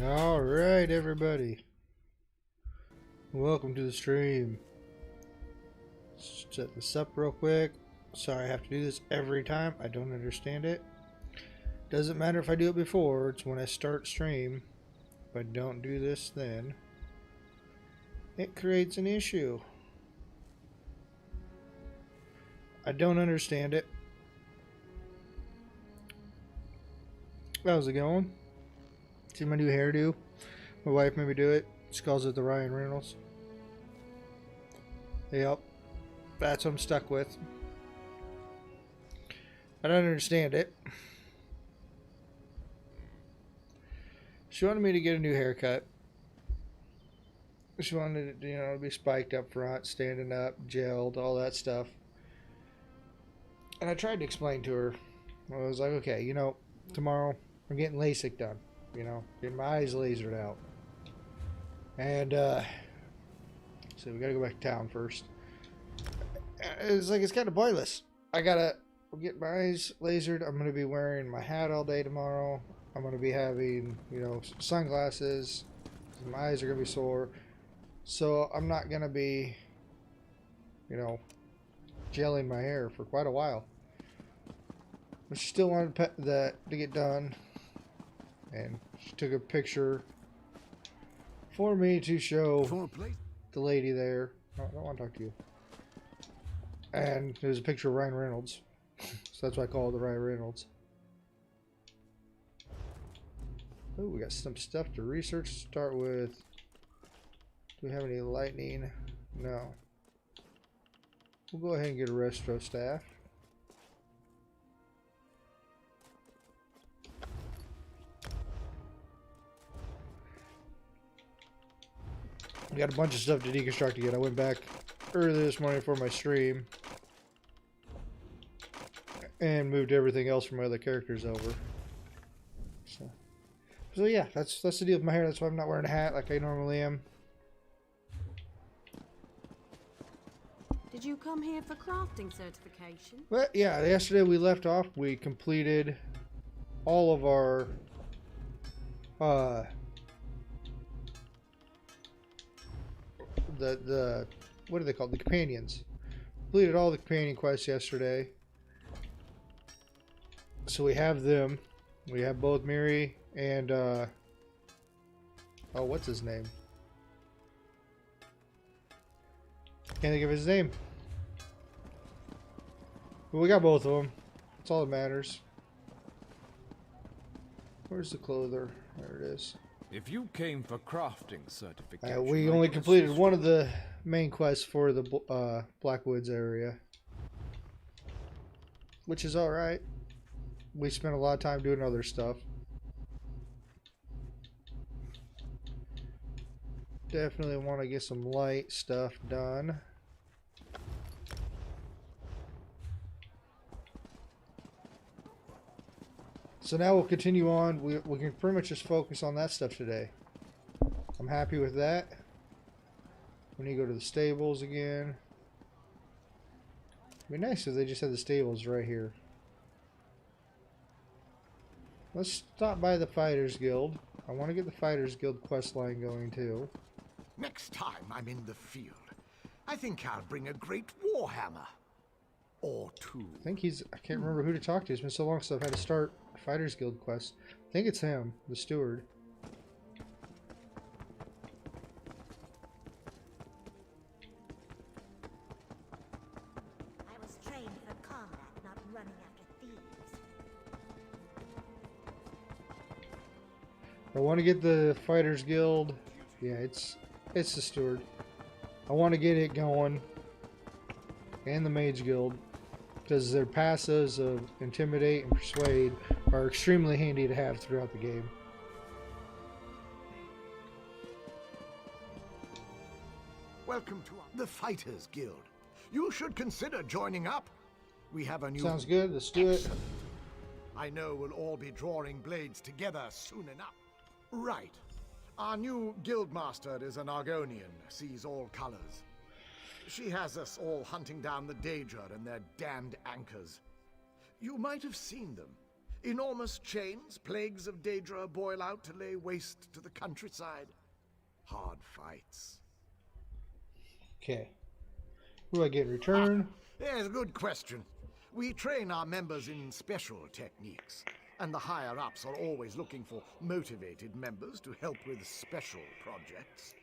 All right, everybody. Welcome to the stream. Set this up real quick. Sorry I have to do this every time. I don't understand it. Doesn't matter if I do it before. It's when I start stream. If I don't do this then, it creates an issue. I don't understand it. How's it going? See my new hairdo? My wife made me do it. She calls it the Ryan Reynolds. Yep. That's what I'm stuck with. I don't understand it. She wanted me to get a new haircut. She wanted it, to be spiked up front, standing up, gelled, all that stuff. And I tried to explain to her. I was like, okay, tomorrow I'm getting LASIK done. Getting my eyes lasered out. And, so we gotta go back to town first. It's like, it's kind of pointless. I gotta get my eyes lasered. I'm gonna be wearing my hat all day tomorrow. I'm gonna be having, sunglasses. My eyes are gonna be sore. So I'm not gonna be, gelling my hair for quite a while. But she still wanted that to get done. And she took a picture for me to show the lady there. Oh, I don't want to talk to you. And there's a picture of Ryan Reynolds. So that's why I call it the Ryan Reynolds. Oh, we got some stuff to research. Start with. Do we have any lightning? No. We'll go ahead and get a resto staff. I got a bunch of stuff to deconstruct again. I went back early this morning for my stream and moved everything else from my other characters over. So yeah, that's the deal with my hair. That's why I'm not wearing a hat like I normally am. Did you come here for crafting certification? Well, yeah, yesterday we left off. We completed all of our the what are they called? The companions. Completed all the companion quests yesterday. So we have them. We have both Miri and oh, what's his name? Can't think of his name. But we got both of them. That's all that matters. Where's the clother? There it is. If you came for crafting certification, We I only can completed assist one you. of the main quests for the Blackwoods area, which is alright. We spent a lot of time doing other stuff. Definitely want to get some light stuff done. So now we'll continue on. We can pretty much just focus on that stuff today. I'm happy with that. We need to go to the stables again. It'd be nice if they just had the stables right here. Let's stop by the Fighters Guild. I want to get the Fighters Guild quest line going too. Next time I'm in the field, I think I'll bring a great warhammer. Or two. I think I can't remember who to talk to. It's been so long since I've had to start Fighters Guild quest. I think it's him, the steward. I was trained for combat, not running after thieves. I want to get the Fighters Guild. Yeah, it's the steward. I want to get it going. And the Mage Guild. Because their passives of Intimidate and Persuade are extremely handy to have throughout the game. Welcome to the Fighters Guild. You should consider joining up. We have a new... Sounds good. Let's do it. Excellent. I know we'll all be drawing blades together soon enough. Right. Our new guildmaster is an Argonian, sees all colors. She has us all hunting down the Daedra and their damned anchors. You might have seen them. Enormous chains, plagues of Daedra boil out to lay waste to the countryside. Hard fights. Okay. Who do I get in return? Yes, good question. We train our members in special techniques, and the higher-ups are always looking for motivated members to help with special projects.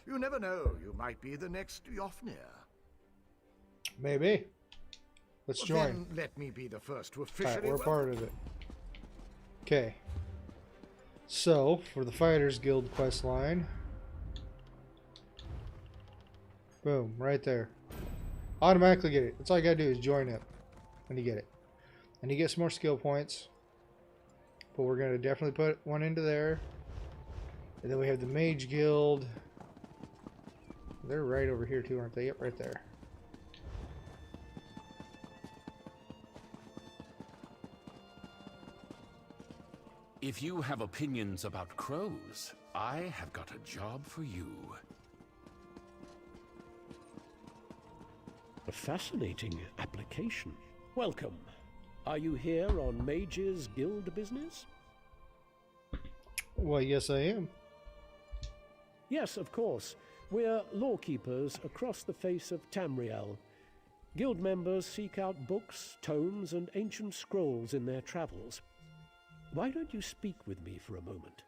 You never know, you might be the next Yofnir. Maybe. Let's join. Then let me be the first to officially... Alright, we're part of it. Okay. So, for the Fighters Guild quest line. Boom, right there. Automatically get it. That's all you gotta do is join up. And you get it. And you get some more skill points. But we're gonna definitely put one into there. And then we have the Mage Guild. They're right over here too, aren't they? Yep, right there. If you have opinions about crows, I have got a job for you. A fascinating application. Welcome. Are you here on Mage's Guild business? Well, yes, I am. Yes, of course. We're lawkeepers across the face of Tamriel. Guild members seek out books, tomes, and ancient scrolls in their travels. Why don't you speak with me for a moment?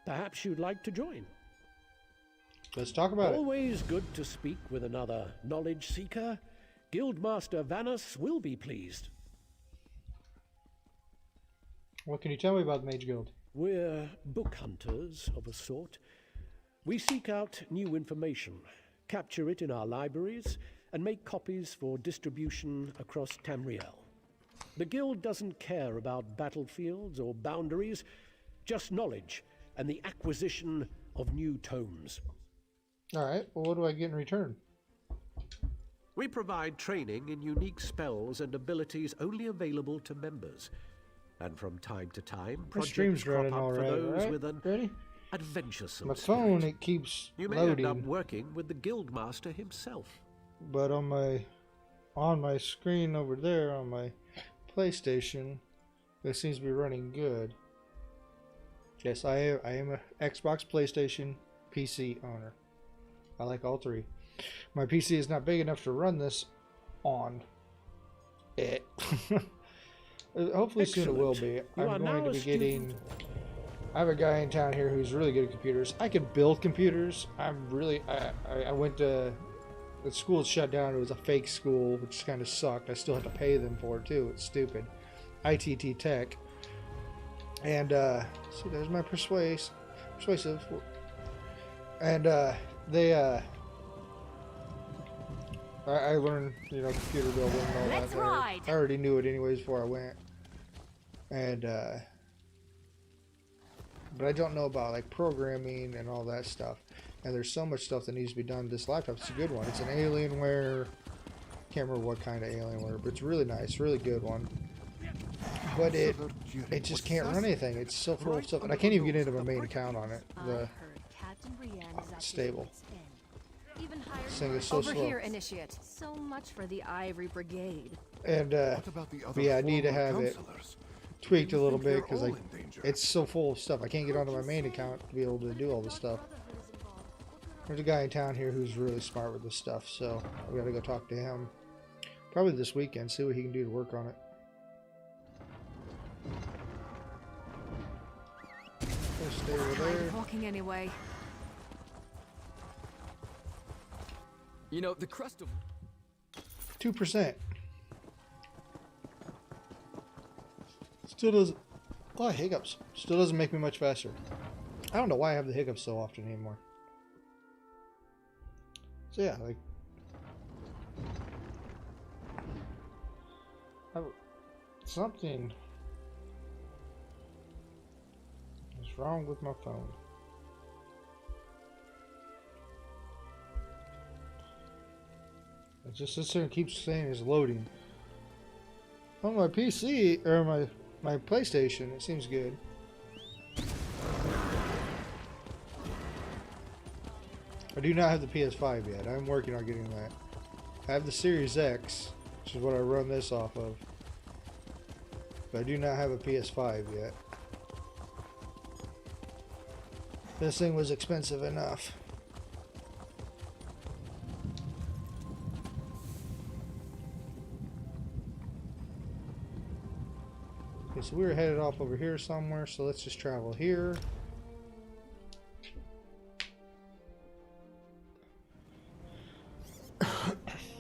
Perhaps you'd like to join. Let's talk about it. Always good to speak with another knowledge seeker. Guildmaster Vanus will be pleased. What can you tell me about the Mage Guild? We're book hunters of a sort. We seek out new information, capture it in our libraries, and make copies for distribution across Tamriel. The Guild doesn't care about battlefields or boundaries, just knowledge and the acquisition of new tomes. Alright, well, what do I get in return? We provide training in unique spells and abilities only available to members. And from time to time, My projects stream's crop running up for alright, those right? with an Ready? adventuresome My spirit. phone, it keeps You may loading, end up working with the Guildmaster himself. but on my screen over there, on my PlayStation, it seems to be running good. Yes, I am a Xbox, PlayStation, PC owner. I like all three. My PC is not big enough to run this on it. Hopefully soon it will be. You are I'm now going to a be student. getting... I have a guy in town here who's really good at computers. I can build computers. I went to... The school's shut down. It was a fake school, which kind of sucked. I still have to pay them for it, too. It's stupid. ITT Tech. And see, there's my persuasive. And I learned, you know, computer building and all Let's that. ride. I already knew it anyways before I went. And but I don't know about like programming and all that stuff. And there's so much stuff that needs to be done. This laptop's a good one. It's an Alienware. Can't remember what kind of Alienware, but it's really nice, really good one. But it just can't run anything. It's so full of stuff, and I can't even get into my main account on it. The stable. This thing is so Over slow. here, Initiate. So much for the Ivory Brigade. And but yeah, I need to have it tweaked a little bit because like it's so full of stuff. I can't get onto my main account to be able to do all this stuff. There's a guy in town here who's really smart with this stuff, so we got to go talk to him probably this weekend, see what he can do to work on it. Stay over there. Walking anyway. You know, the crust of 2%. Still doesn't. A lot of hiccups. Still doesn't make me much faster. I don't know why I have the hiccups so often anymore. So yeah, like something is wrong with my phone. It just sits there and keeps saying it's loading. On my PC or my PlayStation, it seems good. I do not have the PS5 yet. I'm working on getting that. I have the Series X, which is what I run this off of. But I do not have a PS5 yet. This thing was expensive enough. Okay, so we were headed off over here somewhere, so let's just travel here.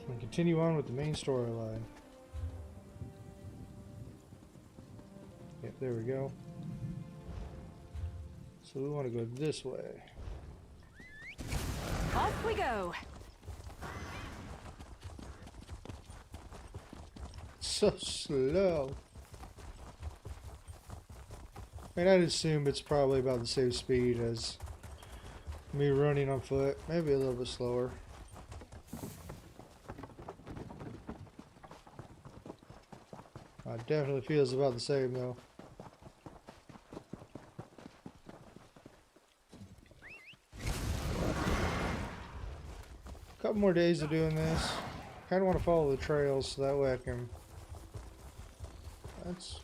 And continue on with the main storyline. Yep, there we go. So we want to go this way. Off we go. So slow. And I'd assume it's probably about the same speed as me running on foot. Maybe a little bit slower. Definitely feels about the same though. A couple more days of doing this. Kind of want to follow the trails so that way I can. That's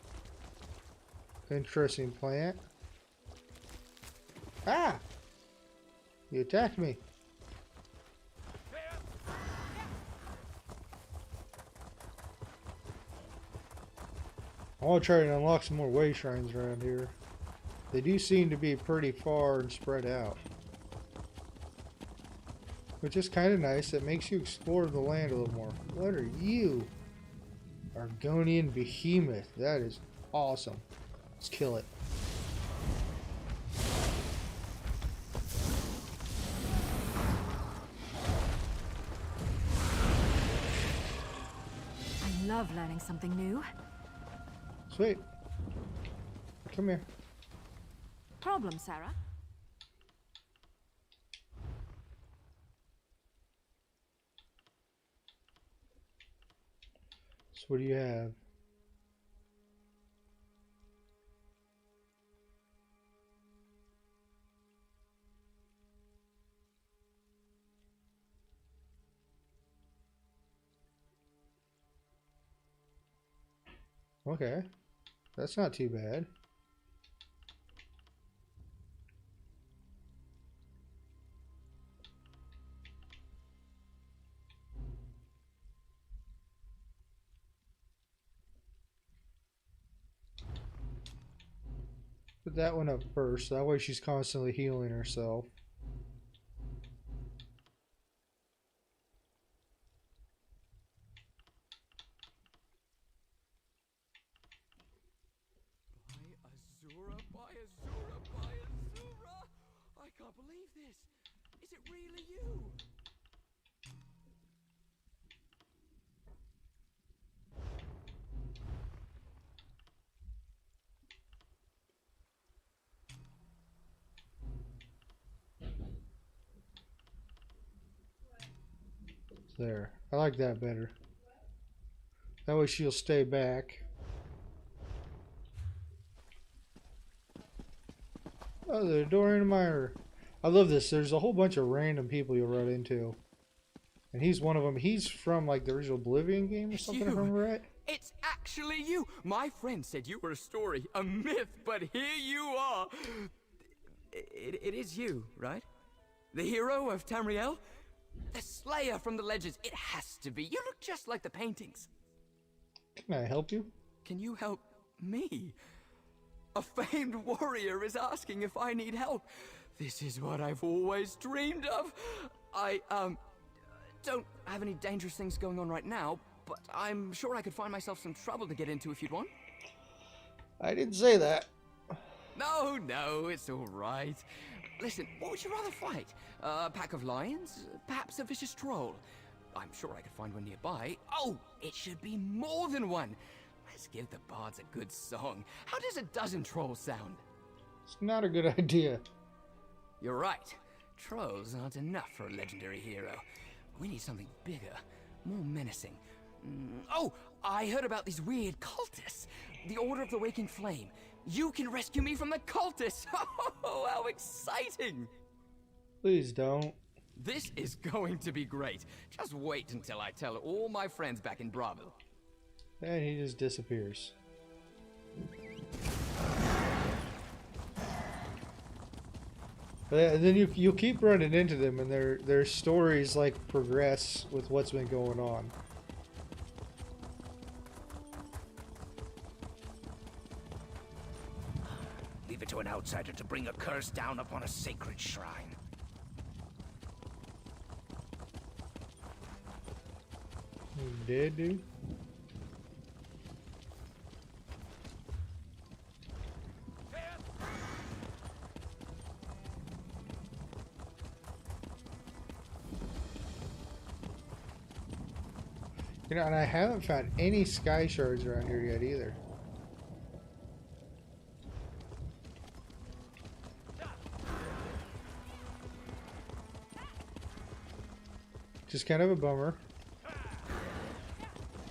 an interesting plant. Ah! You attacked me. I want to try and unlock some more way shrines around here. They do seem to be pretty far and spread out. Which is kind of nice. It makes you explore the land a little more. What are you? Argonian behemoth. That is awesome. Let's kill it. I love learning something new. Sweet. Come here. Problem, Sarah? So what do you have? Okay. That's not too bad. Put that one up first. That way she's constantly healing herself. Azura by Azura by Azura! I can't believe this. Is it really you? There. I like that better. That way she'll stay back. Oh, the Dorian Meyer. I love this. There's a whole bunch of random people you'll run into. And he's one of them. He's from like the original Oblivion game or something, if I remember right. It's actually you! My friend said you were a story, a myth, but here you are! It is you, right? The hero of Tamriel? The slayer from the legends. It has to be. You look just like the paintings. Can I help you? Can you help me? A famed warrior is asking if I need help. This is what I've always dreamed of. I, don't have any dangerous things going on right now, but I'm sure I could find myself some trouble to get into if you'd want. I didn't say that. No, it's all right. Listen, what would you rather fight? A pack of lions? Perhaps a vicious troll? I'm sure I could find one nearby. Oh, it should be more than one. Let's give the bards a good song. How does a dozen trolls sound? It's not a good idea. You're right. Trolls aren't enough for a legendary hero. We need something bigger, more menacing. Oh, I heard about these weird cultists. The Order of the Waking Flame. You can rescue me from the cultists! Oh, how exciting! Please don't. This is going to be great. Just wait until I tell all my friends back in Bravo. And he just disappears. But then you'll keep running into them, and their stories like progress with what's been going on. Leave it to an outsider to bring a curse down upon a sacred shrine. You dead, dude? You know, and I haven't found any sky shards around here yet either. Just kind of a bummer.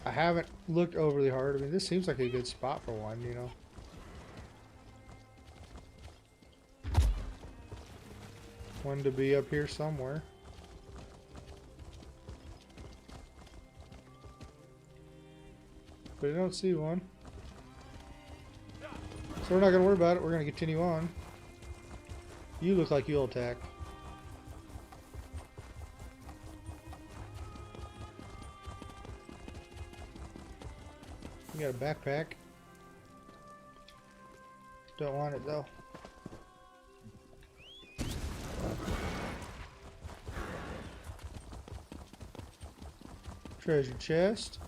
I haven't looked overly hard. I mean, this seems like a good spot for one, you know. One to be up here somewhere. But I don't see one. So we're not going to worry about it. We're going to continue on. You look like you'll attack. You got a backpack. Don't want it though. Treasure chest.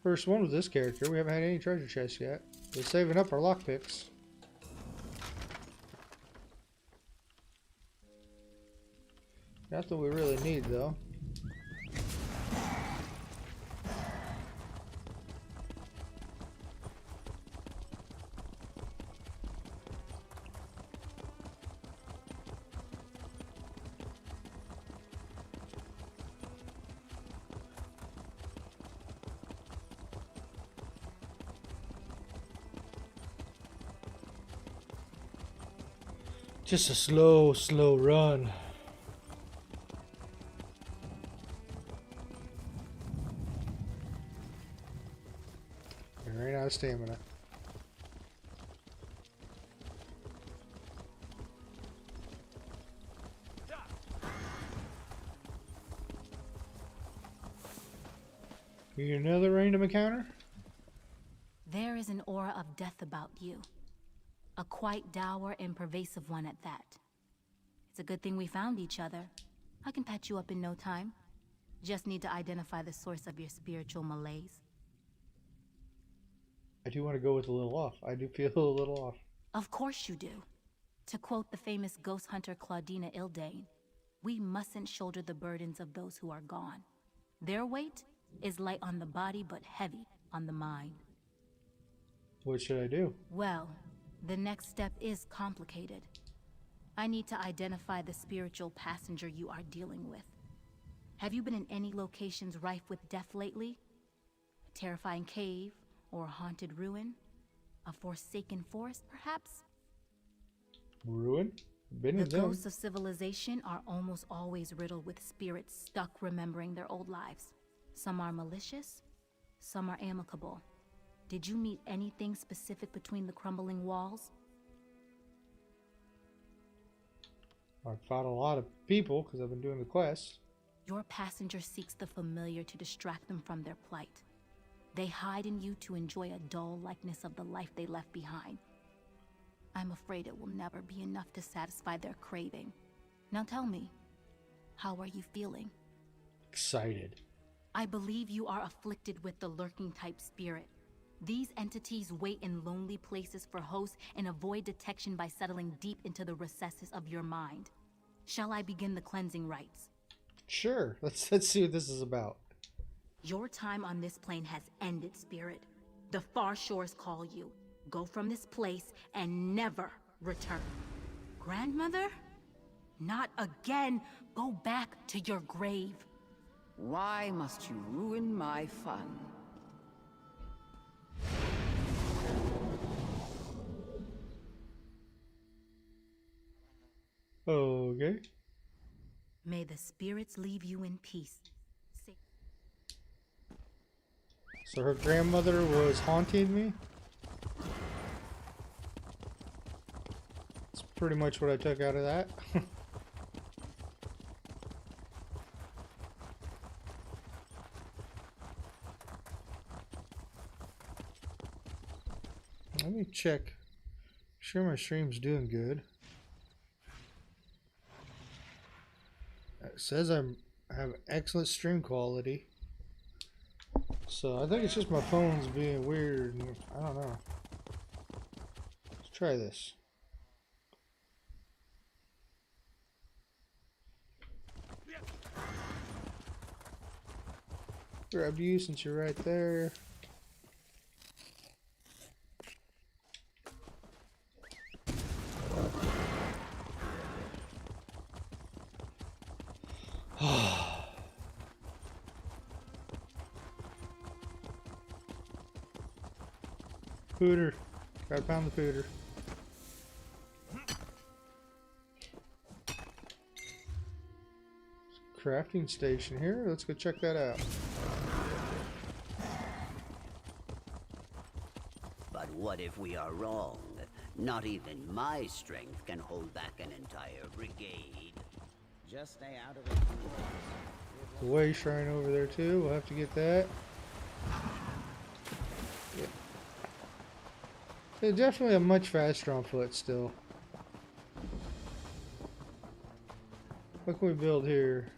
First one with this character. We haven't had any treasure chests yet. We're saving up our lockpicks. Not that we really need, though. Just a slow, slow run. Ran out of stamina. You get another random encounter? There is an aura of death about you. A quite dour and pervasive one at that. It's a good thing we found each other. I can patch you up in no time. Just need to identify the source of your spiritual malaise. I do want to go with a little off. I do feel a little off. Of course you do. To quote the famous ghost hunter Claudina Ildane, we mustn't shoulder the burdens of those who are gone. Their weight is light on the body but heavy on the mind. What should I do? Well, the next step is complicated. I need to identify the spiritual passenger you are dealing with. Have you been in any locations rife with death lately? A terrifying cave or a haunted ruin? A forsaken forest, perhaps? Ruin? Been The in them. ghosts of civilization are almost always riddled with spirits stuck remembering their old lives. Some are malicious, some are amicable. Did you meet anything specific between the crumbling walls? I've fought a lot of people because I've been doing the quests. Your passenger seeks the familiar to distract them from their plight. They hide in you to enjoy a dull likeness of the life they left behind. I'm afraid it will never be enough to satisfy their craving. Now tell me, how are you feeling? Excited. I believe you are afflicted with the lurking type spirit. These entities wait in lonely places for hosts and avoid detection by settling deep into the recesses of your mind. Shall I begin the cleansing rites? Sure. Let's see what this is about. Your time on this plane has ended, spirit. The far shores call you. Go from this place and never return. Grandmother? Not again. Go back to your grave. Why must you ruin my fun? Okay. May the spirits leave you in peace. So her grandmother was haunting me? That's pretty much what I took out of that. Let me check. Sure, my stream's doing good. It says I have excellent stream quality. So I think it's just my phone's being weird. And I don't know. Let's try this. Grab you since you're right there. Pooter. Gotta pound the pooter. Crafting station here. Let's go check that out. But what if we are wrong? Not even my strength can hold back an entire brigade. Just stay out of it. The way shrine over there too. We'll have to get that. Yeah. They're definitely a much faster on foot still. What can we build here?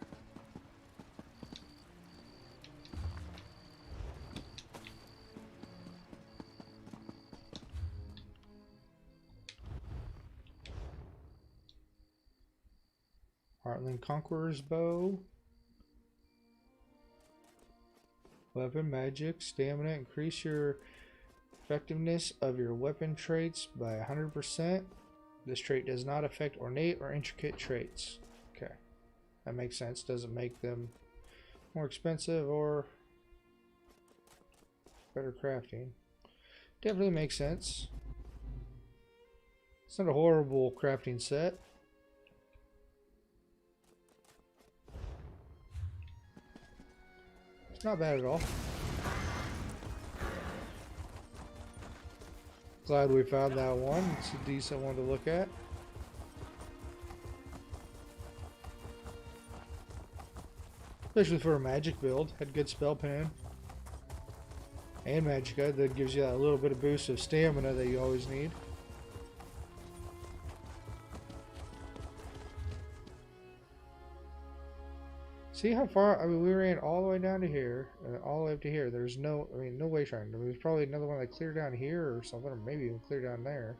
Heartland Conqueror's Bow. Weapon magic, stamina, increase your effectiveness of your weapon traits by 100%. This trait does not affect ornate or intricate traits. Okay, that makes sense. Doesn't make them more expensive or better crafting. Definitely makes sense. It's not a horrible crafting set. Not bad at all. Glad we found that one. It's a decent one to look at. Especially for a magic build. Had good spell pen. And magicka that gives you that little bit of boost of stamina that you always need. See how far? I mean, we ran all the way down to here, all the way up to here. There's no, I mean, no way shrine. There's probably another one that cleared down here or something, or maybe even clear down there.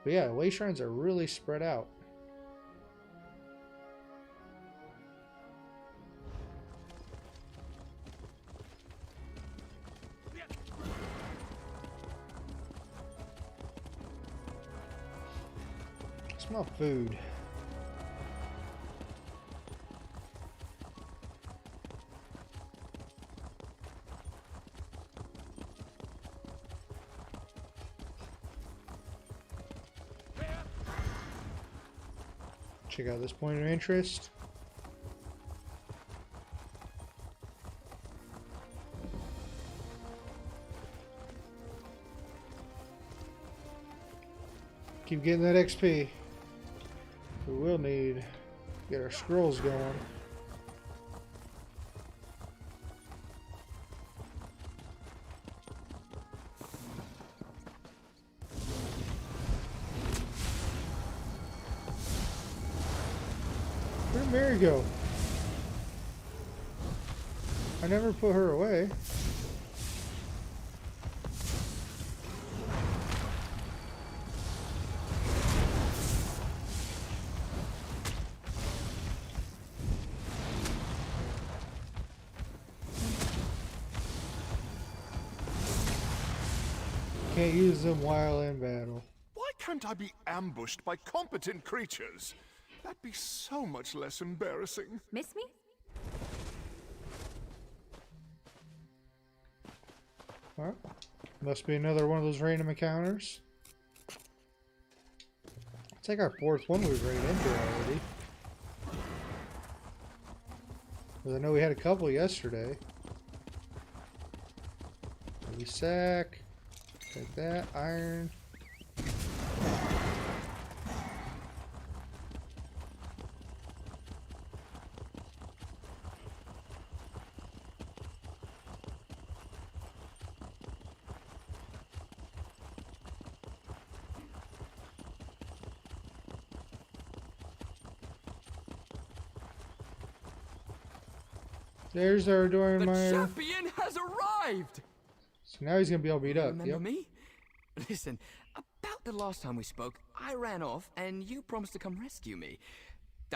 But yeah, way shrines are really spread out. Smell food. Check out this point of interest. Keep getting that XP. We will need to get our scrolls going. Where'd Mary go? I never put her away. Can't use them while in battle. Why can't I be ambushed by competent creatures? That'd be so much less embarrassing. Miss me? Well, must be another one of those random encounters. It's like our fourth one we've ran into already. 'Cause I know we had a couple yesterday. Maybe sack. Take that, iron. There's our Dorian The Meyer. champion has arrived! So now he's gonna be all beat up. Remember me? Listen, about the last time we spoke, I ran off and you promised to come rescue me.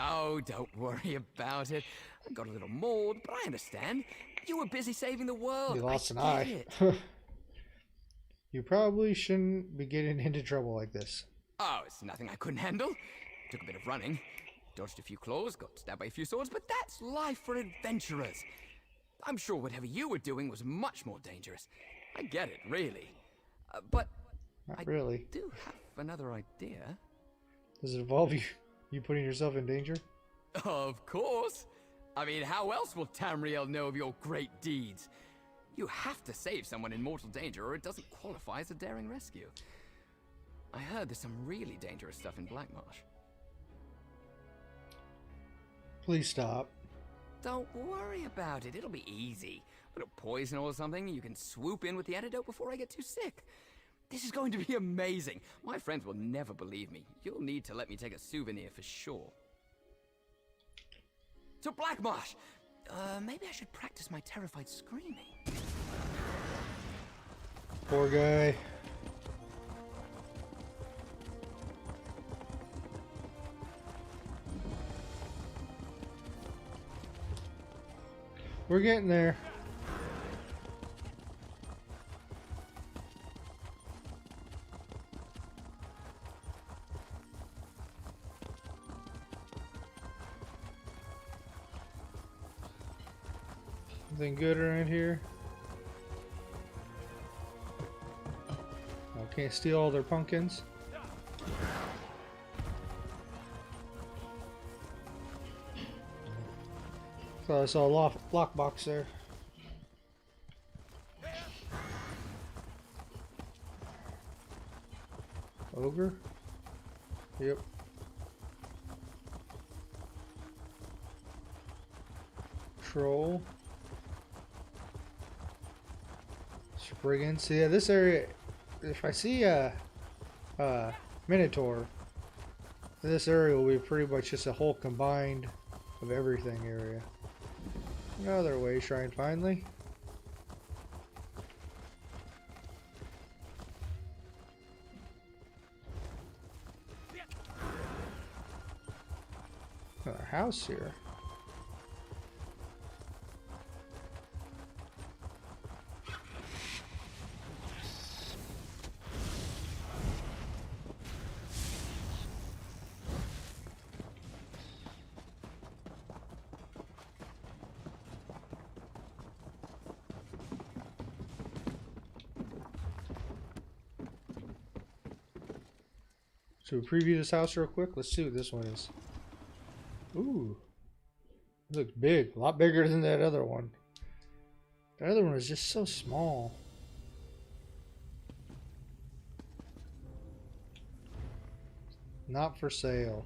Oh, don't worry about it. I got a little mauled, but I understand. You were busy saving the world. You lost an I eye. get it. You probably shouldn't be getting into trouble like this. Oh, it's nothing I couldn't handle. Took a bit of running. Dodged a few claws, got stabbed by a few swords, but that's life for adventurers. I'm sure whatever you were doing was much more dangerous. I get it, really. But Not really. I do have another idea. Does it involve you putting yourself in danger? Of course. I mean, how else will Tamriel know of your great deeds? You have to save someone in mortal danger or it doesn't qualify as a daring rescue. I heard there's some really dangerous stuff in Blackmarsh. Please stop. Don't worry about it. It'll be easy. A little poison or something. You can swoop in with the antidote before I get too sick. This is going to be amazing. My friends will never believe me. You'll need to let me take a souvenir for sure. To Blackmarsh! Maybe I should practice my terrified screaming. Poor guy. We're getting there. Anything good around here? I can't steal all their pumpkins. So I saw a lockbox there. Ogre? Yep. Troll. Brigands. So yeah, this area, if I see a Minotaur, this area will be pretty much just a whole combined of everything area. Another way shrine finally. Another house here. Should we preview this house real quick? Let's see what this one is. Ooh. It looks big. A lot bigger than that other one. That other one is just so small. Not for sale.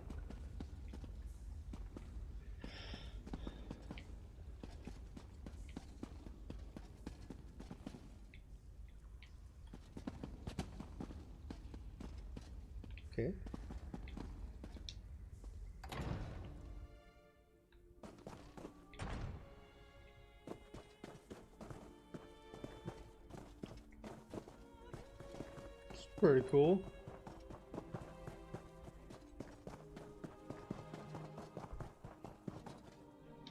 Okay. It's pretty cool.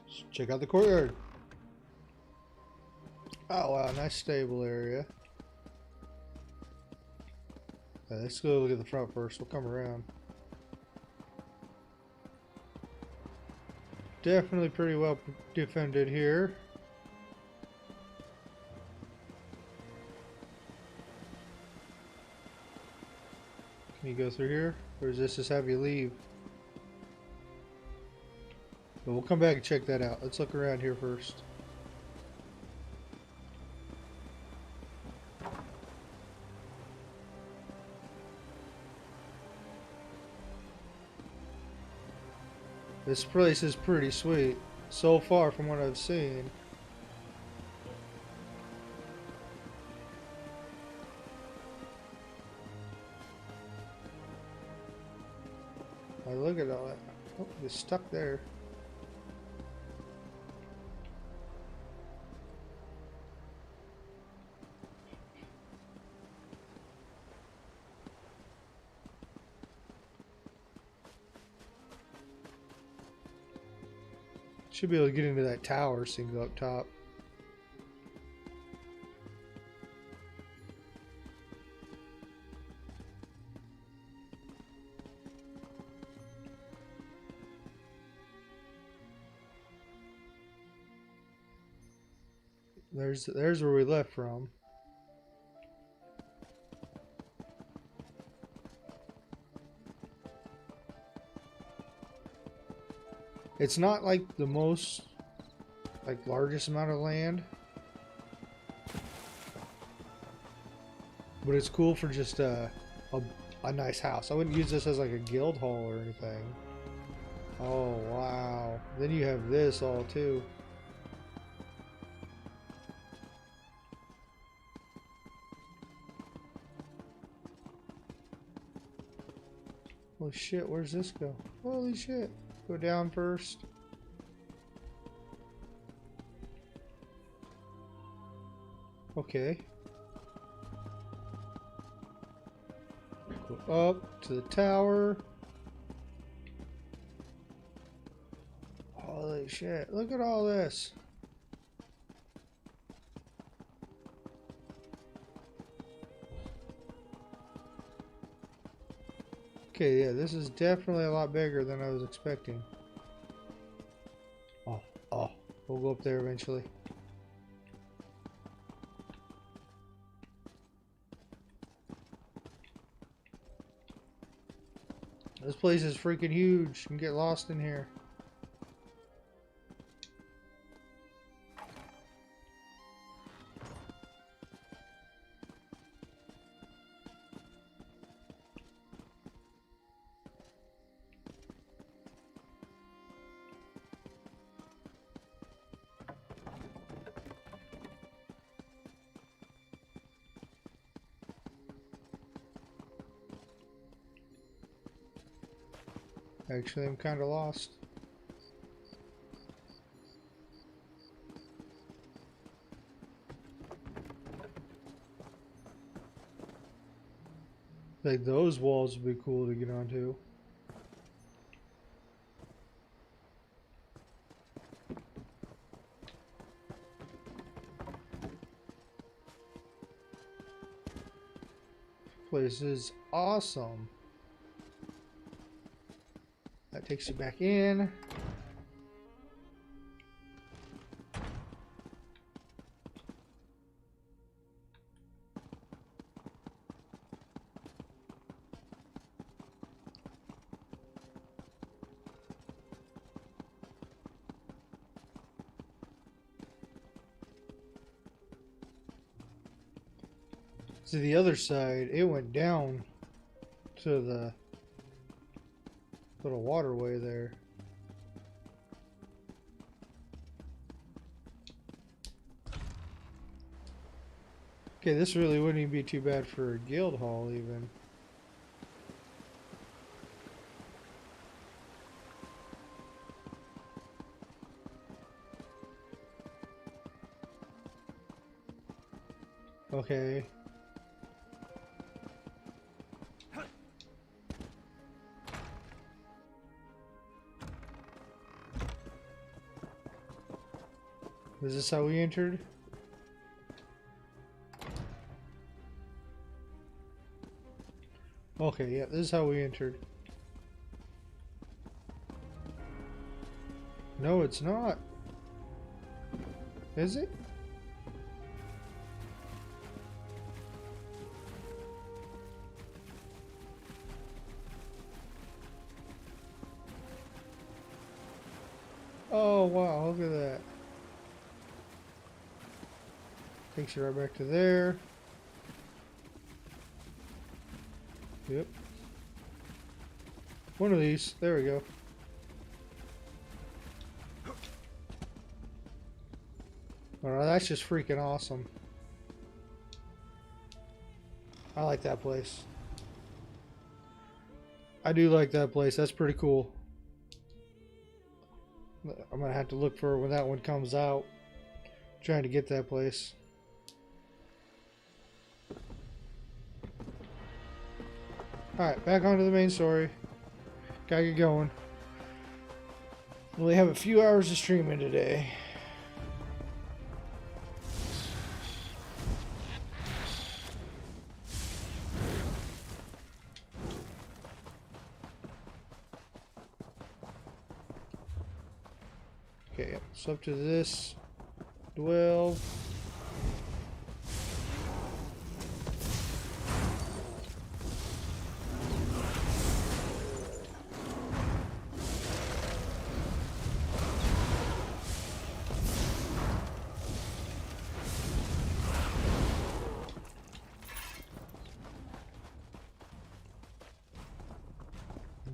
Let's check out the courtyard. Oh wow, nice stable area. Let's go look at the front first. We'll come around. Definitely pretty well defended here. Can you go through here? Or does this just have you leave? But we'll come back and check that out. Let's look around here first. This place is pretty sweet, so far from what I've seen. Oh, look at all that. Oh, it's stuck there. Should be able to get into that tower so you can go up top. There's where we left from. It's not like the most largest amount of land, but it's cool for just a nice house. I wouldn't use this as like a guild hall or anything. Oh wow, then you have this all too. Holy shit, where's this go? Holy shit. Go down first. Okay. Go up to the tower. Holy shit, look at all this. Okay, yeah, this is definitely a lot bigger than I was expecting. Oh, we'll go up there eventually. This place is freaking huge. You can get lost in here. Actually, I'm kind of lost. Like those walls would be cool to get onto. Place is awesome. That takes you back in. To the other side, it went down to the little waterway there. Okay, this really wouldn't even be too bad for a guild hall even. Okay. Is this how we entered? Okay, yeah, this is how we entered. No, it's not. Is it? Oh, wow, look at that. Takes you right back to there. Yep. One of these. There we go. Alright, that's just freaking awesome. I like that place. I do like that place. That's pretty cool. I'm gonna have to look for it when that one comes out. Trying to get that place. Alright, back onto the main story. Gotta get going. Only have a few hours of streaming today. Okay, so up to this. 12.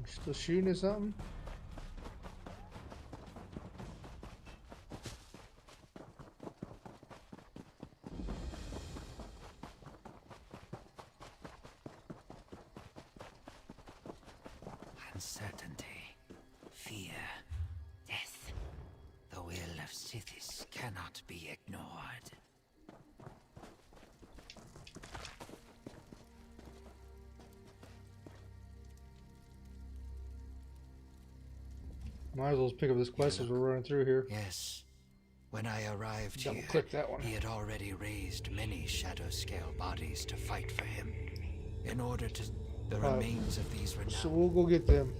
Still shooting at something? Uncertainty, fear, death. The will of Sithis cannot be ignored. Might as well pick up this quest as we're running through here. Yes. When I arrived Double here, click that one. he had already raised many shadow scale bodies to fight for him. In order to the remains of these renowned. So we'll go get them.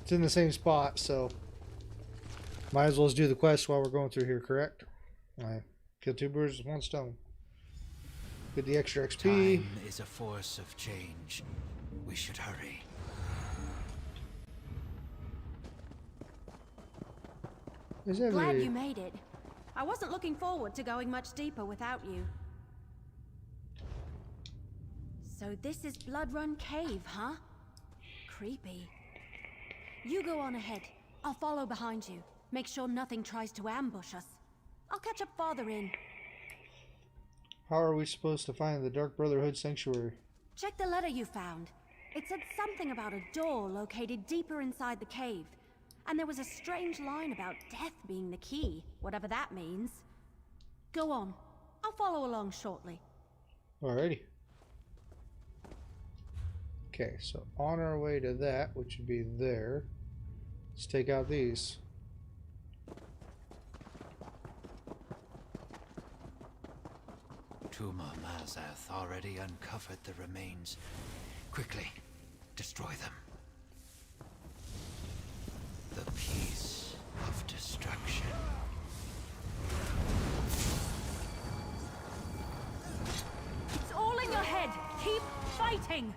It's in the same spot, so might as well just do the quest while we're going through here, correct? Alright. Kill two birds with one stone. Get the extra XP. Time is a force of change. We should hurry. Glad you made it. I wasn't looking forward to going much deeper without you. So this is Blood Run Cave, huh? Creepy. You go on ahead. I'll follow behind you. Make sure nothing tries to ambush us. I'll catch up farther in. How are we supposed to find the Dark Brotherhood Sanctuary? Check the letter you found. It said something about a door located deeper inside the cave. And there was a strange line about death being the key, whatever that means. Go on. I'll follow along shortly. Alrighty. Okay, so on our way to that, which would be there, let's take out these. Tuma Mazath already uncovered the remains. Quickly, destroy them. The piece of destruction. It's all in your head. Keep fighting.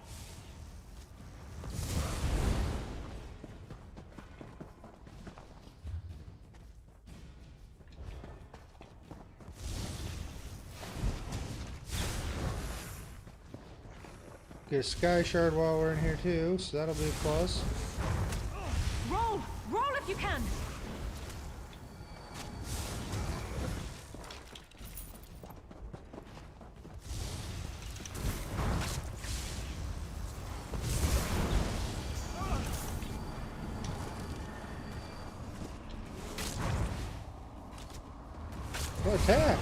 Get a sky shard while we're in here too, so that'll be a plus. Roll! Roll if you can! Oh, attack!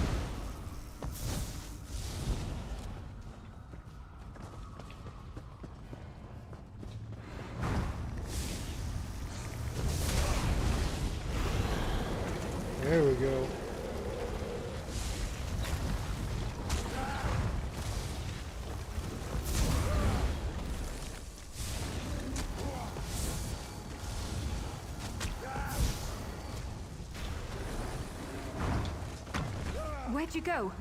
There we go. Where'd you go?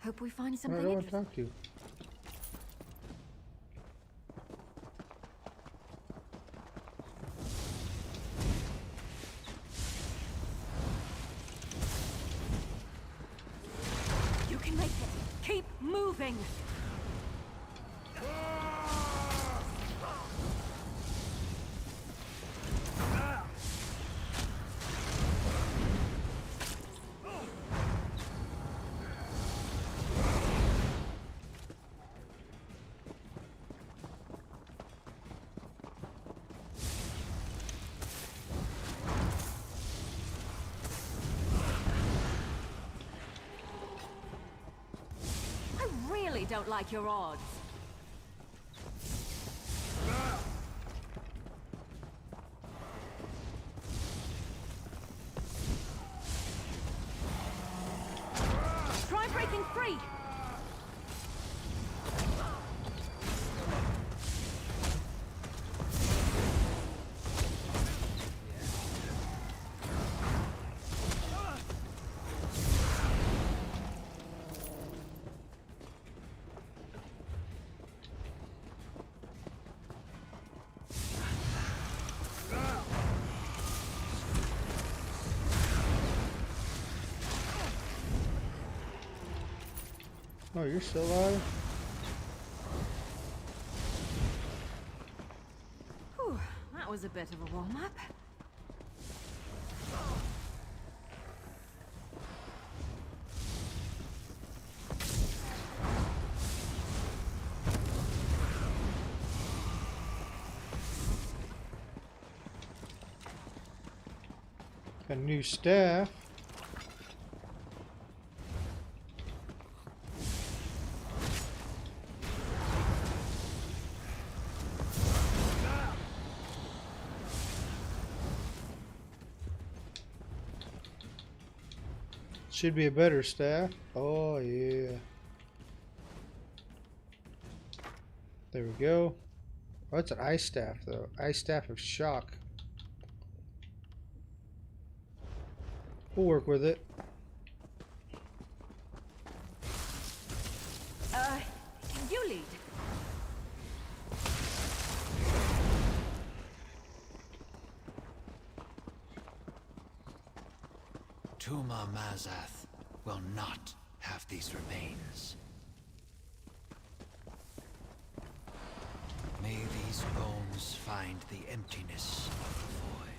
Hope we find I something don't want to interesting. talk to you. You can make it. Keep moving. Don't like your odds. Try breaking free. Oh, you're still alive? Whew, that was a bit of a warm-up. A new staff. Should be a better staff. Oh yeah. There we go. Oh, it's an ice staff though. Ice staff of shock. We'll work with it. You lead. Tuma Mazath will not have these remains. May these bones find the emptiness of the void.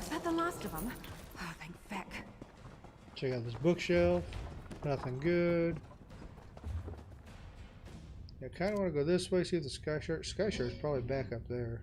Is that the last of them? Oh, thank feck. Check out this bookshelf. Nothing good. I kind of want to go this way, see if the sky shark. Sky shark's probably back up there.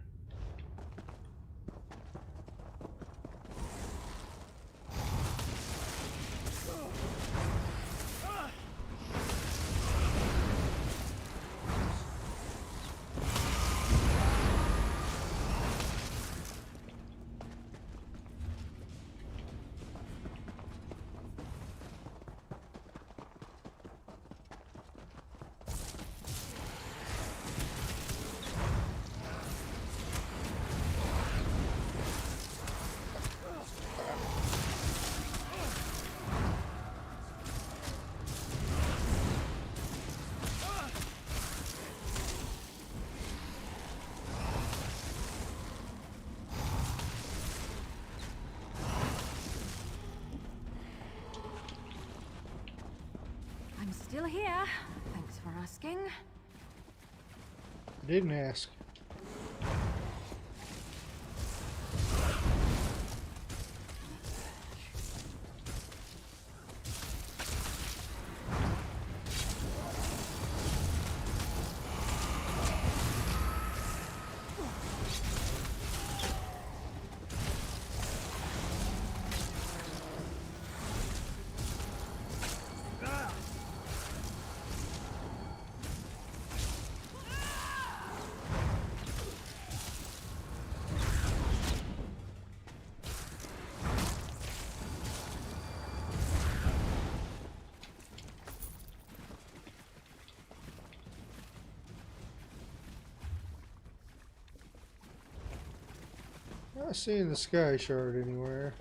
Still here. Thanks for asking. Didn't ask. Not seeing the sky shard anywhere.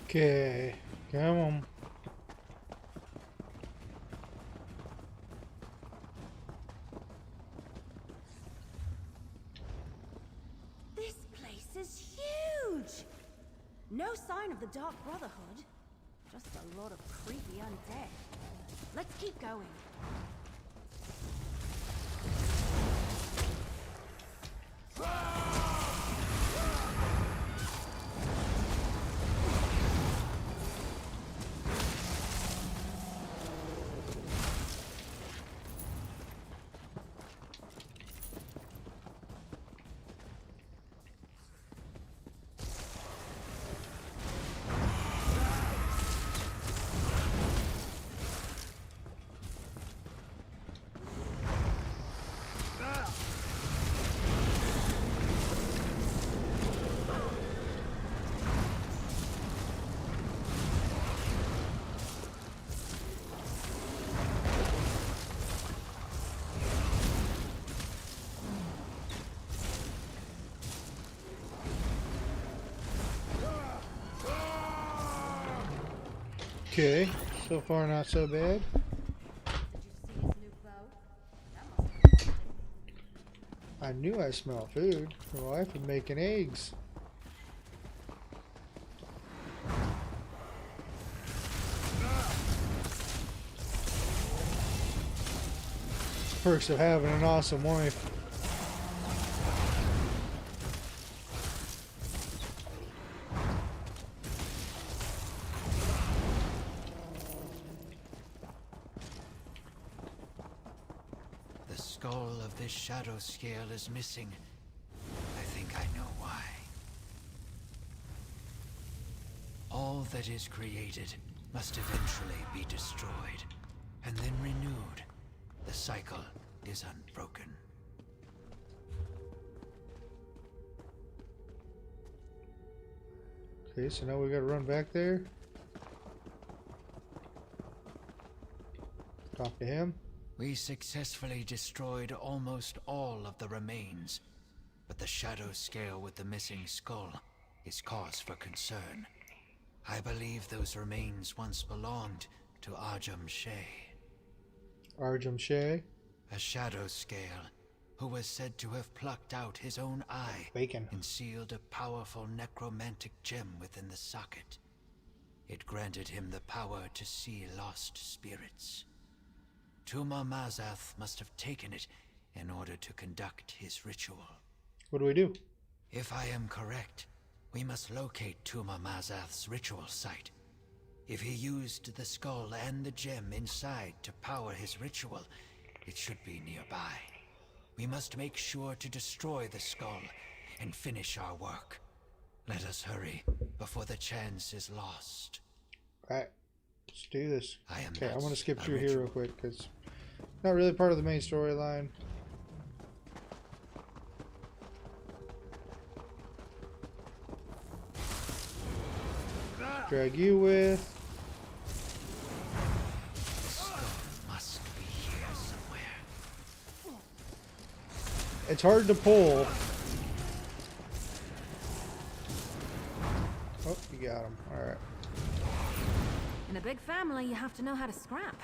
Okay, come on. This place is huge! No sign of the Dark Brotherhood. Just a lot of creepy undead. Let's keep going. Okay, so far not so bad. I knew I smelled food. My wife was making eggs. Perks of having an awesome wife. The skull of this shadow scale is missing. I think I know why. All that is created must eventually be destroyed, and then renewed. The cycle is unbroken. Okay, so now we gotta run back there. Talk to him. We successfully destroyed almost all of the remains, but the shadow scale with the missing skull is cause for concern. I believe those remains once belonged to Arjum Shay. Arjum Shay? A shadow scale who was said to have plucked out his own eye Bacon. and sealed a powerful necromantic gem within the socket. It granted him the power to see lost spirits. Tuma Mazath must have taken it in order to conduct his ritual. What do we do? If I am correct, we must locate Tuma Mazath's ritual site. If he used the skull and the gem inside to power his ritual, it should be nearby. We must make sure to destroy the skull and finish our work. Let us hurry before the chance is lost. Right. Let's do this. I am Okay, I want to skip a through here ritual. real quick because not really part of the main storyline. Drag you with. Must be here somewhere. It's hard to pull. Oh, you got him. All right. In a big family, you have to know how to scrap.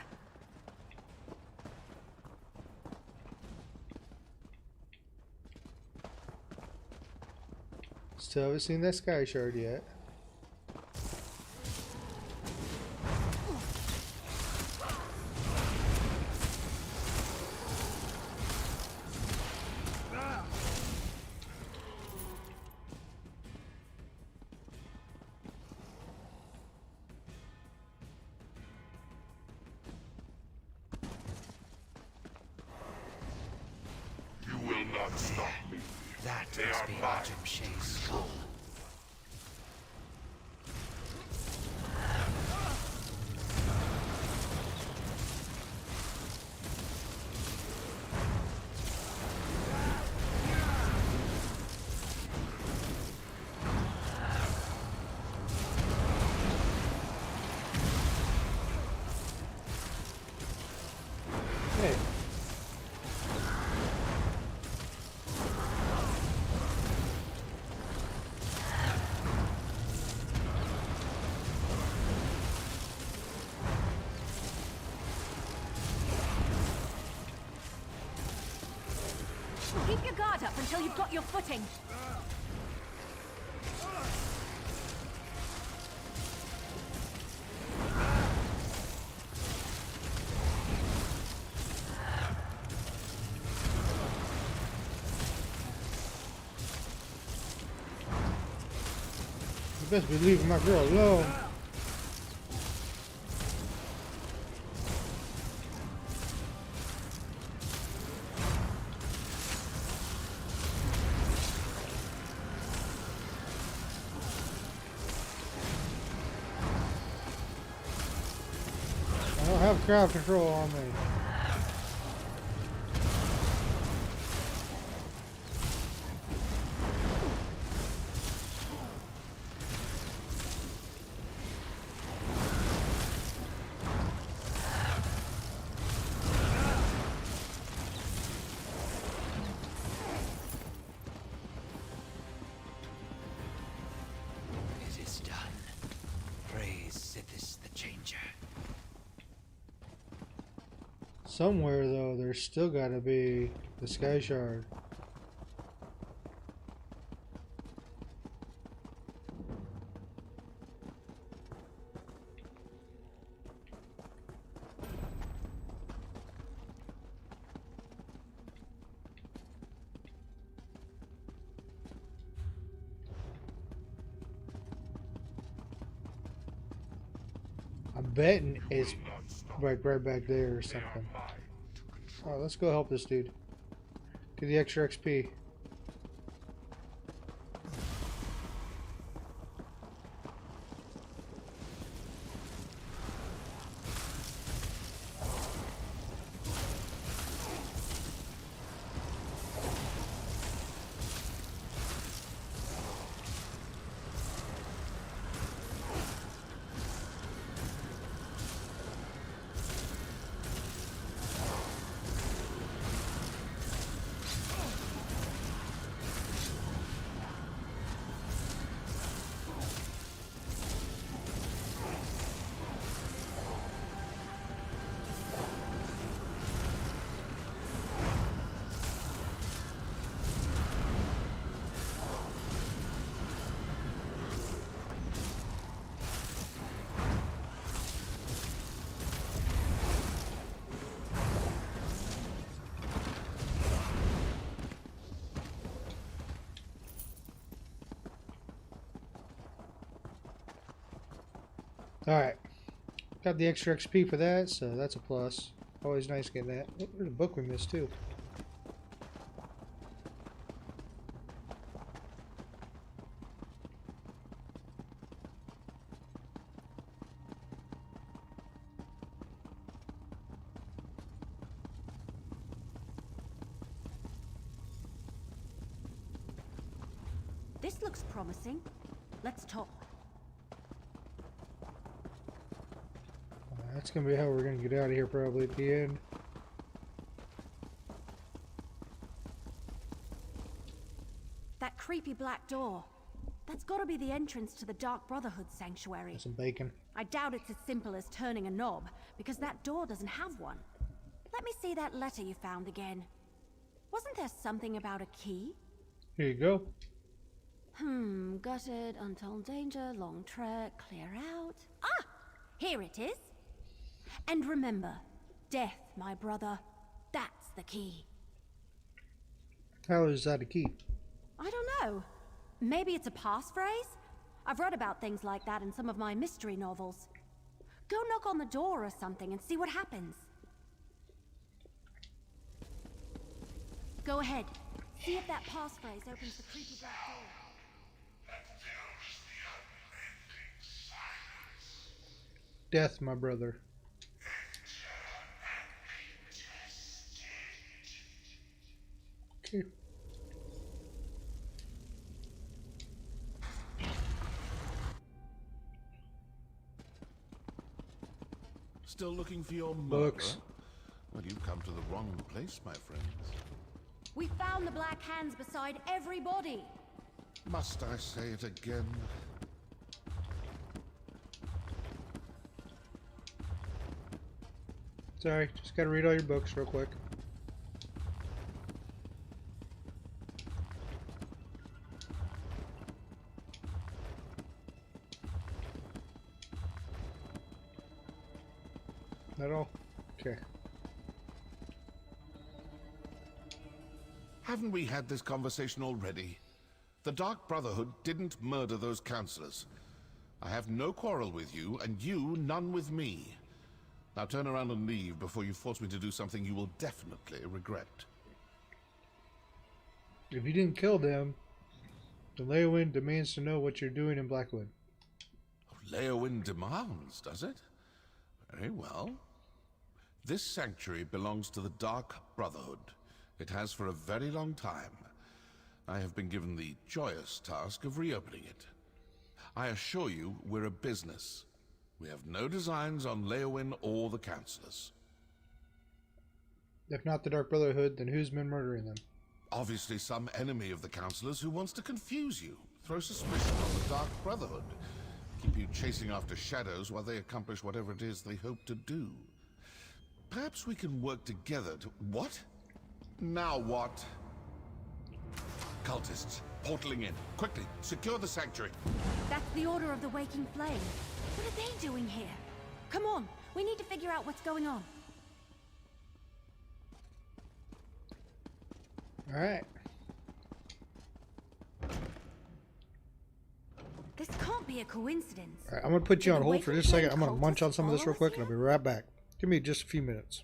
Still haven't seen that sky shard yet. That must be Artem Shay's skull. Hey. Keep your guard up until you've got your footing. You best be leaving my girl alone. I don't have crowd control on me. It is done. Praise Sithis the Changer. Somewhere though, there's still gotta be the sky shard. I'm betting it's like right back there or something. Oh, let's go help this dude. Get the extra XP. Alright. Got the extra XP for that, so that's a plus. Always nice getting that. Oh, there's a book we missed too. This looks promising. Let's talk. That's gonna be how we're gonna get out of here probably at the end. That creepy black door. That's gotta be the entrance to the Dark Brotherhood sanctuary. Some bacon. I doubt it's as simple as turning a knob, because that door doesn't have one. Let me see that letter you found again. Wasn't there something about a key? Here you go. Gutted, untold danger, long trek, clear out. Ah! Here it is. And remember, death, my brother. That's the key. How is that a key? I don't know. Maybe it's a passphrase? I've read about things like that in some of my mystery novels. Go knock on the door or something and see what happens. Go ahead. See if that passphrase opens the creepy black door. Death, my brother. Okay. Still looking for your murderer? Books. Well, you've come to the wrong place, my friends. We found the black hands beside every body. Must I say it again? Sorry, just gotta read all your books real quick. That all? Okay. Haven't we had this conversation already? The Dark Brotherhood didn't murder those counselors. I have no quarrel with you, and you none with me. Now turn around and leave before you force me to do something you will definitely regret. If you didn't kill them, the Leowin demands to know what you're doing in Blackwood. Leowin demands, does it? Very well. This sanctuary belongs to the Dark Brotherhood. It has for a very long time. I have been given the joyous task of reopening it. I assure you, we're a business. We have no designs on Leowin or the counselors. If not the Dark Brotherhood, then who's been murdering them? Obviously some enemy of the counselors who wants to confuse you, throw suspicion on the Dark Brotherhood, keep you chasing after shadows while they accomplish whatever it is they hope to do. Perhaps we can work together to... What? Now what? Cultists, portaling in. Quickly, secure the sanctuary. That's the Order of the Waking Flame. What are they doing here? Come on, we need to figure out what's going on. Alright. This can't be a coincidence. Alright, I'm gonna put you Did on the hold for Waking just a second. Flame I'm gonna munch on some of this real cultists quick and I'll be right back. Give me just a few minutes.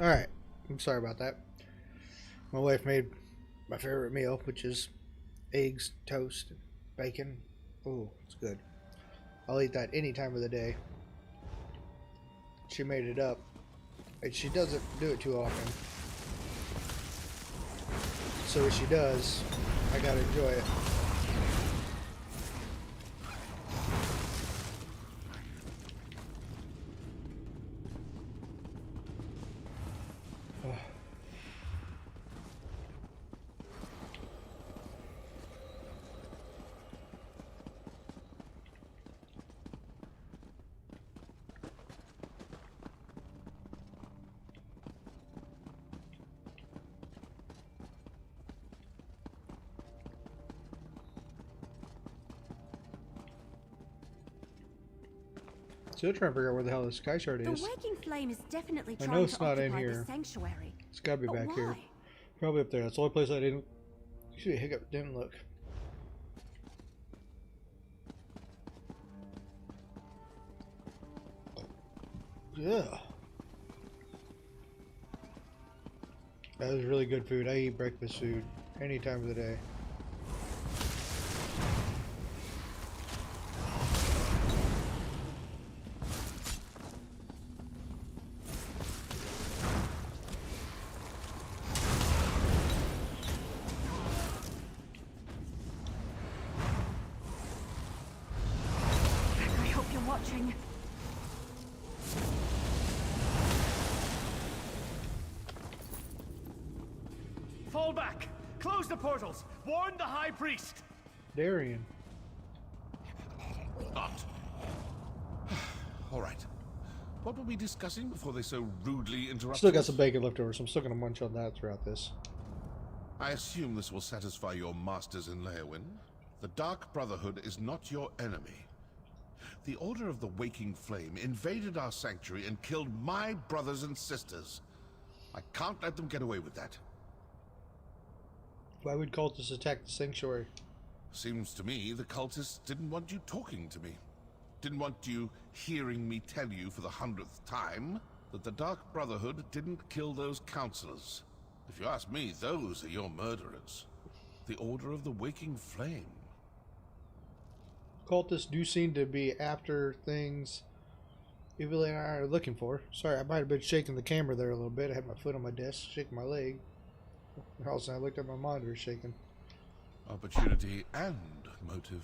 Alright, I'm sorry about that. My wife made my favorite meal, which is eggs, toast, bacon. Ooh, it's good. I'll eat that any time of the day. She made it up, and she doesn't do it too often. So if she does, I gotta enjoy it. Still trying to figure out where the hell the sky shard is. The waking flame is definitely I know trying it's to not in occupy here. the sanctuary. It's gotta be But back here. why? Probably up there. That's the only place I didn't. Usually hiccup didn't look. Yeah. That was really good food. I eat breakfast food any time of the day. I hope you're watching. Fall back! Close the portals! Warn the High Priest! Darian. Not. All right. What were we discussing before they so rudely interrupted? Still got us? some bacon left over, so I'm still gonna munch on that throughout this. I assume this will satisfy your masters in Leowin. The Dark Brotherhood is not your enemy. The Order of the Waking Flame invaded our sanctuary and killed my brothers and sisters. I can't let them get away with that. Why would cultists attack the sanctuary? Seems to me the cultists didn't want you talking to me. Didn't want you hearing me tell you for the 100th time that the Dark Brotherhood didn't kill those counselors. If you ask me, those are your murderers. The Order of the Waking Flame. Cultists do seem to be after things Evil and I are looking for. Sorry, I might have been shaking the camera there a little bit. I had my foot on my desk, shaking my leg. All of a sudden I looked at my monitor shaking. Opportunity and motive.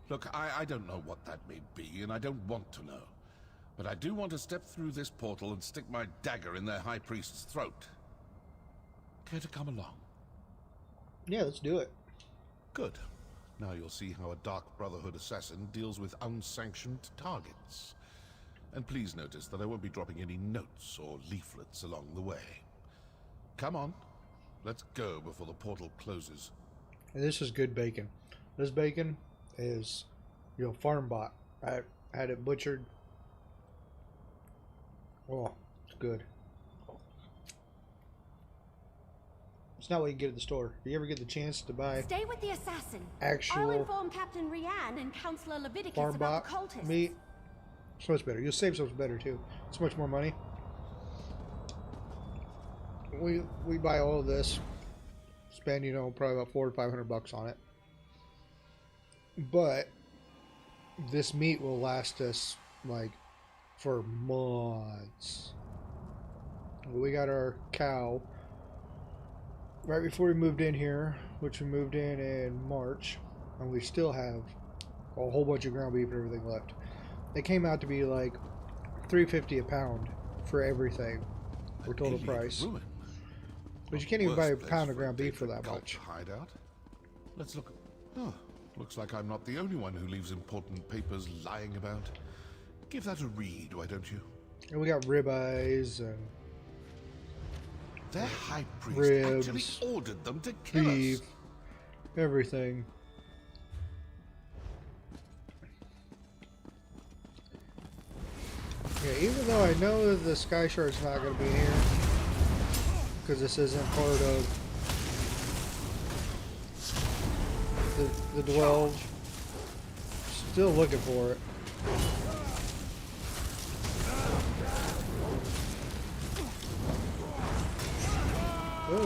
Look, I don't know what that may be, and I don't want to know. But I do want to step through this portal and stick my dagger in their High Priest's throat. Care to come along? Yeah, let's do it. Good. Now you'll see how a Dark Brotherhood assassin deals with unsanctioned targets. And please notice that I won't be dropping any notes or leaflets along the way. Come on. Let's go before the portal closes. And this is good bacon. This bacon is, farm bought. I had it butchered. Oh, it's good. It's not what you get at the store. If you ever get the chance to buy Stay with the assassin. actual I'll inform Captain Rianne and Councillor Leviticus farm about bought the cultists. meat, so much better. You'll save so much better too. So much more money. We buy all of this, spend probably about $400 to $500 on it. But this meat will last us like for months. We got our cow right before we moved in here, which we moved in March, and we still have a whole bunch of ground beef and everything left. It came out to be like $3.50 a pound for everything, for total price. But you can't even buy a pound of ground beef for that much. Hideout. Let's look. Oh, looks like I'm not the only one who leaves important papers lying about. Give that a read, why don't you? And we got ribeyes and their high priest ribs, actually ordered them to kill beef, us. Everything. Yeah, even though I know that the Sky Shard's not going to be here, because this isn't part of the 12, still looking for it. Oh.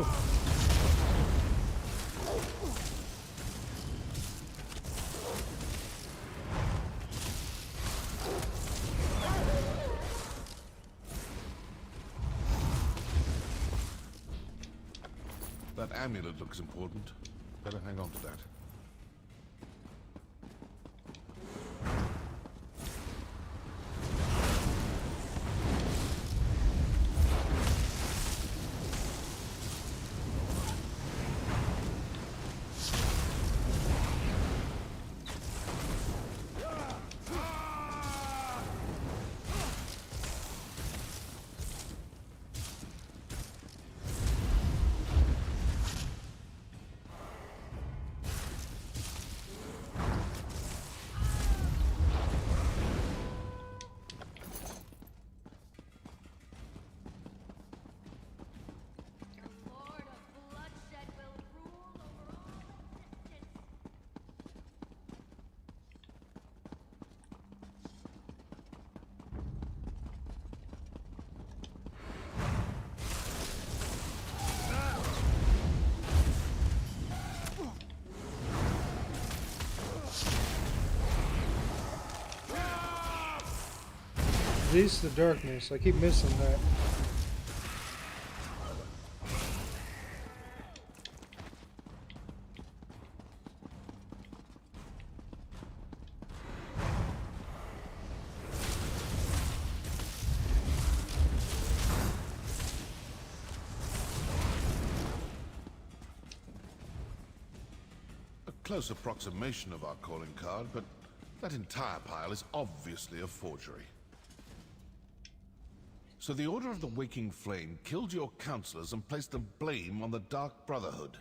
That amulet looks important. Better hang on to that. Release the darkness. I keep missing that. A close approximation of our calling card, but that entire pile is obviously a forgery. So the Order of the Waking Flame killed your counselors and placed the blame on the Dark Brotherhood.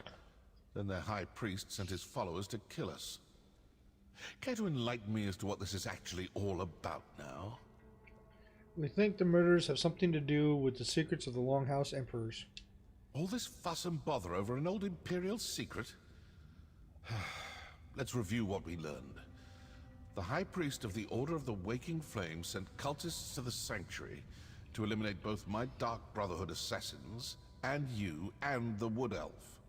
Then their High Priest sent his followers to kill us. Care to enlighten me as to what this is actually all about now? We think the murders have something to do with the secrets of the Longhouse Emperors. All this fuss and bother over an old Imperial secret? Let's review what we learned. The High Priest of the Order of the Waking Flame sent cultists to the Sanctuary to eliminate both my Dark Brotherhood assassins, and you, and the Wood Elf.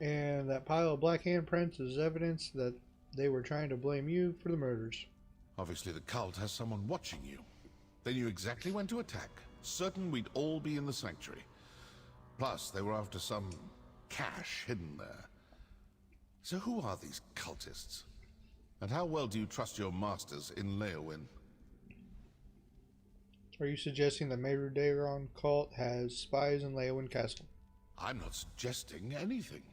And that pile of black handprints is evidence that they were trying to blame you for the murders. Obviously the cult has someone watching you. They knew exactly when to attack, certain we'd all be in the Sanctuary. Plus, they were after some cache hidden there. So who are these cultists? And how well do you trust your masters in Leowin? Are you suggesting the Meru Dagon cult has spies in Leowin Castle? I'm not suggesting anything.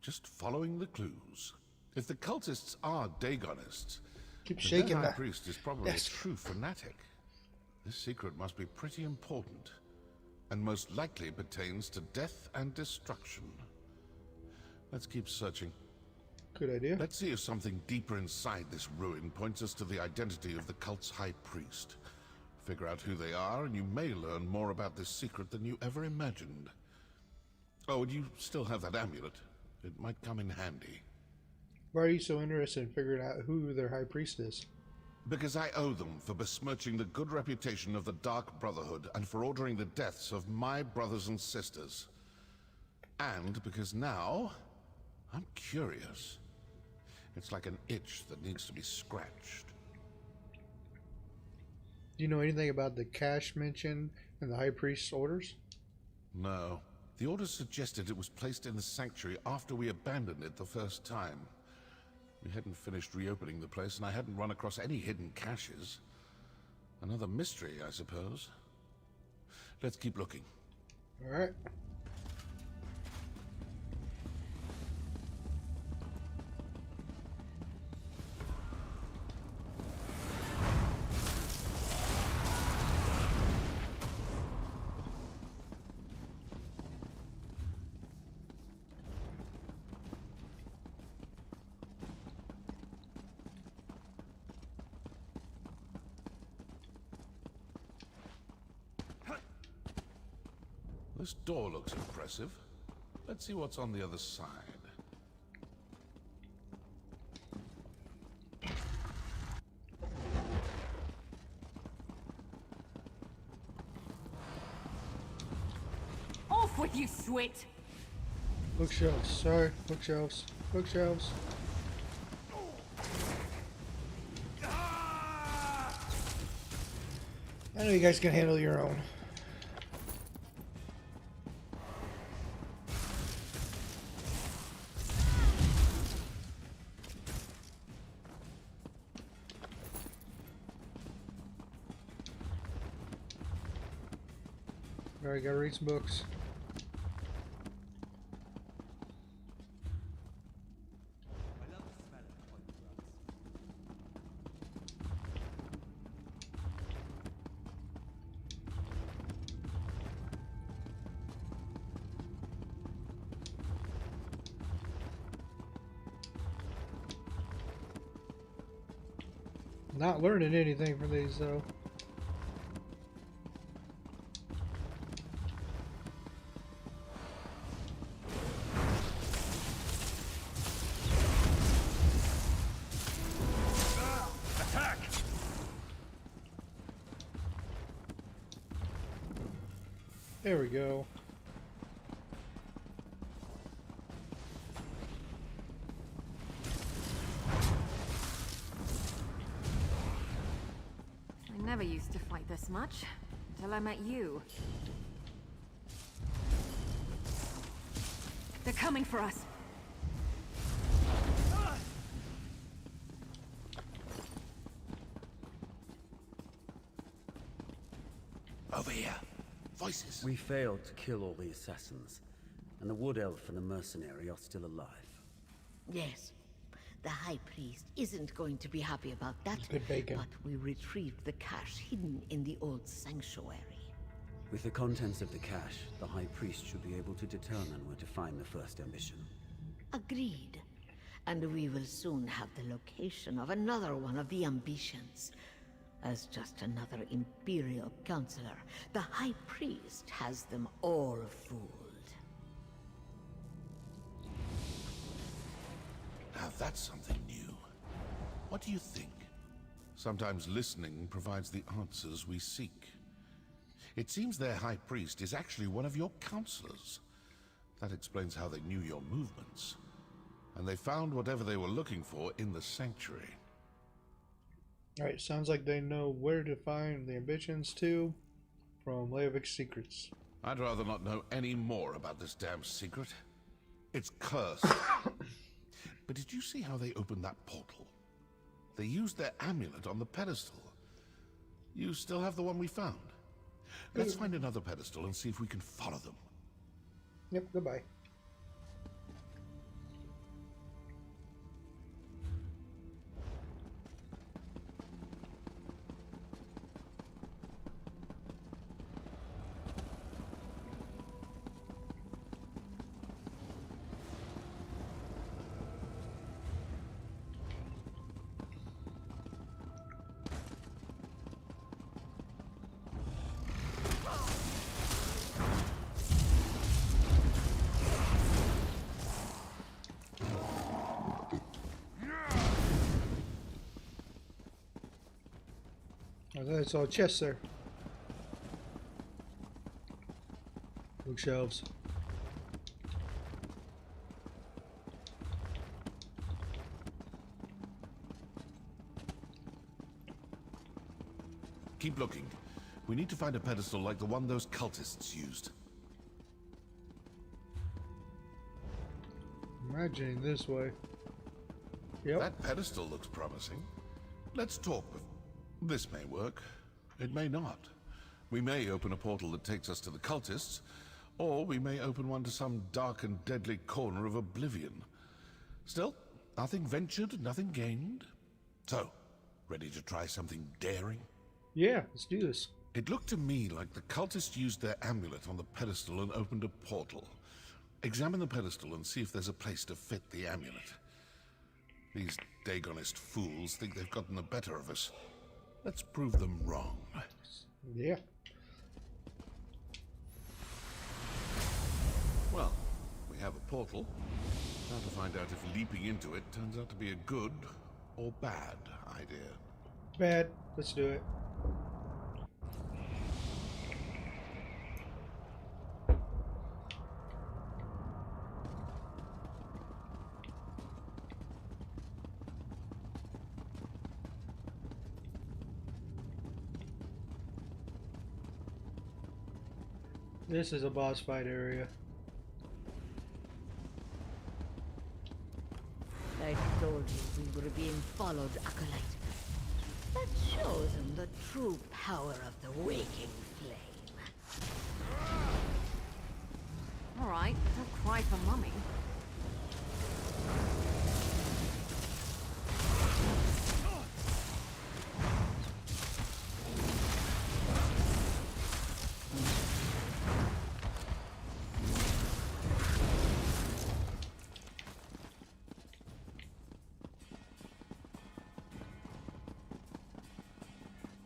Just following the clues. If the cultists are Dagonists, keep then shaking their High that. Priest is probably Yes. a true fanatic. This secret must be pretty important, and most likely pertains to death and destruction. Let's keep searching. Good idea. Let's see if something deeper inside this ruin points us to the identity of the cult's High Priest. Figure out who they are, and you may learn more about this secret than you ever imagined. Oh, and you still have that amulet. It might come in handy. Why are you so interested in figuring out who their High Priest is? Because I owe them for besmirching the good reputation of the Dark Brotherhood and for ordering the deaths of my brothers and sisters. And because now, I'm curious. It's like an itch that needs to be scratched. Do you know anything about the cache mentioned in the High Priest's orders? No. The orders suggested it was placed in the Sanctuary after we abandoned it the first time. We hadn't finished reopening the place, and I hadn't run across any hidden caches. Another mystery, I suppose. Let's keep looking. All right. This door looks impressive. Let's see what's on the other side. with you, Sweet. Bookshelves, sorry. Bookshelves. Bookshelves. I know you guys can handle your own. Alright, gotta read some books. Not learning anything from these though. Attack! There we go. I never used to fight this much until I met you. They're coming for us. Over here. Voices. We failed to kill all the assassins, and the Wood Elf and the mercenary are still alive. Yes. The High Priest isn't going to be happy about that, Good bacon. but we retrieved the cache hidden in the old sanctuary. With the contents of the cache, the High Priest should be able to determine where to find the first ambition. Agreed. And we will soon have the location of another one of the ambitions. As just another Imperial counselor, the High Priest has them all fooled. Now that's something new. What do you think? Sometimes listening provides the answers we seek. It seems their high priest is actually one of your counselors. That explains how they knew your movements. And they found whatever they were looking for in the sanctuary. Alright, sounds like they know where to find the ambitions too from Leovik's secrets. I'd rather not know any more about this damn secret. It's cursed. But did you see how they opened that portal? They used their amulet on the pedestal. You still have the one we found. Let's find another pedestal and see if we can follow them. Yep, goodbye. I thought I saw a chest there. Bookshelves. Keep looking. We need to find a pedestal like the one those cultists used. Imagining this way. Yep. That pedestal looks promising. Let's talk. This may work. It may not. We may open a portal that takes us to the cultists, or we may open one to some dark and deadly corner of oblivion. Still, nothing ventured, nothing gained. So, ready to try something daring? Yeah, let's do this. It looked to me like the cultists used their amulet on the pedestal and opened a portal. Examine the pedestal and see if there's a place to fit the amulet. These Dagonist fools think they've gotten the better of us. Let's prove them wrong. Yeah. Well, we have a portal. Now to find out if leaping into it turns out to be a good or bad idea. Bad. Let's do it. This is a boss fight area. I told you we were being followed, Acolyte. That shows him the true power of the waking flame. All right, don't cry for mummy.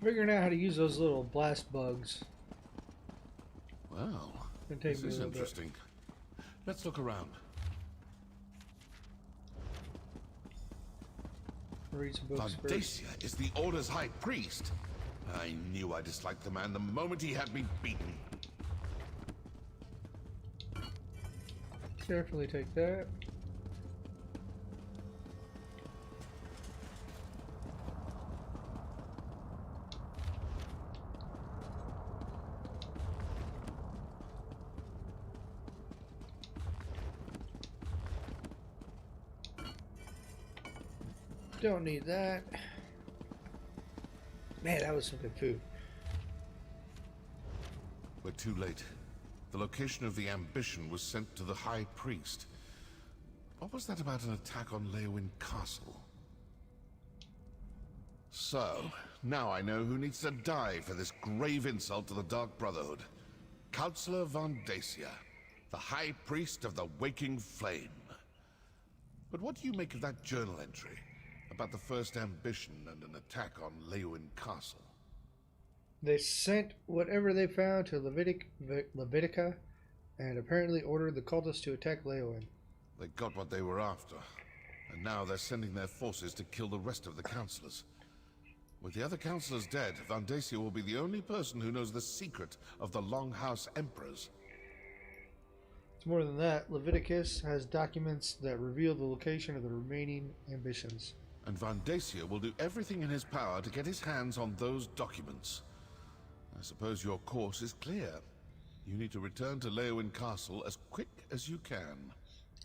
Figuring out how to use those little blast bugs. Well, It'll take this me a is little bit. interesting. Let's look around. Read some books first. Vandacia is the Order's High Priest. I knew I disliked the man the moment he had me beaten. Carefully take that. Don't need that. Man, that was some good food. We're too late. The location of the ambition was sent to the High Priest. What was that about an attack on Leowin Castle? So, now I know who needs to die for this grave insult to the Dark Brotherhood. Councillor Vandacia, the High Priest of the Waking Flame. But what do you make of that journal entry about the first ambition and an attack on Leowin Castle? They sent whatever they found to Levitica and apparently ordered the cultists to attack Leowin. They got what they were after, and now they're sending their forces to kill the rest of the councillors. With the other councillors dead, Vandacia will be the only person who knows the secret of the Longhouse Emperors. It's more than that. Leviticus has documents that reveal the location of the remaining ambitions. And Vandacia will do everything in his power to get his hands on those documents. I suppose your course is clear. You need to return to Leowin Castle as quick as you can.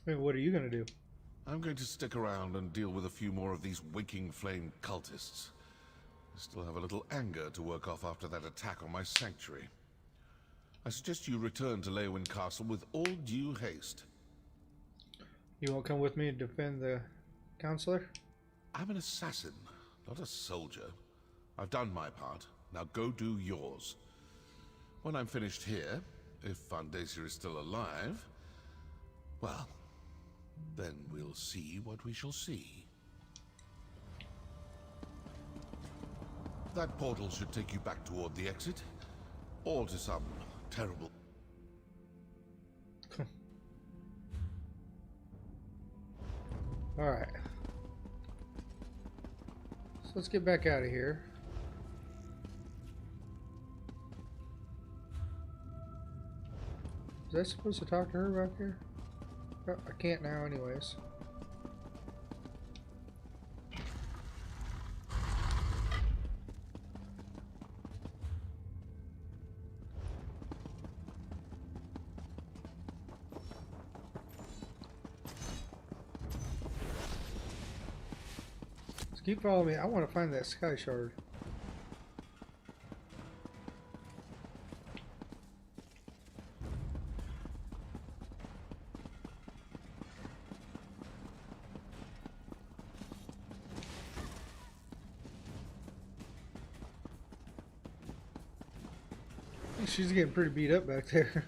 Hey, what are you going to do? I'm going to stick around and deal with a few more of these Waking Flame cultists. I still have a little anger to work off after that attack on my sanctuary. I suggest you return to Leowin Castle with all due haste. You won't come with me to defend the counselor? I'm an assassin, not a soldier. I've done my part. Now go do yours. When I'm finished here, if Vandacia is still alive, well, then we'll see what we shall see. That portal should take you back toward the exit, or to some terrible... Alright. So let's get back out of here. Was I supposed to talk to her back here? Oh, I can't now anyways. Just keep following me. I want to find that sky shard. She's getting pretty beat up back there.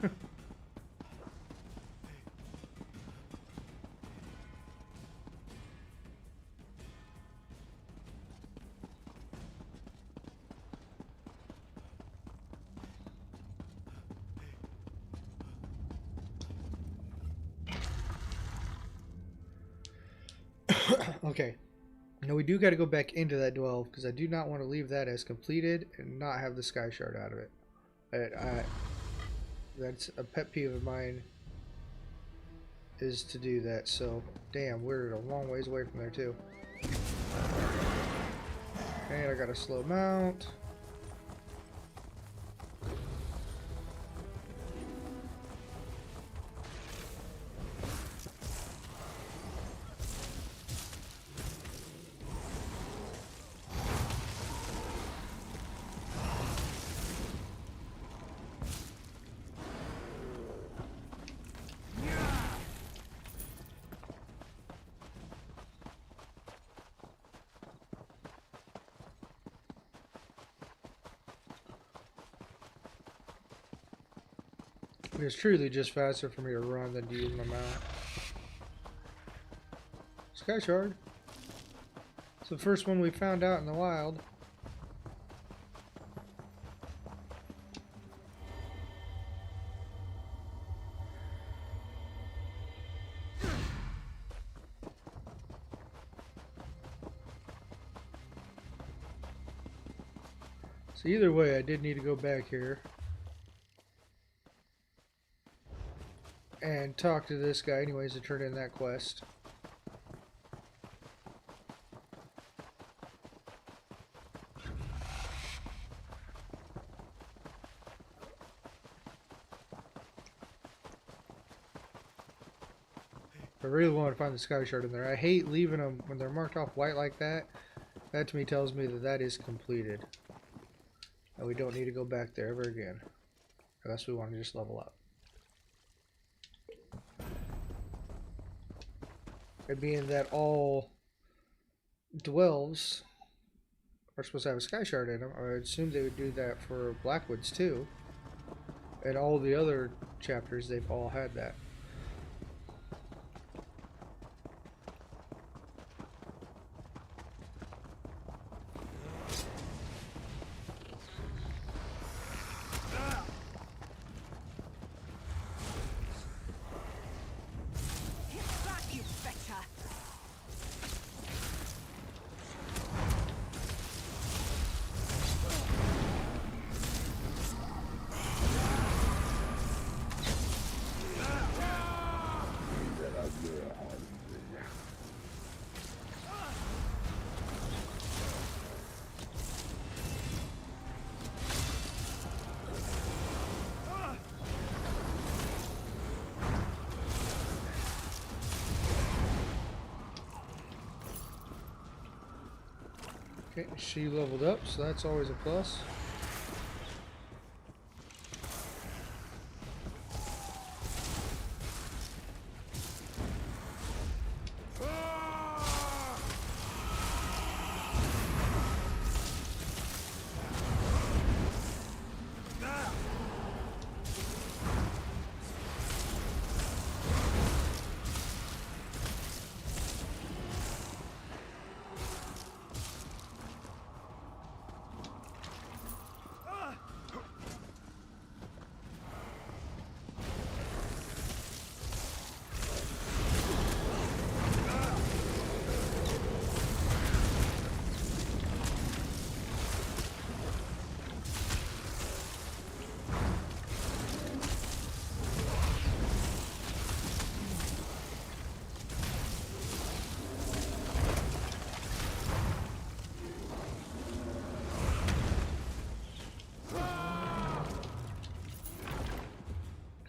Okay. Now we do got to go back into that 12 because I do not want to leave that as completed and not have the sky shard out of it. That's a pet peeve of mine, is to do that. So damn, we're a long ways away from there too. And I got a slow mount. It's truly just faster for me to run than to use my mount. Sky Shard. It's the first one we found out in the wild. So either way, I did need to go back here and talk to this guy anyways to turn in that quest. I really want to find the Sky Shard in there. I hate leaving them when they're marked off white like that. That to me tells me that that is completed. And we don't need to go back there ever again. Unless we want to just level up. And being that all dwells are supposed to have a Sky Shard in them, I would assume they would do that for Blackwoods too. And all the other chapters, they've all had that. Okay, she leveled up, so that's always a plus.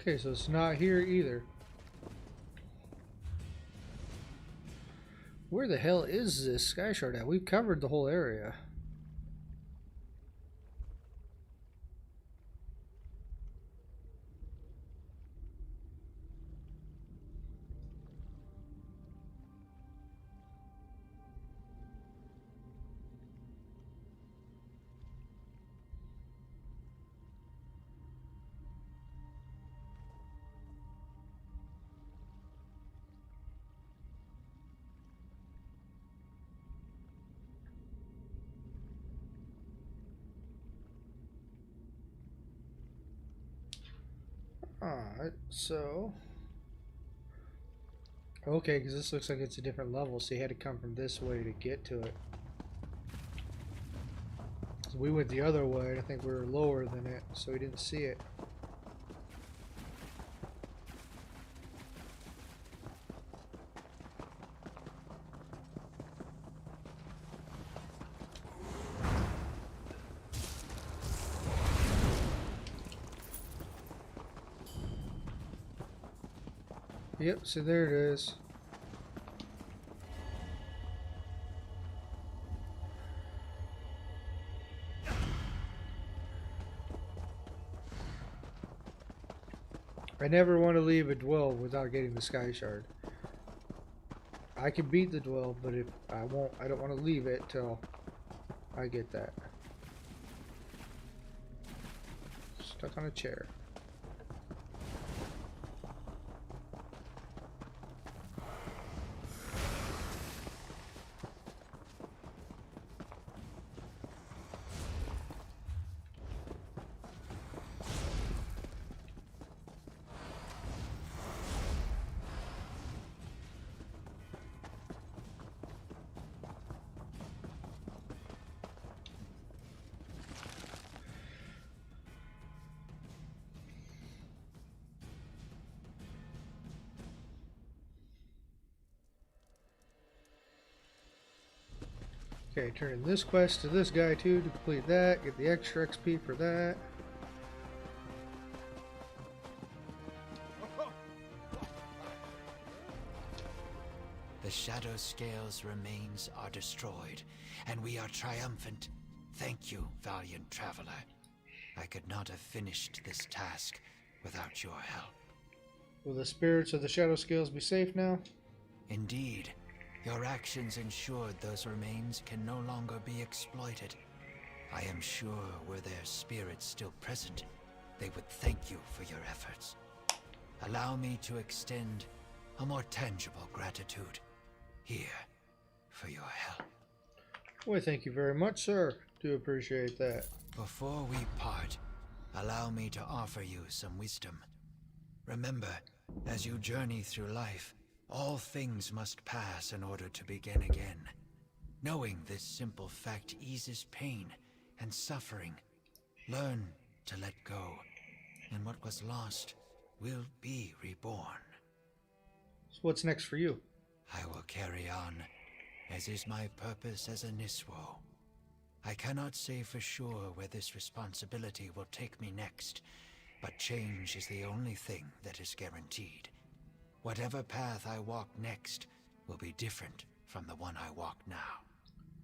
Okay, so it's not here either. Where the hell is this Sky Shard at? We've covered the whole area. Alright, so... Okay, because this looks like it's a different level, so you had to come from this way to get to it. So we went the other way, and I think we were lower than it, so we didn't see it. Yep, so there it is. I never want to leave a dwell without getting the Sky Shard. I can beat the dwell, but if I don't want to leave it till I get that. Stuck on a chair. Okay, turn in this quest to this guy too to complete that. Get the extra XP for that. The Shadow Scale's remains are destroyed, and we are triumphant. Thank you, valiant traveler. I could not have finished this task without your help. Will the spirits of the Shadow Scales be safe now? Indeed. Your actions ensured those remains can no longer be exploited. I am sure were their spirits still present, they would thank you for your efforts. Allow me to extend a more tangible gratitude. Here, for your help. Well, thank you very much, sir. Do appreciate that. Before we part, allow me to offer you some wisdom. Remember, as you journey through life, all things must pass in order to begin again. Knowing this simple fact eases pain and suffering. Learn to let go, and what was lost will be reborn. So what's next for you? I will carry on, as is my purpose as a Niswo. I cannot say for sure where this responsibility will take me next, but change is the only thing that is guaranteed. Whatever path I walk next will be different from the one I walk now.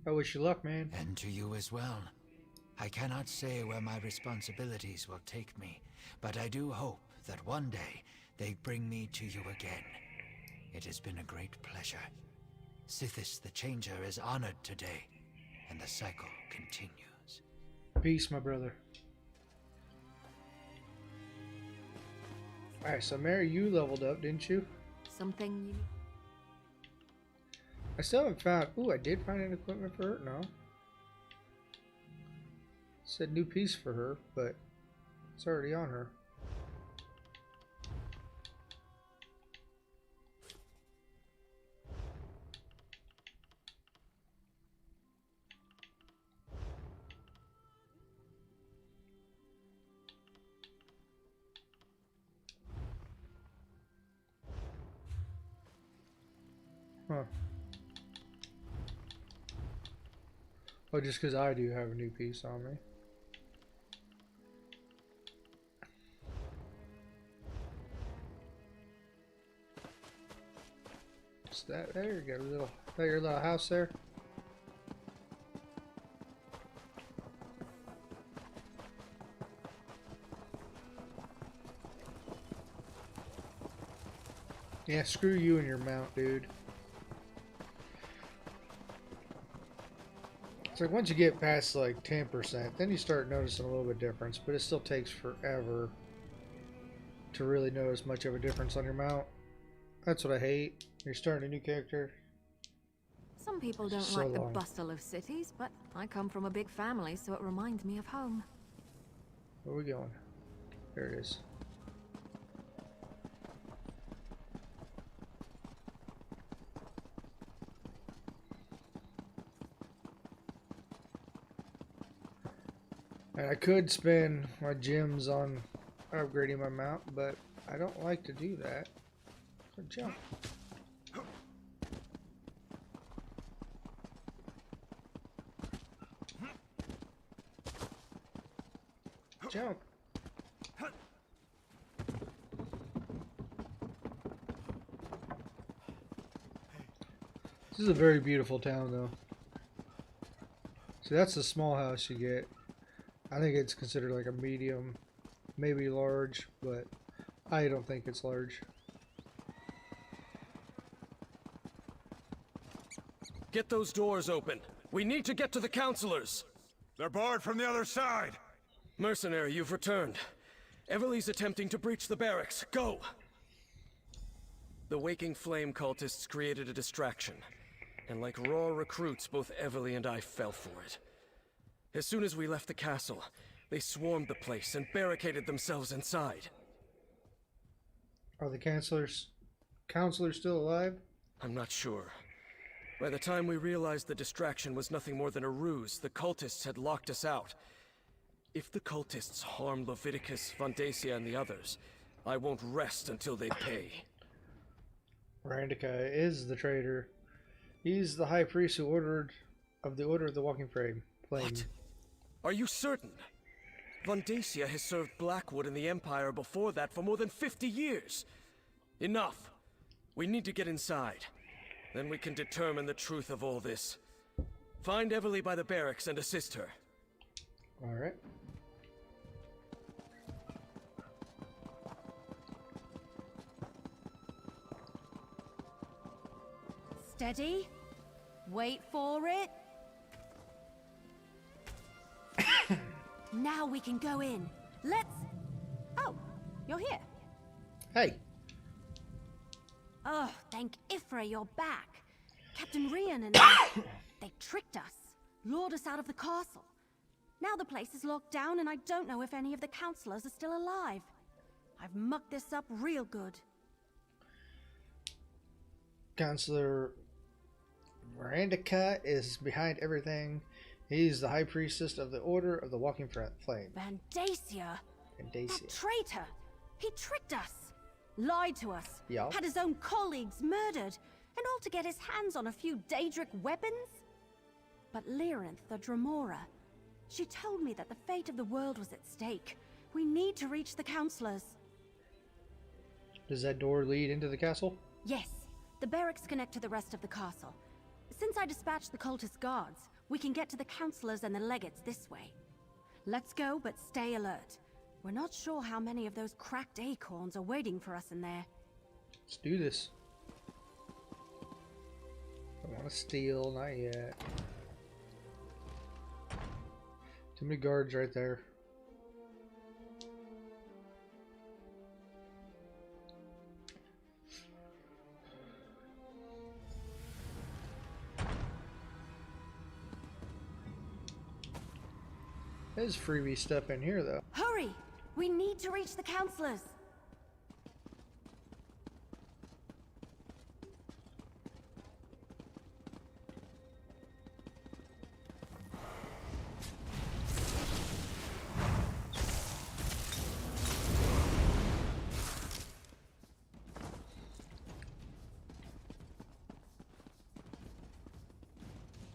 I wish you luck, man. And to you as well. I cannot say where my responsibilities will take me, but I do hope that one day they bring me to you again. It has been a great pleasure. Sithis the Changer is honored today, and the cycle continues. Peace, my brother. Alright, so Mary, you leveled up, didn't you? Something you... I still haven't found... Ooh, I did find an equipment for her? No. It said new piece for her, but it's already on her. Huh. Oh, just because I do have a new piece on me. What's that? There you go, little. That your little house there? Yeah, screw you and your mount, dude. It's like once you get past like 10%, then you start noticing a little bit of difference, but it still takes forever to really notice much of a difference on your mount. That's what I hate. You're starting a new character. Some people don't like the bustle of cities, but I come from a big family, so it reminds me of home. Where are we going? There it is. And I could spend my gems on upgrading my mount, but I don't like to do that. So jump. Jump. This is a very beautiful town, though. See, that's the small house you get. I think it's considered like a medium, maybe large, but I don't think it's large. Get those doors open. We need to get to the counselors. They're barred from the other side. Mercenary, you've returned. Everly's attempting to breach the barracks. Go! The Waking Flame cultists created a distraction. And like raw recruits, both Everly and I fell for it. As soon as we left the castle, they swarmed the place and barricaded themselves inside. Are the counselors still alive? I'm not sure. By the time we realized the distraction was nothing more than a ruse, the cultists had locked us out. If the cultists harm Leviticus, Vondacia, and the others, I won't rest until they pay. Randika is the traitor. He's the high priest who ordered of the Order of the Walking Flame. What? Are you certain? Vondacia has served Blackwood and the Empire before that for more than 50 years. Enough. We need to get inside. Then we can determine the truth of all this. Find Everly by the barracks and assist her. Alright. Steady. Wait for it. Now we can go in. Let's... Oh, you're here. Hey. Oh, thank Ifra you're back. Captain Rian and they tricked us, lured us out of the castle. Now the place is locked down and I don't know if any of the counselors are still alive. I've mucked this up real good. Counselor Miranda is behind everything. He's the High Priestess of the Order of the Walking Flame. Vandacia? Vandacia. That traitor! He tricked us! Lied to us! Yup. Had his own colleagues murdered! And all to get his hands on a few Daedric weapons? But Lyrinth, the Dremora, she told me that the fate of the world was at stake. We need to reach the counselors. Does that door lead into the castle? Yes. The barracks connect to the rest of the castle. Since I dispatched the cultist guards, we can get to the counselors and the legates this way. Let's go, but stay alert. We're not sure how many of those cracked acorns are waiting for us in there. Let's do this. I want to steal, not yet. Too many guards right there. There's freebie stuff in here, though. Hurry! We need to reach the counselors.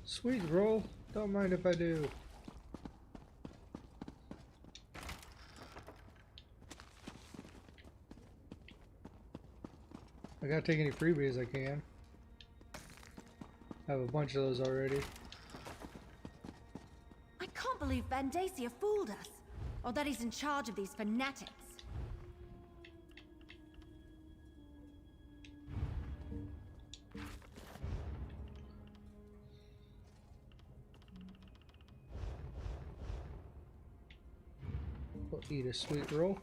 Sweet roll. Don't mind if I do. I gotta take any freebies I can. I have a bunch of those already. I can't believe Vandacia fooled us. Or that he's in charge of these fanatics. We'll eat a sweet roll.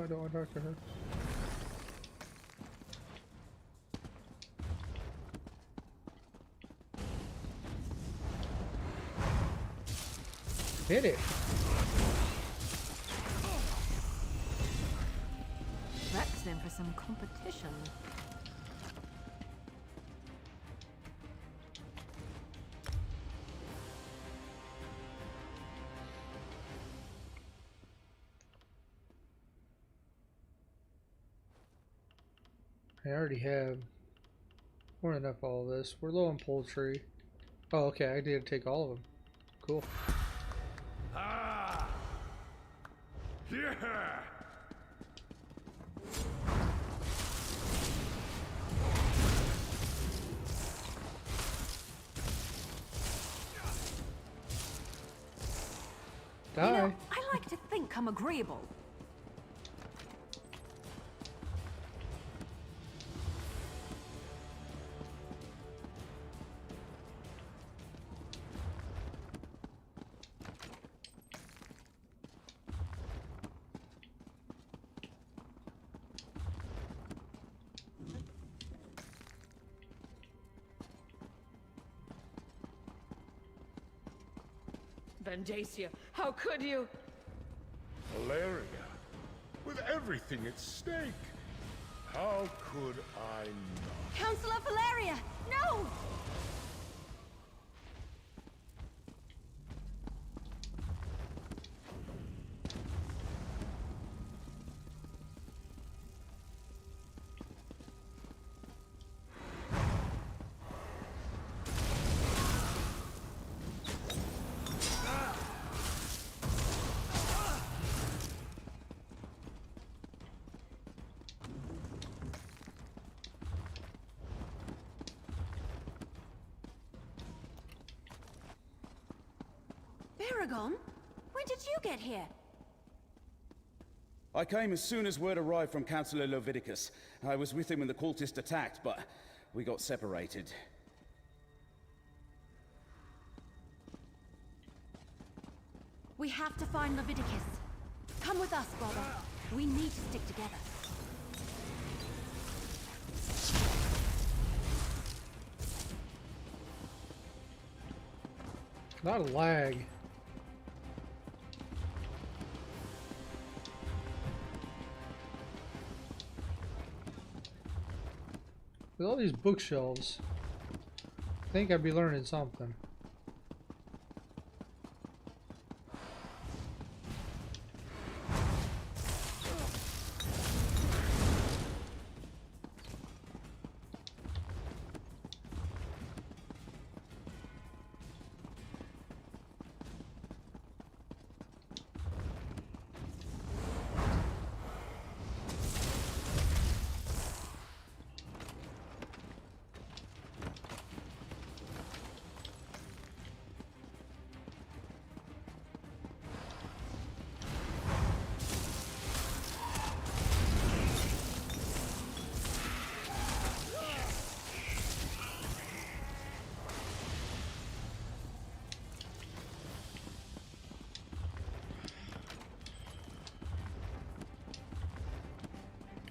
I don't want to talk to her. Hit it. Rex in for some competition. I already have more than enough of all this. We're low on poultry. Oh, okay, I did take all of them. Cool. Ah! Yeah! You know, I like to think I'm agreeable. Vandacia, how could you? Valeria, with everything at stake, how could I not? Counselor Valeria! No! Baragon? When did you get here? I came as soon as word arrived from Councillor Leviticus. I was with him when the cultists attacked, but we got separated. We have to find Leviticus. Come with us, brother. We need to stick together. A lot of lag. With all these bookshelves, I think I'd be learning something.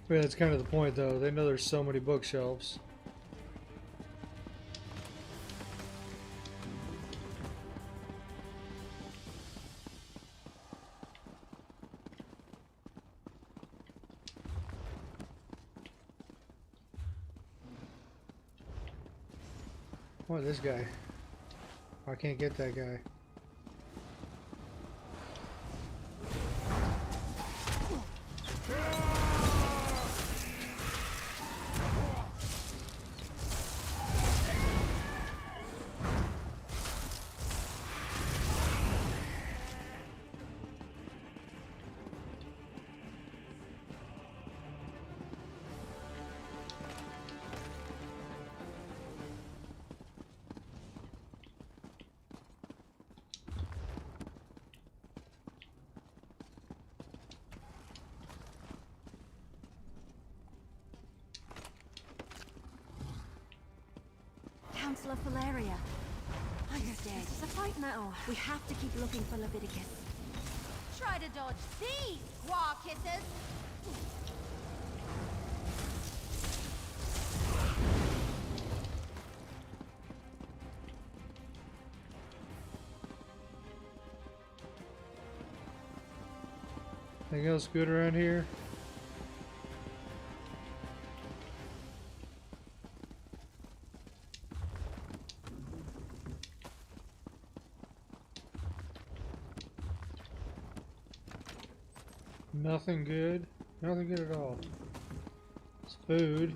Yeah, that's kind of the point, though. They know there's so many bookshelves. What, this guy? I can't get that guy. Councillor Valeria. Understand. It's a fight now. We have to keep looking for Leviticus. Try to dodge these, squaw kisses! Anything else good around here? Nothing good. Nothing good at all. It's food.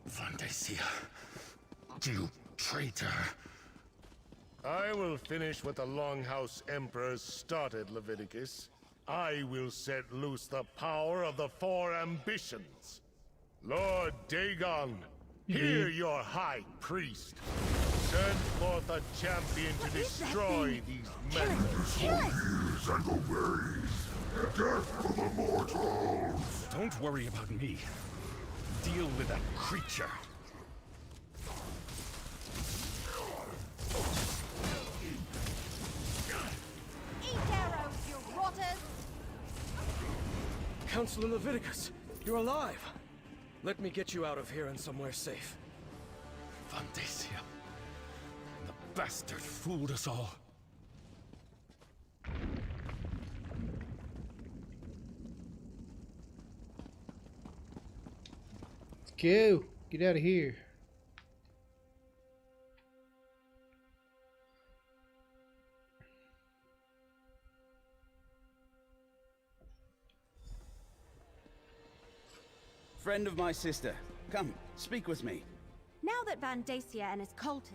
Fantasia, you traitor. I will finish what the Longhouse Emperor started, Leviticus. I will set loose the power of the four ambitions. Lord Dagon, hear your high priest. Send forth a champion to destroy these members. And the ways. Death for the mortals. Don't worry about me. Deal with that creature. Eat arrows, you rotters! Councillor Leviticus, you're alive. Let me get you out of here and somewhere safe. Fantasia. The bastard fooled us all. Go! Get out of here. Friend of my sister. Come, speak with me. Now that Vandacia and his cultists...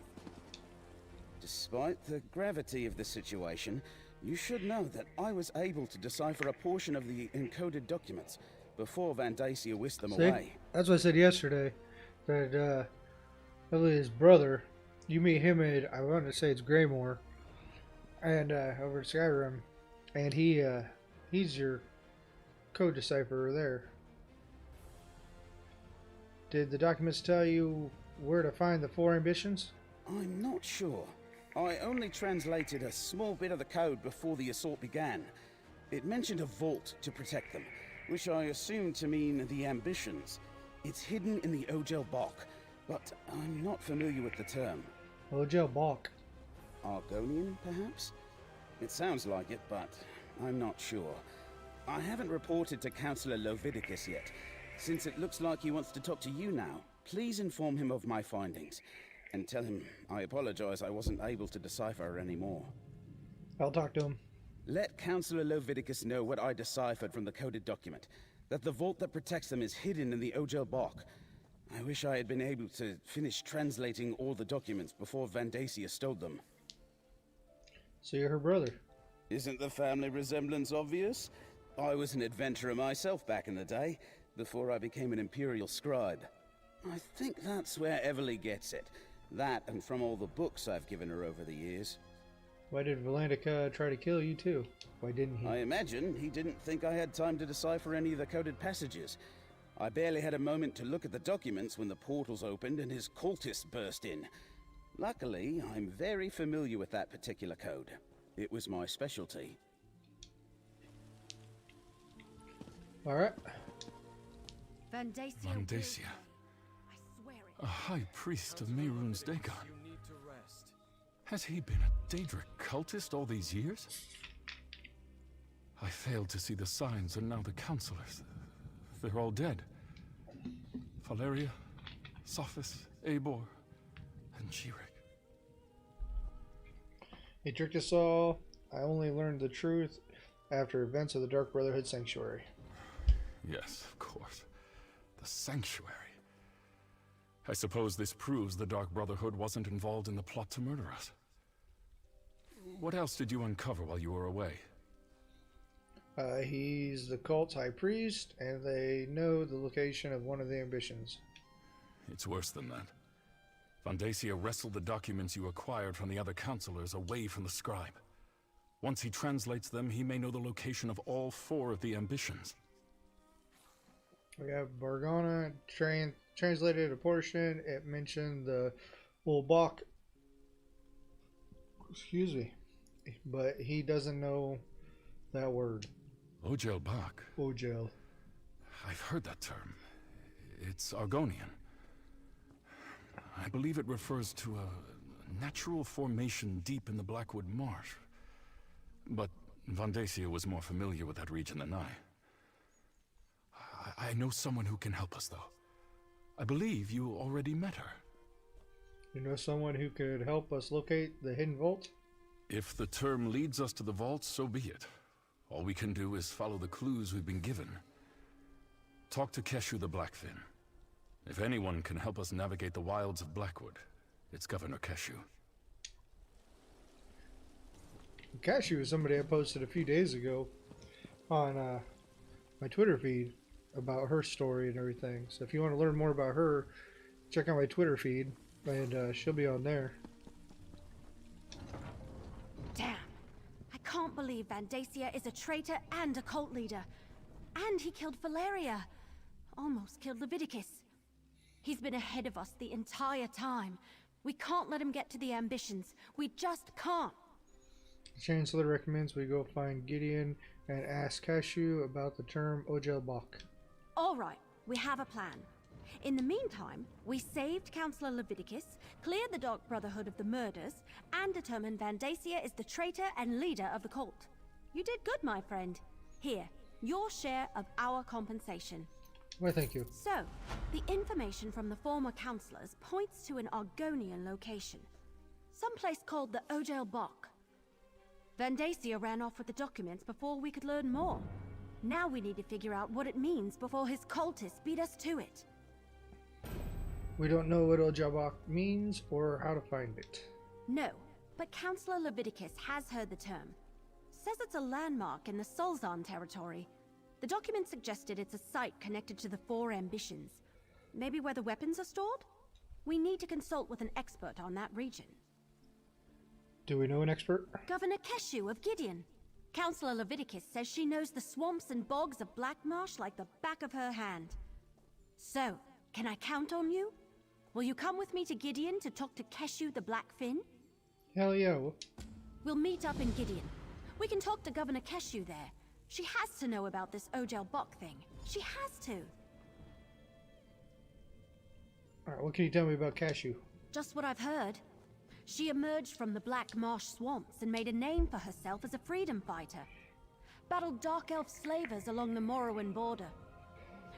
Despite the gravity of the situation, you should know that I was able to decipher a portion of the encoded documents before Vandacia whisked them away. That's what I said yesterday. That, his brother, you meet him at, I want to say it's Greymore, and, over at Skyrim, and he's your code decipherer there. Did the documents tell you where to find the 4 ambitions? I'm not sure. I only translated a small bit of the code before the assault began. It mentioned a vault to protect them, which I assumed to mean the ambitions. It's hidden in the Ogel Bok, but I'm not familiar with the term. Ogel Bok. Argonian, perhaps? It sounds like it, but I'm not sure. I haven't reported to Councillor Lovidicus yet. Since it looks like he wants to talk to you now, please inform him of my findings. And tell him I apologize I wasn't able to decipher any more. I'll talk to him. Let Councillor Lovidicus know what I deciphered from the coded document. That the vault that protects them is hidden in the Ogel Bok. I wish I had been able to finish translating all the documents before Vandacia stole them. So you're her brother? Isn't the family resemblance obvious? I was an adventurer myself back in the day, before I became an Imperial scribe. I think that's where Everly gets it. That, and from all the books I've given her over the years. Why did Valandica try to kill you too? Why didn't he? I imagine he didn't think I had time to decipher any of the coded passages. I barely had a moment to look at the documents when the portals opened and his cultists burst in. Luckily, I'm very familiar with that particular code. It was my specialty. Alright. Vandacia. A high priest of Mehrunes Dagon. Has he been a Daedric cultist all these years? I failed to see the signs, and now the counselors. They're all dead. Valeria, Sophis, Eivor, and Jirik. He tricked us all. I only learned the truth after events of the Dark Brotherhood Sanctuary. Yes, of course. The Sanctuary. I suppose this proves the Dark Brotherhood wasn't involved in the plot to murder us. What else did you uncover while you were away? He's the cult's high priest, and they know the location of one of the ambitions. It's worse than that. Vandacia wrestled the documents you acquired from the other counselors away from the scribe. Once he translates them, he may know the location of all 4 of the ambitions. We have Bargana translated a portion. It mentioned the Ulbach. Excuse me. But he doesn't know that word. Ogel Bak. Ogel. I've heard that term. It's Argonian. I believe it refers to a natural formation deep in the Blackwood Marsh. But Vandacia was more familiar with that region than I know someone who can help us, though. I believe you already met her. You know someone who could help us locate the hidden vault? If the term leads us to the vault, so be it. All we can do is follow the clues we've been given. Talk to Keshu the Blackfin. If anyone can help us navigate the wilds of Blackwood, it's Governor Keshu. Keshu is somebody I posted a few days ago on my Twitter feed about her story and everything. So if you want to learn more about her, check out my Twitter feed, and she'll be on there. Damn. I can't believe Vandacia is a traitor and a cult leader. And he killed Valeria. Almost killed Leviticus. He's been ahead of us the entire time. We can't let him get to the ambitions. We just can't. The Chancellor recommends we go find Gideon and ask Keshu about the term Ogel Bak. Alright, we have a plan. In the meantime, we saved Councillor Leviticus, cleared the Dark Brotherhood of the murders, and determined Vandacia is the traitor and leader of the cult. You did good, my friend. Here, your share of our compensation. Why, thank you. So, the information from the former councillors points to an Argonian location. Someplace called the Ogel Bok. Vandacia ran off with the documents before we could learn more. Now we need to figure out what it means before his cultists beat us to it. We don't know what Ojabak means or how to find it. No, but Councillor Leviticus has heard the term. Says it's a landmark in the Solzan territory. The document suggested it's a site connected to the Four Ambitions. Maybe where the weapons are stored? We need to consult with an expert on that region. Do we know an expert? Governor Keshu of Gideon. Councillor Leviticus says she knows the swamps and bogs of Blackmarsh like the back of her hand. So, can I count on you? Will you come with me to Gideon to talk to Keshu the Blackfin? Hell yeah. We'll meet up in Gideon. We can talk to Governor Keshu there. She has to know about this Ojel Bok thing. She has to. Alright, what can you tell me about Cashew? Just what I've heard. She emerged from the Black Marsh swamps and made a name for herself as a freedom fighter. Battled Dark Elf slavers along the Morrowind border.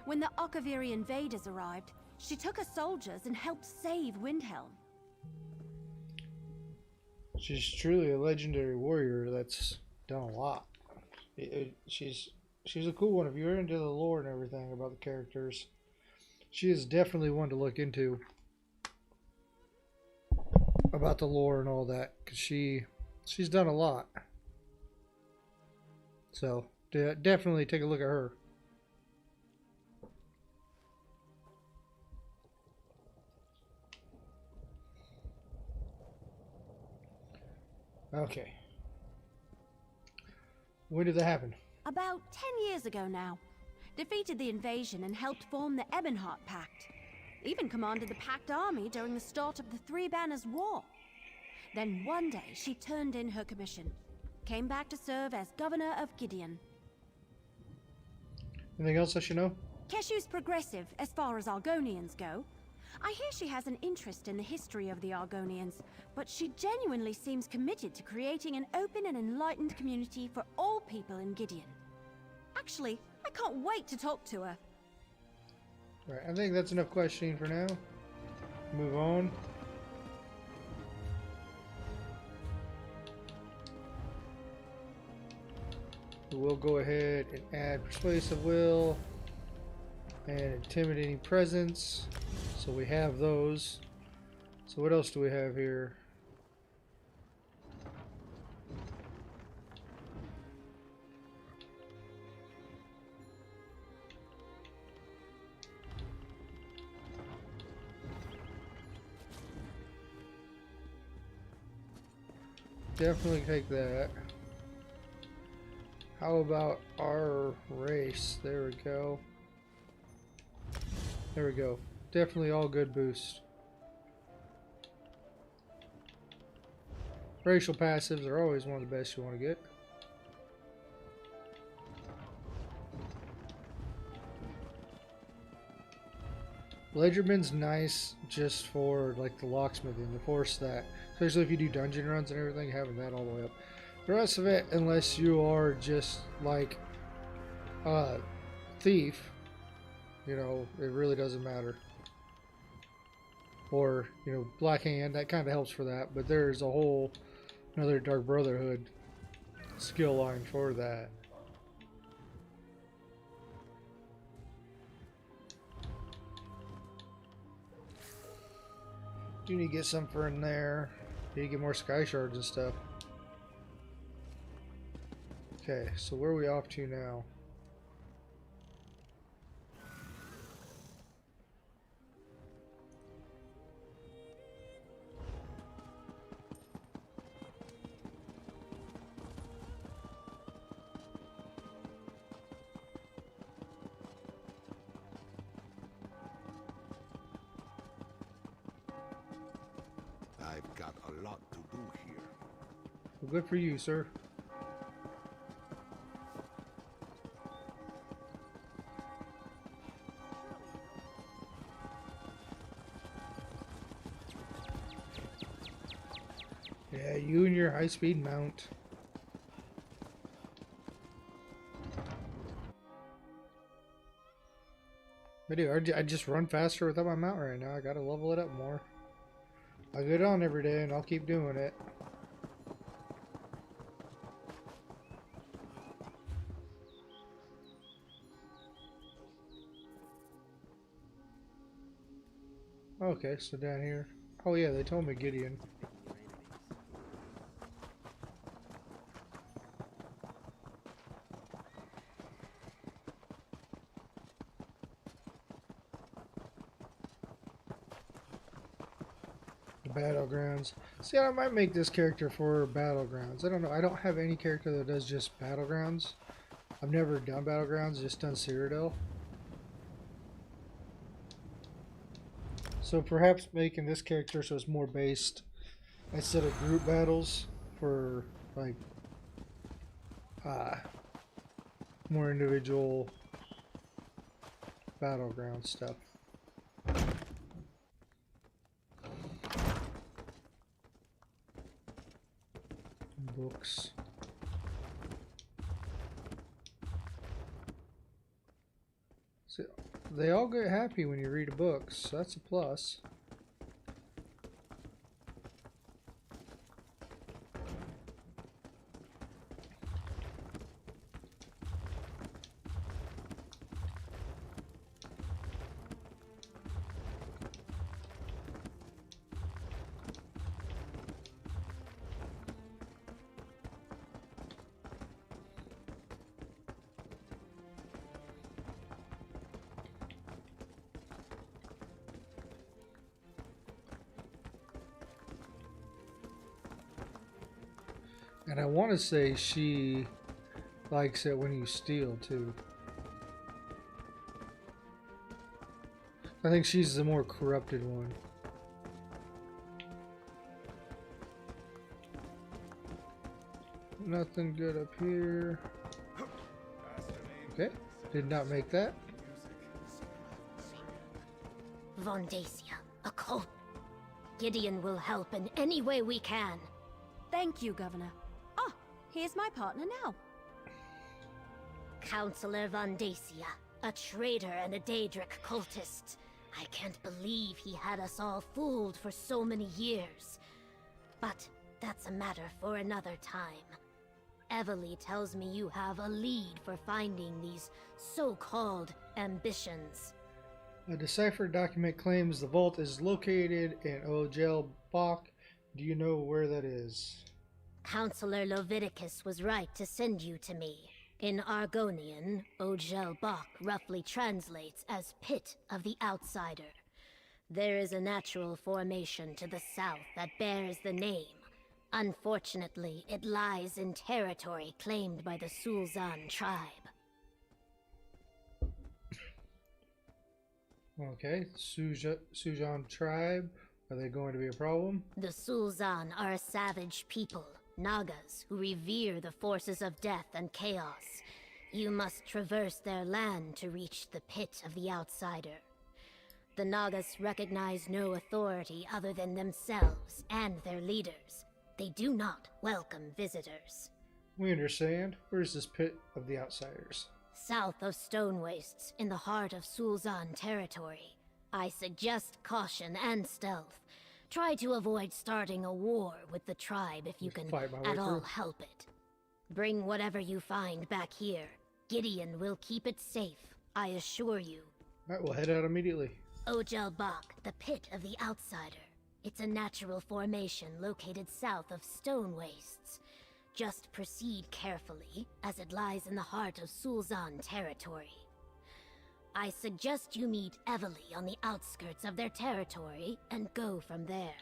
When the Okaviri invaders arrived, she took her soldiers and helped save Windhelm. She's truly a legendary warrior that's done a lot. She's a cool one. If you're into the lore and everything about the characters, she is definitely one to look into about the lore and all that, because she's done a lot. So definitely take a look at her. Okay. When did that happen? About 10 years ago now. Defeated the invasion and helped form the Ebonheart Pact. Even commanded the Pact army during the start of the Three Banners War. Then one day she turned in her commission. Came back to serve as Governor of Gideon. Anything else I should know? Keshu's progressive as far as Argonians go. I hear she has an interest in the history of the Argonians, but she genuinely seems committed to creating an open and enlightened community for all people in Gideon. Actually, I can't wait to talk to her. Right, I think that's enough questioning for now. Move on. We'll go ahead and add Persuasive Will and Intimidating Presence. So we have those. So what else do we have here? Definitely take that. How about our race? There we go. There we go. Definitely all good boost. Racial passives are always one of the best you want to get. Ledgerman's nice just for like the locksmithing, to force that. Especially if you do dungeon runs and everything, having that all the way up. The rest of it, unless you are just like a thief, you know, it really doesn't matter. Or, you know, Black Hand, that kind of helps for that. But there's a whole another Dark Brotherhood skill line for that. Do need to get some for in there. Need to get more sky shards and stuff. Okay, so where are we off to now? I've got a lot to do here. Well, good for you, sir. Yeah, you and your high-speed mount. I just run faster without my mount right now. I gotta level it up more. I get on every day and I'll keep doing it. Okay, so down here. Oh yeah, they told me Gideon. The Battlegrounds. See, I might make this character for Battlegrounds. I don't know. I don't have any character that does just Battlegrounds. I've never done Battlegrounds, just done Cyrodiil. So perhaps making this character so it's more based instead of group battles for like more individual battleground stuff. Books. So they all get happy when you read a book, so that's a plus. And I want to say she likes it when you steal too. I think she's the more corrupted one. Nothing good up here. Okay, did not make that. Vondacia, a cult. Gideon will help in any way we can. Thank you, Governor. Ah, here's my partner now. Counselor Vondacia, a traitor and a Daedric cultist. I can't believe he had us all fooled for so many years. But that's a matter for another time. Evely tells me you have a lead for finding these so-called ambitions. A deciphered document claims the vault is located in Ojel Bach. Do you know where that is? Counselor Leviticus was right to send you to me. In Argonian, Ojel Bach roughly translates as Pit of the Outsider. There is a natural formation to the south that bears the name. Unfortunately, it lies in territory claimed by the Sulzan tribe. Okay, Sujan tribe. Are they going to be a problem? The Sulzan are a savage people, Nagas, who revere the forces of death and chaos. You must traverse their land to reach the Pit of the Outsider. The Nagas recognize no authority other than themselves and their leaders. They do not welcome visitors. We understand. Where's this Pit of the Outsiders? South of Stone Wastes, in the heart of Sulzan territory. I suggest caution and stealth. Try to avoid starting a war with the tribe if you can at all help it. Bring whatever you find back here. Gideon will keep it safe, I assure you. Alright, we'll head out immediately. Ojel Bach, the Pit of the Outsider. It's a natural formation located south of Stone Wastes. Just proceed carefully, as it lies in the heart of Sulzan territory. I suggest you meet Evely on the outskirts of their territory and go from there.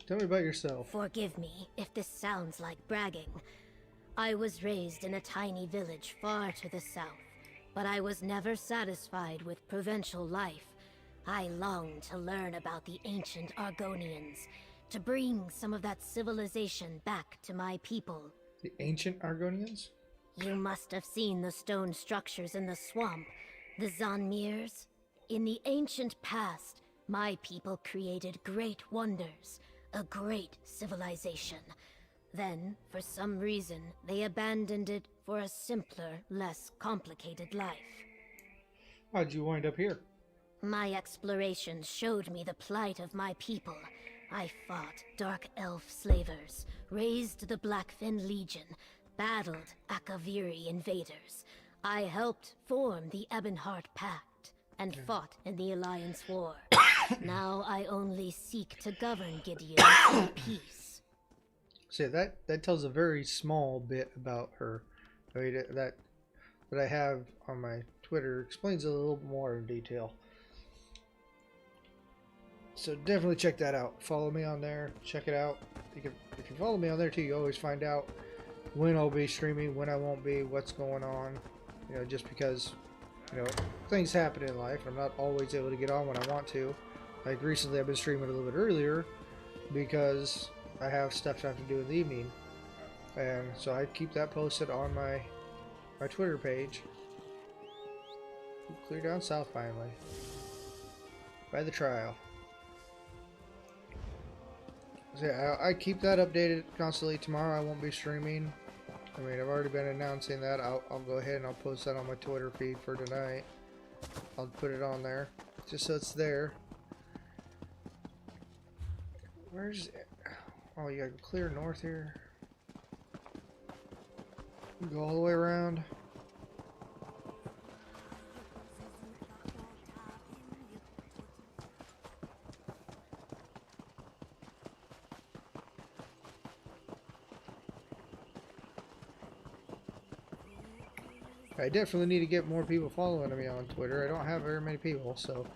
Tell me about yourself. Forgive me if this sounds like bragging. I was raised in a tiny village far to the south, but I was never satisfied with provincial life. I longed to learn about the ancient Argonians, to bring some of that civilization back to my people. The ancient Argonians? You must have seen the stone structures in the swamp, the Zanmirs. In the ancient past, my people created great wonders, a great civilization. Then, for some reason, they abandoned it for a simpler, less complicated life. How'd you wind up here? My explorations showed me the plight of my people. I fought Dark Elf slavers, raised the Blackfin Legion, battled Akaviri invaders. I helped form the Ebonheart Pact, and fought in the Alliance War. Now I only seek to govern Gideon in peace. See, that tells a very small bit about her. I mean, that I have on my Twitter explains it a little more in detail. So definitely check that out. Follow me on there. Check it out. If you follow me on there too, you always find out when I'll be streaming, when I won't be, what's going on. You know, just because, you know, things happen in life. I'm not always able to get on when I want to. Like recently, I've been streaming a little bit earlier because I have stuff I have to do in the evening, and so I keep that posted on my Twitter page. Clear down south finally. By the trial. So yeah, I keep that updated constantly. Tomorrow I won't be streaming. I mean, I've already been announcing that. I'll go ahead and I'll post that on my Twitter feed for tonight. I'll put it on there just so it's there. Where's it? Oh, you gotta go clear north here. Go all the way around. I definitely need to get more people following me on Twitter. I don't have very many people, so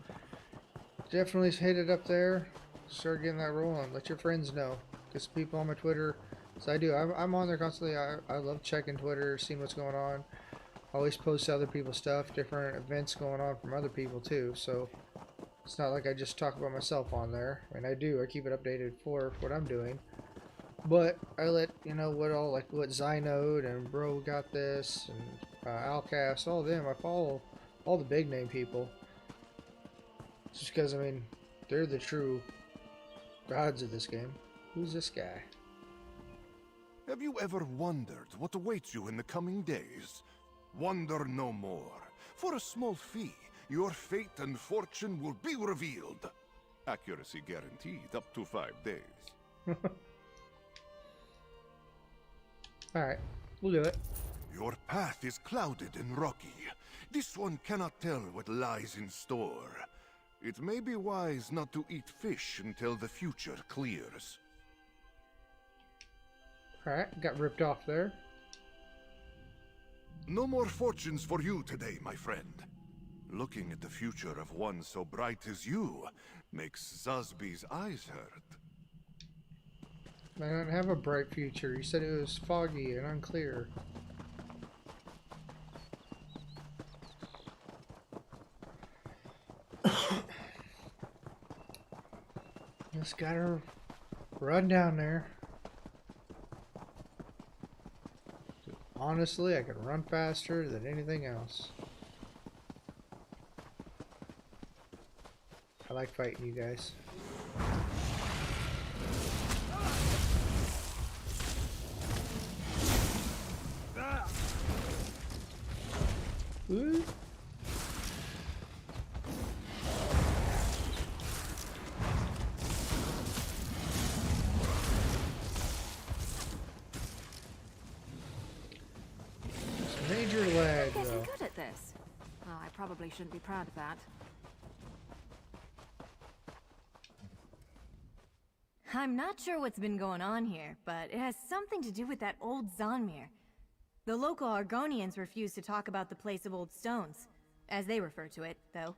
definitely hit it up there. Start getting that rolling. Let your friends know. Get some people on my Twitter. So I do. I'm on there constantly. I love checking Twitter, seeing what's going on. I always post other people's stuff, different events going on from other people too. So it's not like I just talk about myself on there. I mean, I do. I keep it updated for what I'm doing. But I let you know what all, like what Zynode and Bro Got This and Outcast, all of them. I follow all the big name people. Just because, I mean, they're the true gods of this game. Who's this guy? Have you ever wondered what awaits you in the coming days? Wonder no more. For a small fee, your fate and fortune will be revealed. Accuracy guaranteed up to 5 days. Alright, we'll do it. Your path is clouded and rocky. This one cannot tell what lies in store. It may be wise not to eat fish until the future clears. Alright, got ripped off there. No more fortunes for you today, my friend. Looking at the future of one so bright as you makes Zazby's eyes hurt. I don't have a bright future. You said it was foggy and unclear. Just gotta run down there. Honestly, I can run faster than anything else. I like fighting you guys. Ooh. Major lag, Getting though. good at this. Oh, I probably shouldn't be proud of that. I'm not sure what's been going on here, but it has something to do with that old Zonmir. The local Argonians refuse to talk about the place of old stones, as they refer to it, though.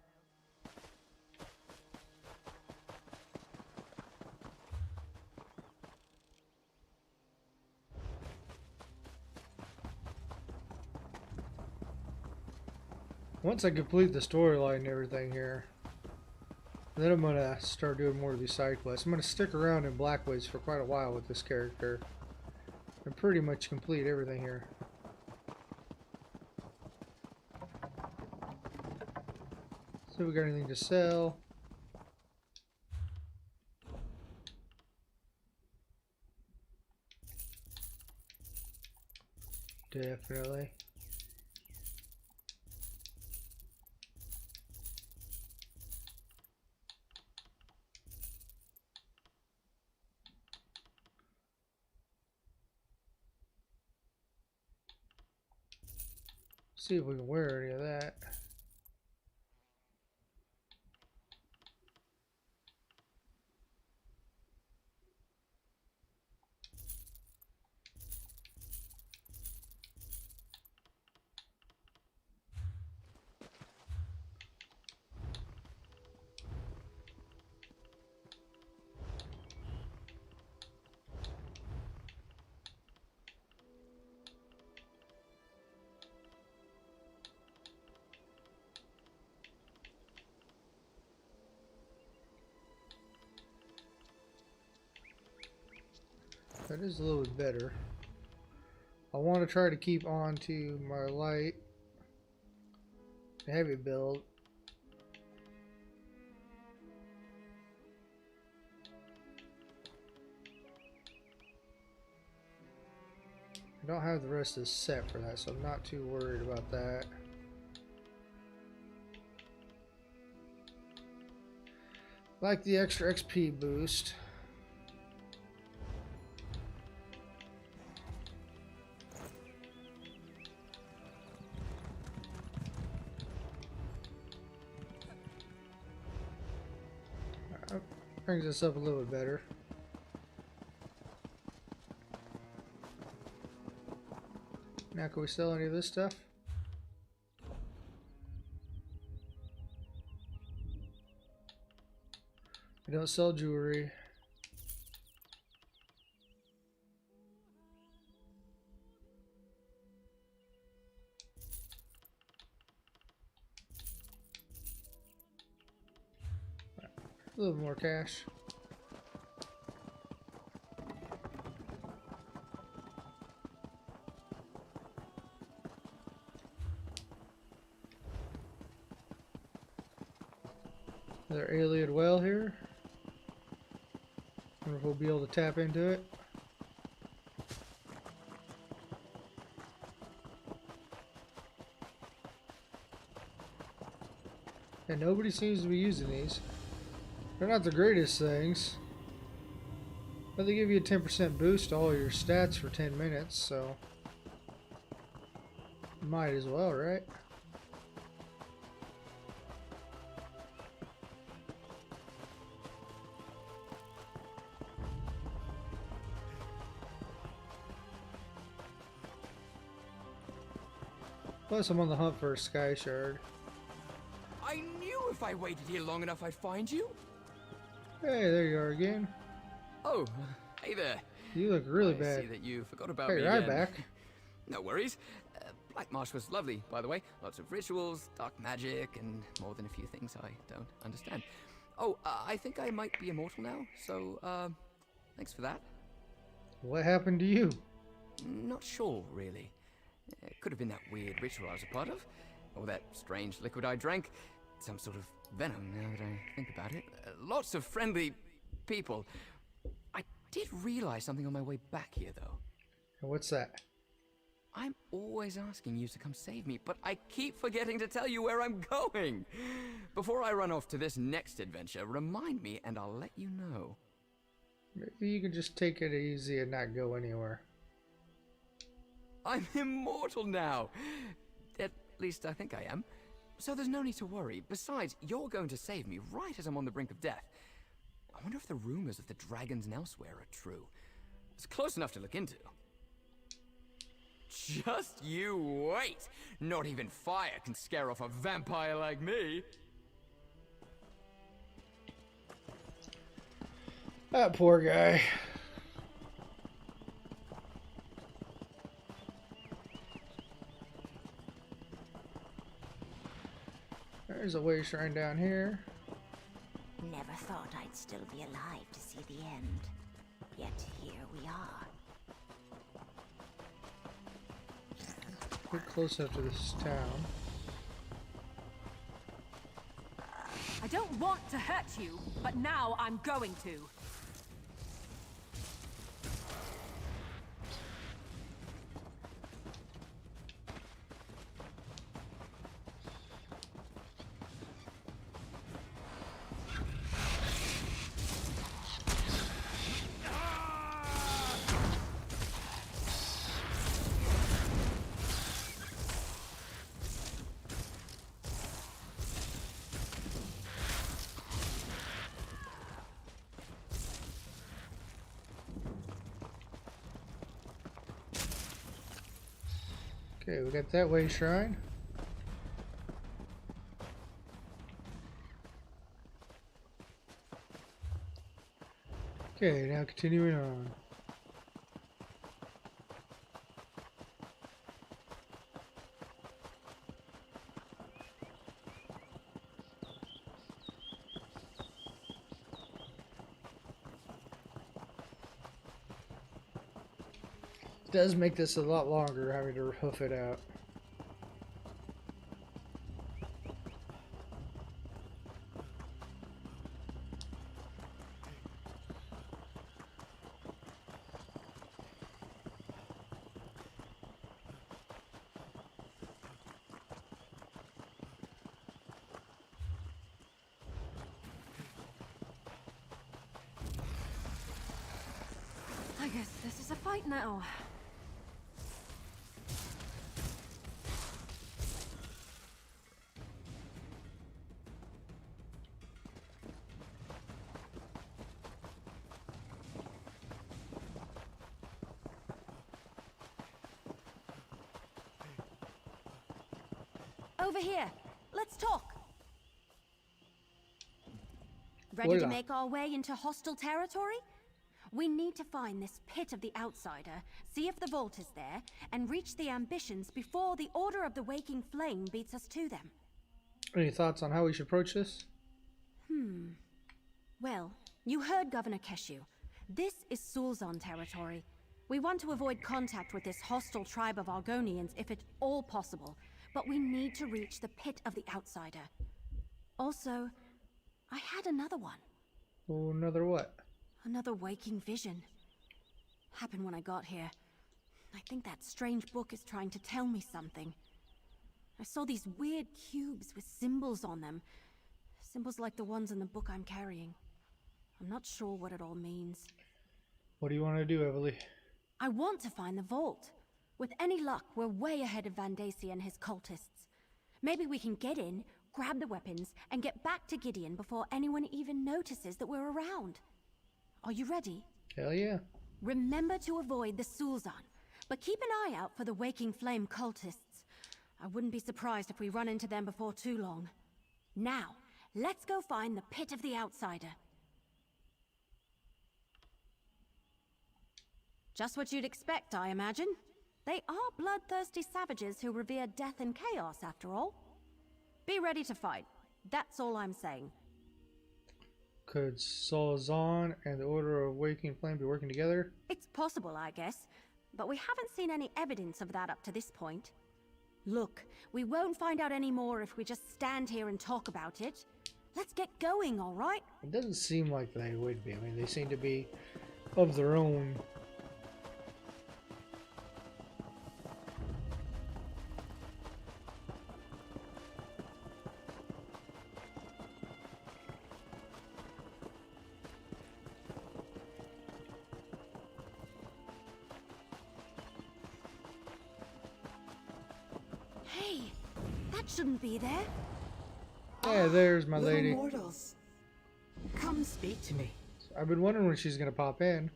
Once I complete the storyline and everything here, then I'm gonna start doing more of these side quests. I'm gonna stick around in Blackwoods for quite a while with this character and pretty much complete everything here. See if we got anything to sell. Definitely. See if we can wear any of that. That is a little bit better. I want to try to keep on to my light heavy build. I don't have the rest of the set for that, so I'm not too worried about that. Like the extra XP boost. Brings us up a little bit better. Now can we sell any of this stuff? We don't sell jewelry. A little more cash. Another alien well here. Wonder if we'll be able to tap into it. And nobody seems to be using these. They're not the greatest things, but they give you a 10% boost to all your stats for 10 minutes, so might as well, right? Plus, I'm on the hunt for a sky shard. I knew if I waited here long enough I'd find you. Hey, there you are again. Oh, hey there. You look really I bad. see that you forgot about hey, me right again. back. No worries. Black Marsh was lovely, by the way. Lots of rituals, dark magic, and more than a few things I don't understand. Oh, I think I might be immortal now, so, thanks for that. What happened to you? Not sure, really. It could have been that weird ritual I was a part of, or that strange liquid I drank. Some sort of venom, now that I think about it. Lots of friendly people. I did realize something on my way back here, though. What's that? I'm always asking you to come save me, but I keep forgetting to tell you where I'm going. Before I run off to this next adventure, remind me and I'll let you know. Maybe you can just take it easy and not go anywhere. I'm immortal now. At least I think I am. So there's no need to worry. Besides, you're going to save me right as I'm on the brink of death. I wonder if the rumors of the dragons and elsewhere are true. It's close enough to look into. Just you wait! Not even fire can scare off a vampire like me! That poor guy. There's a way shrine down here. Never thought I'd still be alive to see the end. Yet here we are. Get close up to this town. I don't want to hurt you, but now I'm going to. Okay, we got that way shrine. Okay, now continuing on. Does make this a lot longer having to hoof it out. I guess this is a fight now. Over here. Let's talk. Ready to make our way into hostile territory? We need to find this pit of the outsider, see if the vault is there, and reach the ambitions before the Order of the Waking Flame beats us to them. Any thoughts on how we should approach this? Well, you heard Governor Keshu. This is Sulzon territory. We want to avoid contact with this hostile tribe of Argonians if at all possible, but we need to reach the pit of the outsider. Also, I had another one. Oh, another what? Another waking vision. Happened when I got here. I think that strange book is trying to tell me something. I saw these weird cubes with symbols on them. Symbols like the ones in the book I'm carrying. I'm not sure what it all means. What do you want to do, Evely? I want to find the vault. With any luck, we're way ahead of Vandasi and his cultists. Maybe we can get in, grab the weapons, and get back to Gideon before anyone even notices that we're around. Are you ready? Hell yeah. Remember to avoid the Sulzon, but keep an eye out for the Waking Flame cultists. I wouldn't be surprised if we run into them before too long. Now, let's go find the pit of the outsider. Just what you'd expect, I imagine. They are bloodthirsty savages who revere death and chaos, after all. Be ready to fight. That's all I'm saying. Could Sulzon and the Order of Waking Flame be working together? It's possible, I guess, but we haven't seen any evidence of that up to this point. Look, we won't find out any more if we just stand here and talk about it. Let's get going, all right? It doesn't seem like they would be. I mean, they seem to be of their own. Hey, that shouldn't be there. Yeah, there's my lady. Little mortals, come speak to me. I've been wondering when she's gonna pop in.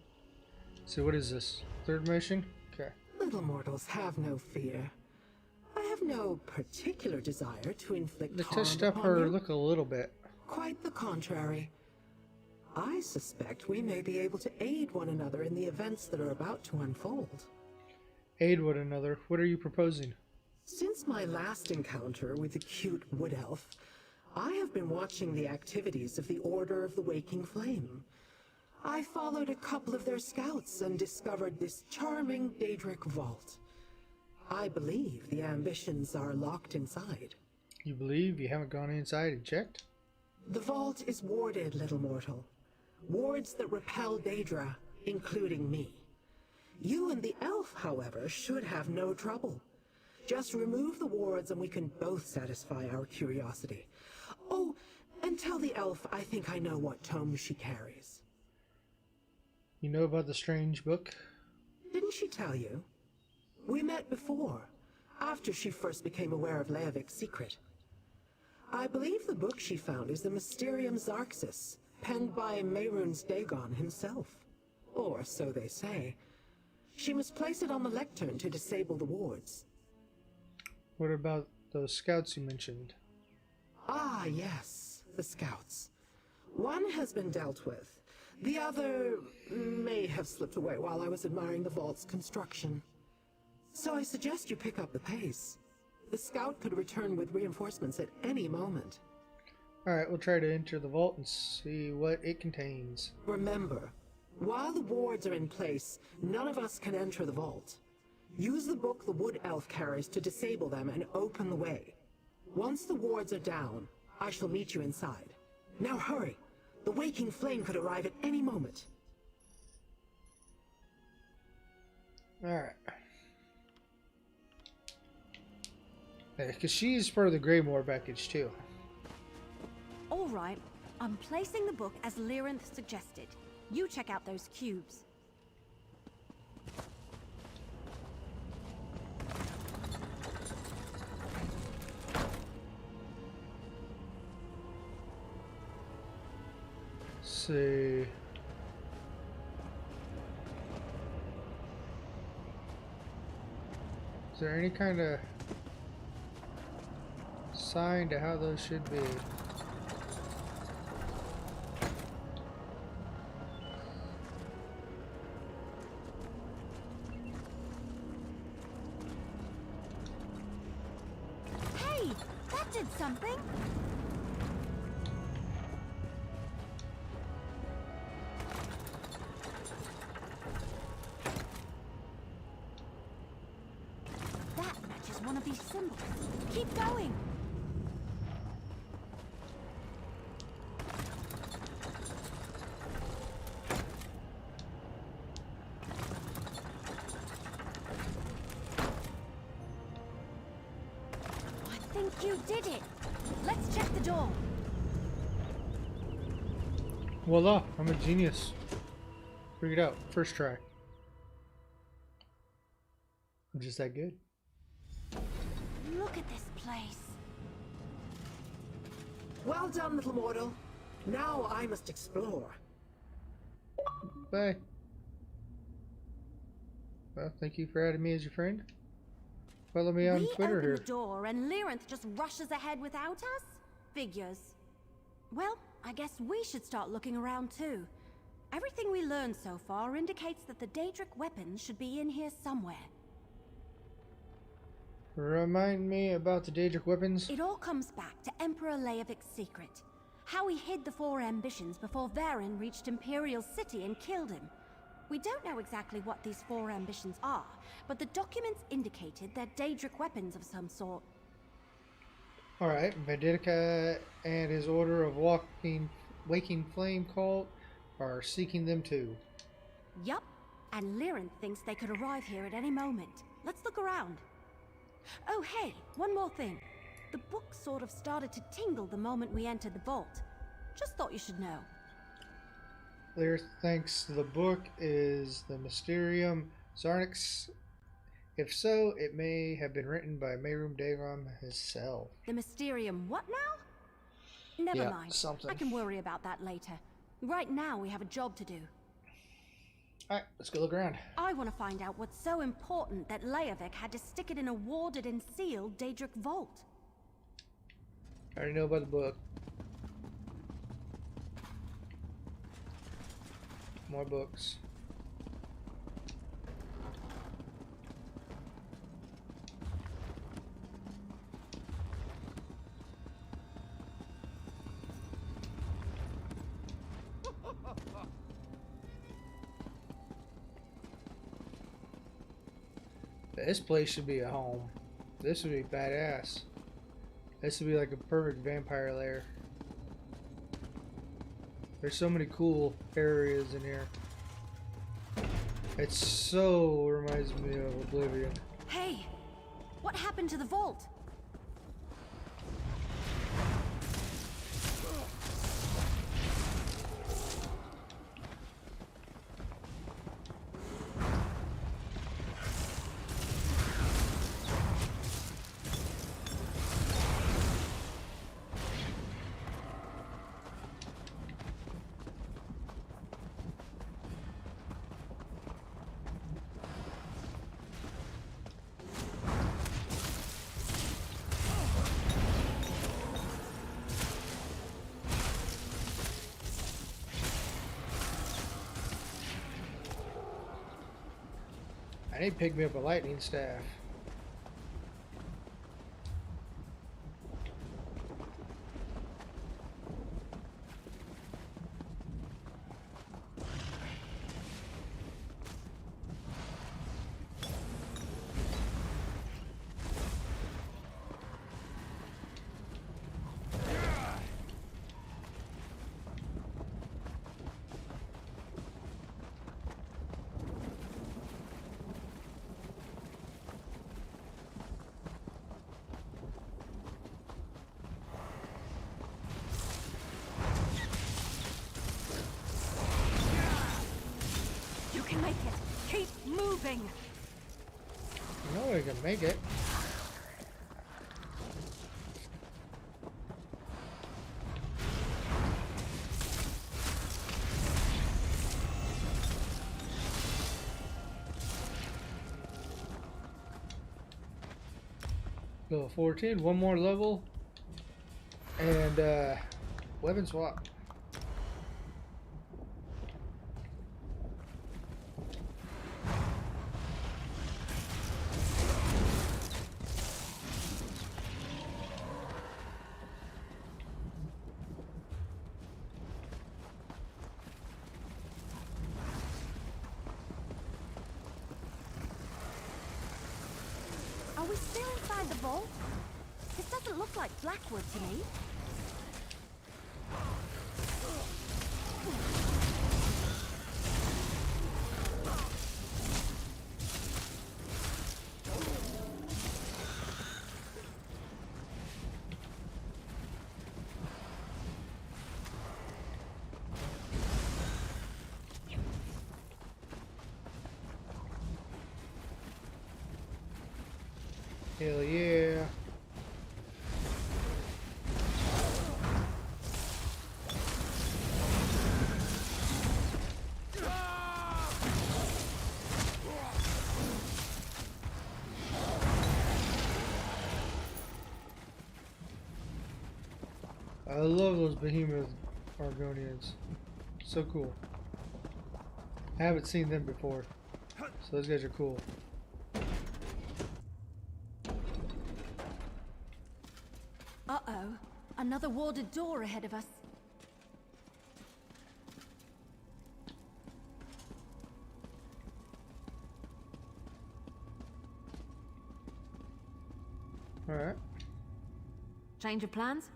So what is this? Third mission? Okay. Little mortals, have no fear. I have no particular desire to inflict They harm touched up upon her you. look a little bit. Quite the contrary. I suspect we may be able to aid one another in the events that are about to unfold. Aid one another. What are you proposing? Since my last encounter with the cute wood elf, I have been watching the activities of the Order of the Waking Flame. I followed a couple of their scouts and discovered this charming Daedric vault. I believe the ambitions are locked inside. You believe you haven't gone inside and checked? The vault is warded, little mortal. Wards that repel Daedra, including me. You and the elf, however, should have no trouble. Just remove the wards and we can both satisfy our curiosity. Oh, and tell the elf I think I know what tome she carries. You know about the strange book? Didn't she tell you? We met before, after she first became aware of Leovik's secret. I believe the book she found is the Mysterium Xarxis, penned by Mehrunes Dagon himself. Or so they say. She must place it on the lectern to disable the wards. What about those scouts you mentioned? Ah, yes, the scouts. One has been dealt with. The other may have slipped away while I was admiring the vault's construction. So I suggest you pick up the pace. The scout could return with reinforcements at any moment. Alright, we'll try to enter the vault and see what it contains. Remember, while the wards are in place, none of us can enter the vault. Use the book the Wood Elf carries to disable them and open the way. Once the wards are down, I shall meet you inside. Now hurry! The waking flame could arrive at any moment. Alright. Because she's part of the Greymore package too. Alright, I'm placing the book as Lyrinth suggested. You check out those cubes. See. Is there any kind of sign to how those should be? Hey, that did something. That matches one of these symbols. Keep going. I think you did it. Let's check the door. Voila, I'm a genius. Figured it out. First try. I'm just that good. Look at this place. Well done, little mortal. Now I must explore. Bye. Well, thank you for adding me as your friend. Follow me on Twitter open here. the door and Lyrinth just rushes ahead without us? Figures. Well, I guess we should start looking around too. Everything we learned so far indicates that the Daedric weapons should be in here somewhere. Remind me about the Daedric weapons. It all comes back to Emperor Leovic's secret. How he hid the four ambitions before Varen reached Imperial City and killed him. We don't know exactly what these four ambitions are, but the documents indicated they're Daedric weapons of some sort. Alright, Vedika and his Order of Waking Flame cult are seeking them too. Yup, and Lyrinth thinks they could arrive here at any moment. Let's look around. Oh hey, one more thing. The book sort of started to tingle the moment we entered the vault. Just thought you should know. There, thanks. The book is the Mysterium Zarnix. If so, it may have been written by Mehrum Dagon himself. The Mysterium what now? Never mind. Something. I can worry about that later. Right now we have a job to do. Alright, let's go look around. I want to find out what's so important that Leovic had to stick it in a warded and sealed Daedric vault. I already know about the book. More books. This place should be a home. This would be badass. This would be like a perfect vampire lair. There's so many cool areas in here. It so reminds me of Oblivion. Hey, what happened to the vault? I need to pick me up a lightning staff. can make it. Level 14, one more level, and weapon swap. Are we still inside the vault? This doesn't look like Blackwoods to me. Hell yeah. I love those behemoth Argonians. So cool. I haven't seen them before. So those guys are cool. Uh-oh. Another warded door ahead of us. Alright. Change of plans?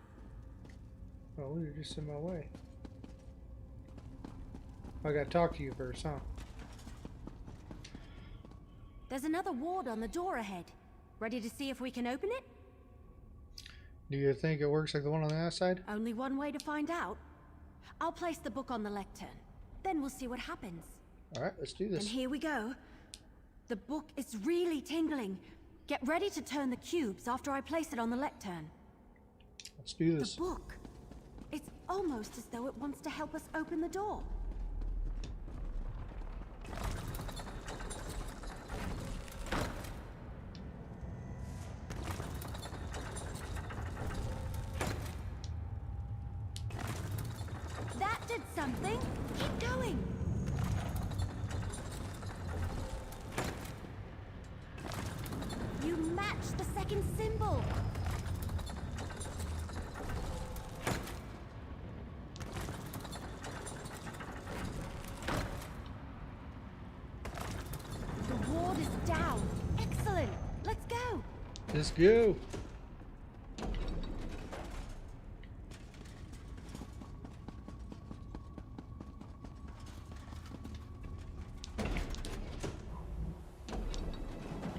Oh, you're just in my way. I gotta talk to you first, huh? There's another ward on the door ahead. Ready to see if we can open it? Do you think it works like the one on the other side? Only one way to find out. I'll place the book on the lectern. Then we'll see what happens. Alright, let's do this. And here we go. The book is really tingling. Get ready to turn the cubes after I place it on the lectern. Let's do this. The book. It's almost as though it wants to help us open the door. That did something. Keep going. You matched the second symbol. The ward is down. Excellent. Let's go. Let's go.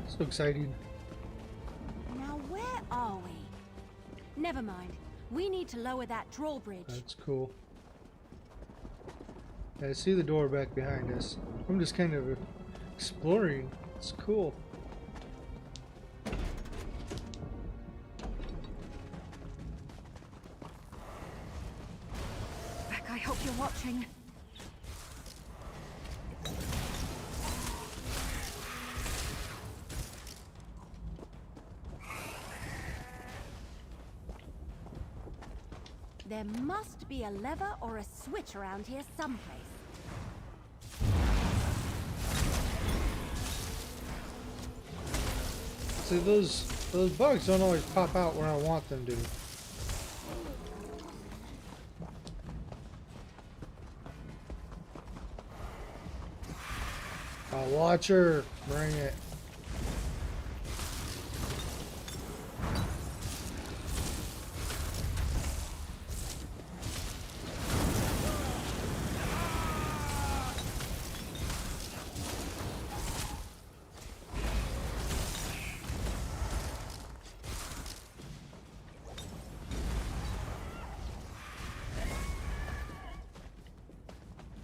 So exciting. Now where are we? Never mind. We need to lower that drawbridge. That's cool. I see the door back behind us. I'm just kind of exploring. It's cool. Beck, I hope you're watching. There must be a lever or a switch around here someplace. See, those bugs don't always pop out where I want them to. Watch her. Bring it.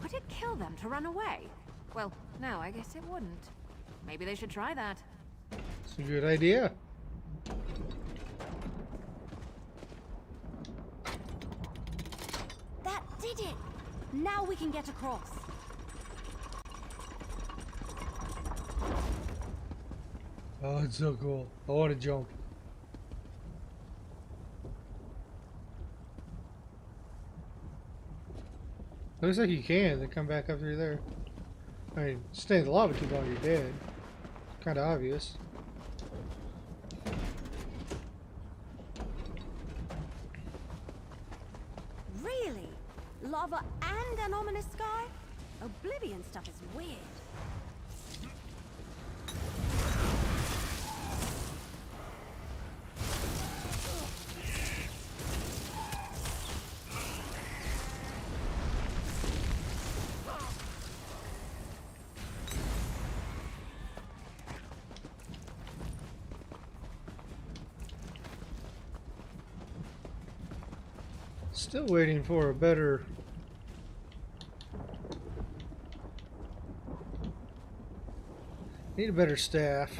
Would it kill them to run away? Well, no, I guess it wouldn't. Maybe they should try that. It's a good idea. That did it! Now we can get across. Oh, it's so cool. I want to jump. Looks like you can, then come back up through there. I mean, stay in the lava too long, you're dead. Kind of obvious. Really? Lava and an ominous sky? Oblivion stuff is weird. Still waiting for a better... Need a better staff.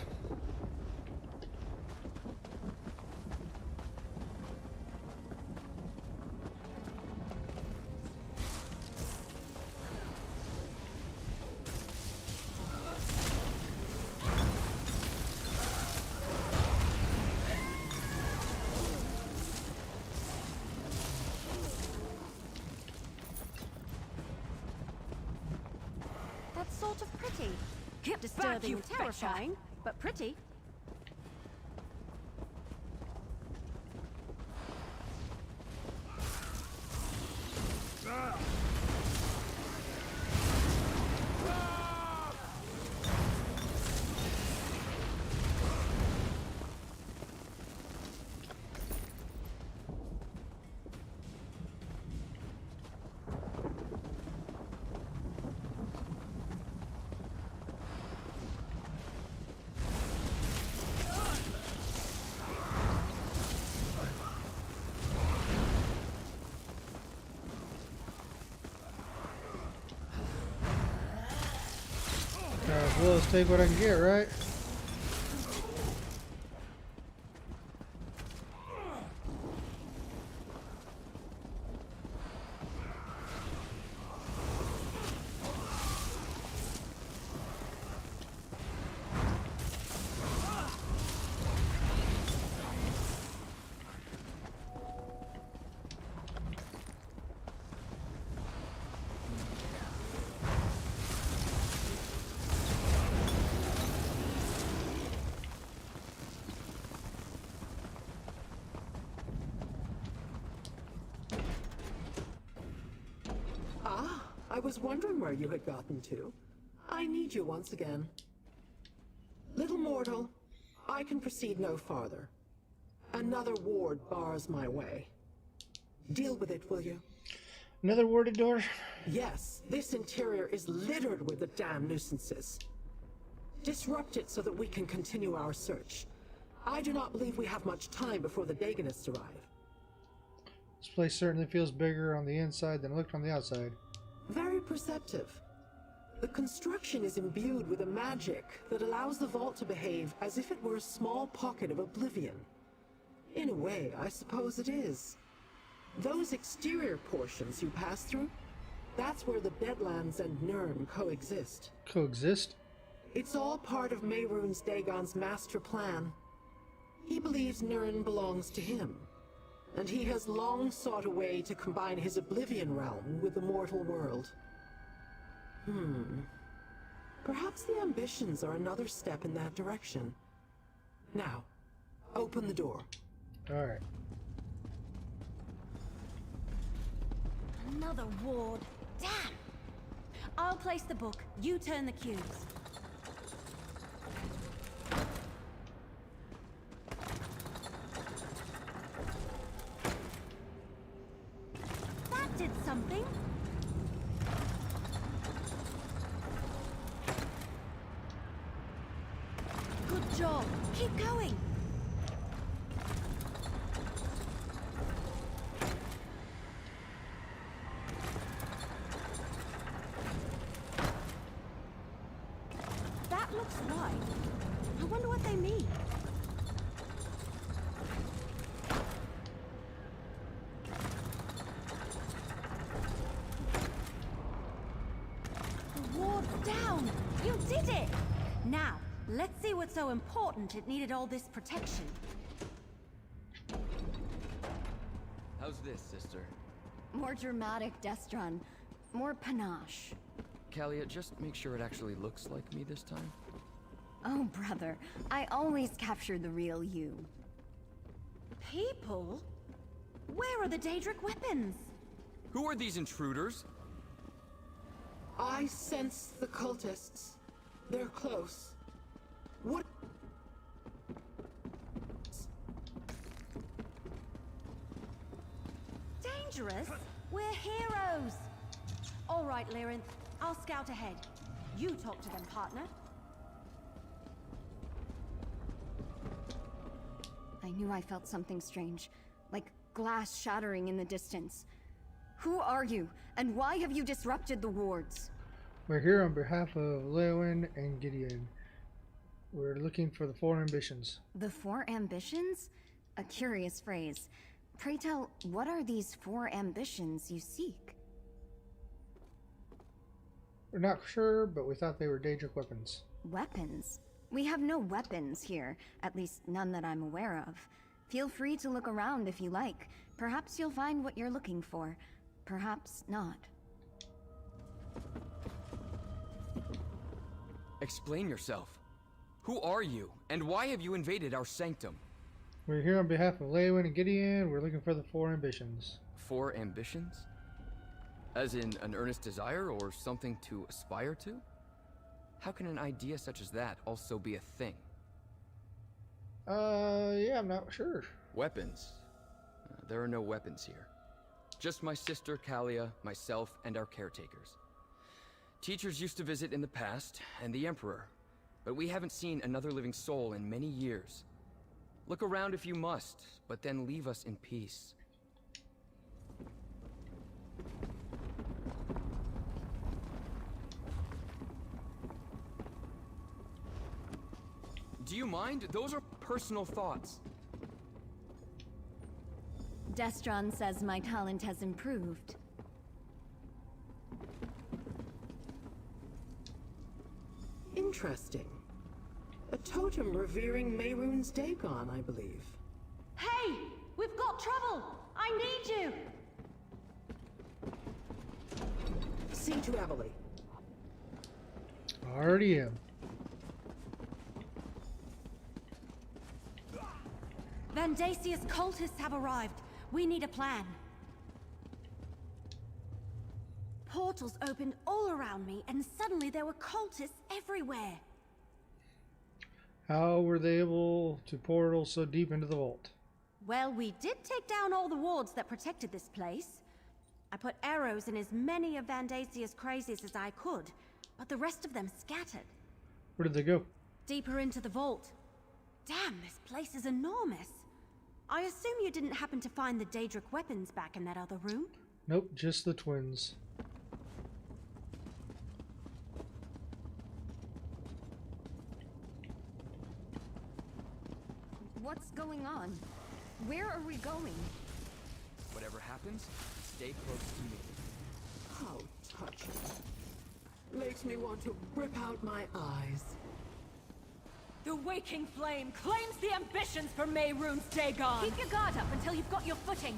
That's sort of pretty. Get Disturbing back, you and terrifying, but pretty. Well, let's take what I can get, right? I was wondering where you had gotten to. I need you once again. Little mortal, I can proceed no farther. Another ward bars my way. Deal with it, will you? Another warded door? Yes, this interior is littered with the damn nuisances. Disrupt it so that we can continue our search. I do not believe we have much time before the Daganists arrive. This place certainly feels bigger on the inside than it looked on the outside. Very perceptive. The construction is imbued with a magic that allows the vault to behave as if it were a small pocket of oblivion. In a way, I suppose it is. Those exterior portions you pass through, that's where the Deadlands and Nirn coexist. Coexist? It's all part of Mehrunes Dagon's master plan. He believes Nirn belongs to him, and he has long sought a way to combine his Oblivion realm with the mortal world. Perhaps the ambitions are another step in that direction. Now, open the door. Alright. Another ward. Damn! I'll place the book. You turn the cubes. That did something. Good job. Keep going. That looks right. I wonder what they mean. Let's see what's so important it needed all this protection. How's this, sister? More dramatic, Destron. More panache. Kalia, just make sure it actually looks like me this time. Oh, brother. I always capture the real you. People? Where are the Daedric weapons? Who are these intruders? I sense the cultists. They're close. What? Dangerous? We're heroes! All right, Lyrinth. I'll scout ahead. You talk to them, partner. I knew I felt something strange, like glass shattering in the distance. Who are you, and why have you disrupted the wards? We're here on behalf of Leowyn and Gideon. We're looking for the four ambitions. The four ambitions? A curious phrase. Pray tell, what are these four ambitions you seek? We're not sure, but we thought they were Daedric weapons. Weapons? We have no weapons here, at least none that I'm aware of. Feel free to look around if you like. Perhaps you'll find what you're looking for. Perhaps not. Explain yourself. Who are you, and why have you invaded our sanctum? We're here on behalf of Leowyn and Gideon. We're looking for the four ambitions. Four ambitions? As in an earnest desire or something to aspire to? How can an idea such as that also be a thing? Yeah, I'm not sure. Weapons? There are no weapons here. Just my sister Kalia, myself, and our caretakers. Teachers used to visit in the past, and the Emperor, but we haven't seen another living soul in many years. Look around if you must, but then leave us in peace. Do you mind? Those are personal thoughts. Destron says my talent has improved. Interesting. A totem revering Mehrunes Dagon, I believe. Hey! We've got trouble! I need you! See to Emily. Already am. Vandasia's cultists have arrived. We need a plan. Portals opened all around me, and suddenly there were cultists everywhere. How were they able to portal so deep into the vault? Well, we did take down all the wards that protected this place. I put arrows in as many of Vandasia's crazies as I could, but the rest of them scattered. Where did they go? Deeper into the vault. Damn, this place is enormous. I assume you didn't happen to find the Daedric weapons back in that other room? Nope, just the twins. What's going on? Where are we going? Whatever happens, stay close to me. How touching. Makes me want to rip out my eyes. The Waking Flame claims the ambitions for Mehrunes Dagon! Keep your guard up until you've got your footing!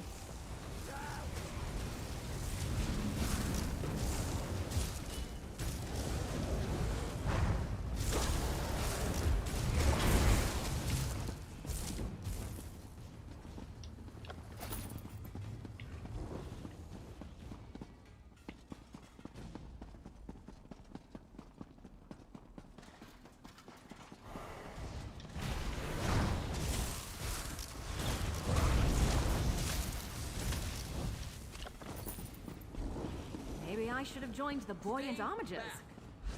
Maybe I should have joined the buoyant armigers.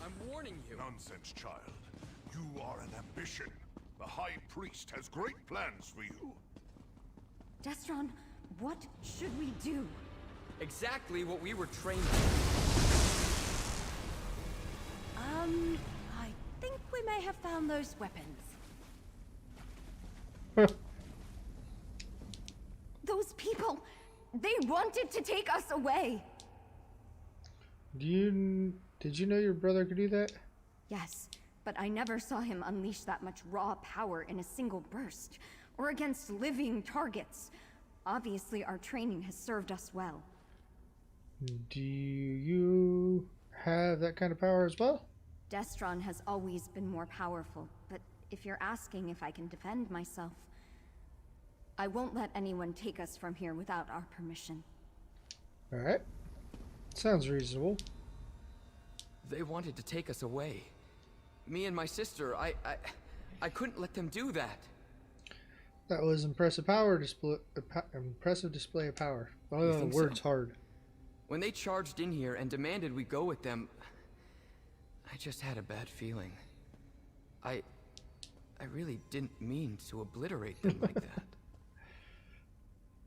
I'm warning you. Nonsense, child. You are an ambition. The High Priest has great plans for you. Destron, what should we do? Exactly what we were trained for. I think we may have found those weapons. Those people, they wanted to take us away. Did you know your brother could do that? Yes, but I never saw him unleash that much raw power in a single burst, or against living targets. Obviously, our training has served us well. Do you have that kind of power as well? Destron has always been more powerful, but if you're asking if I can defend myself, I won't let anyone take us from here without our permission. Alright. Sounds reasonable. They wanted to take us away. Me and my sister, I couldn't let them do that. That was impressive power display. Impressive display of power. Oh, the word's hard. When they charged in here and demanded we go with them, I just had a bad feeling. I really didn't mean to obliterate them like that.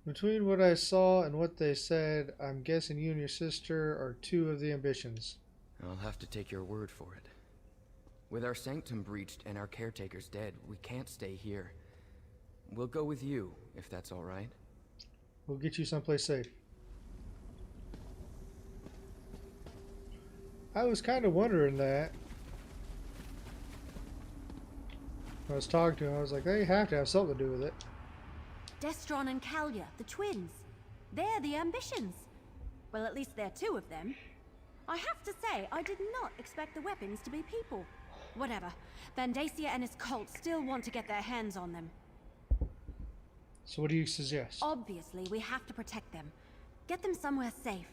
Between what I saw and what they said, I'm guessing you and your sister are two of the ambitions. I'll have to take your word for it. With our sanctum breached and our caretakers dead, we can't stay here. We'll go with you, if that's all right. We'll get you someplace safe. I was kind of wondering that. When I was talking to him, I was like, they have to have something to do with it. Destron and Kalia, the twins. They're the ambitions. Well, at least there are two of them. I have to say, I did not expect the weapons to be people. Whatever. Vandacia and his cult still want to get their hands on them. So what do you suggest? Obviously, we have to protect them. Get them somewhere safe.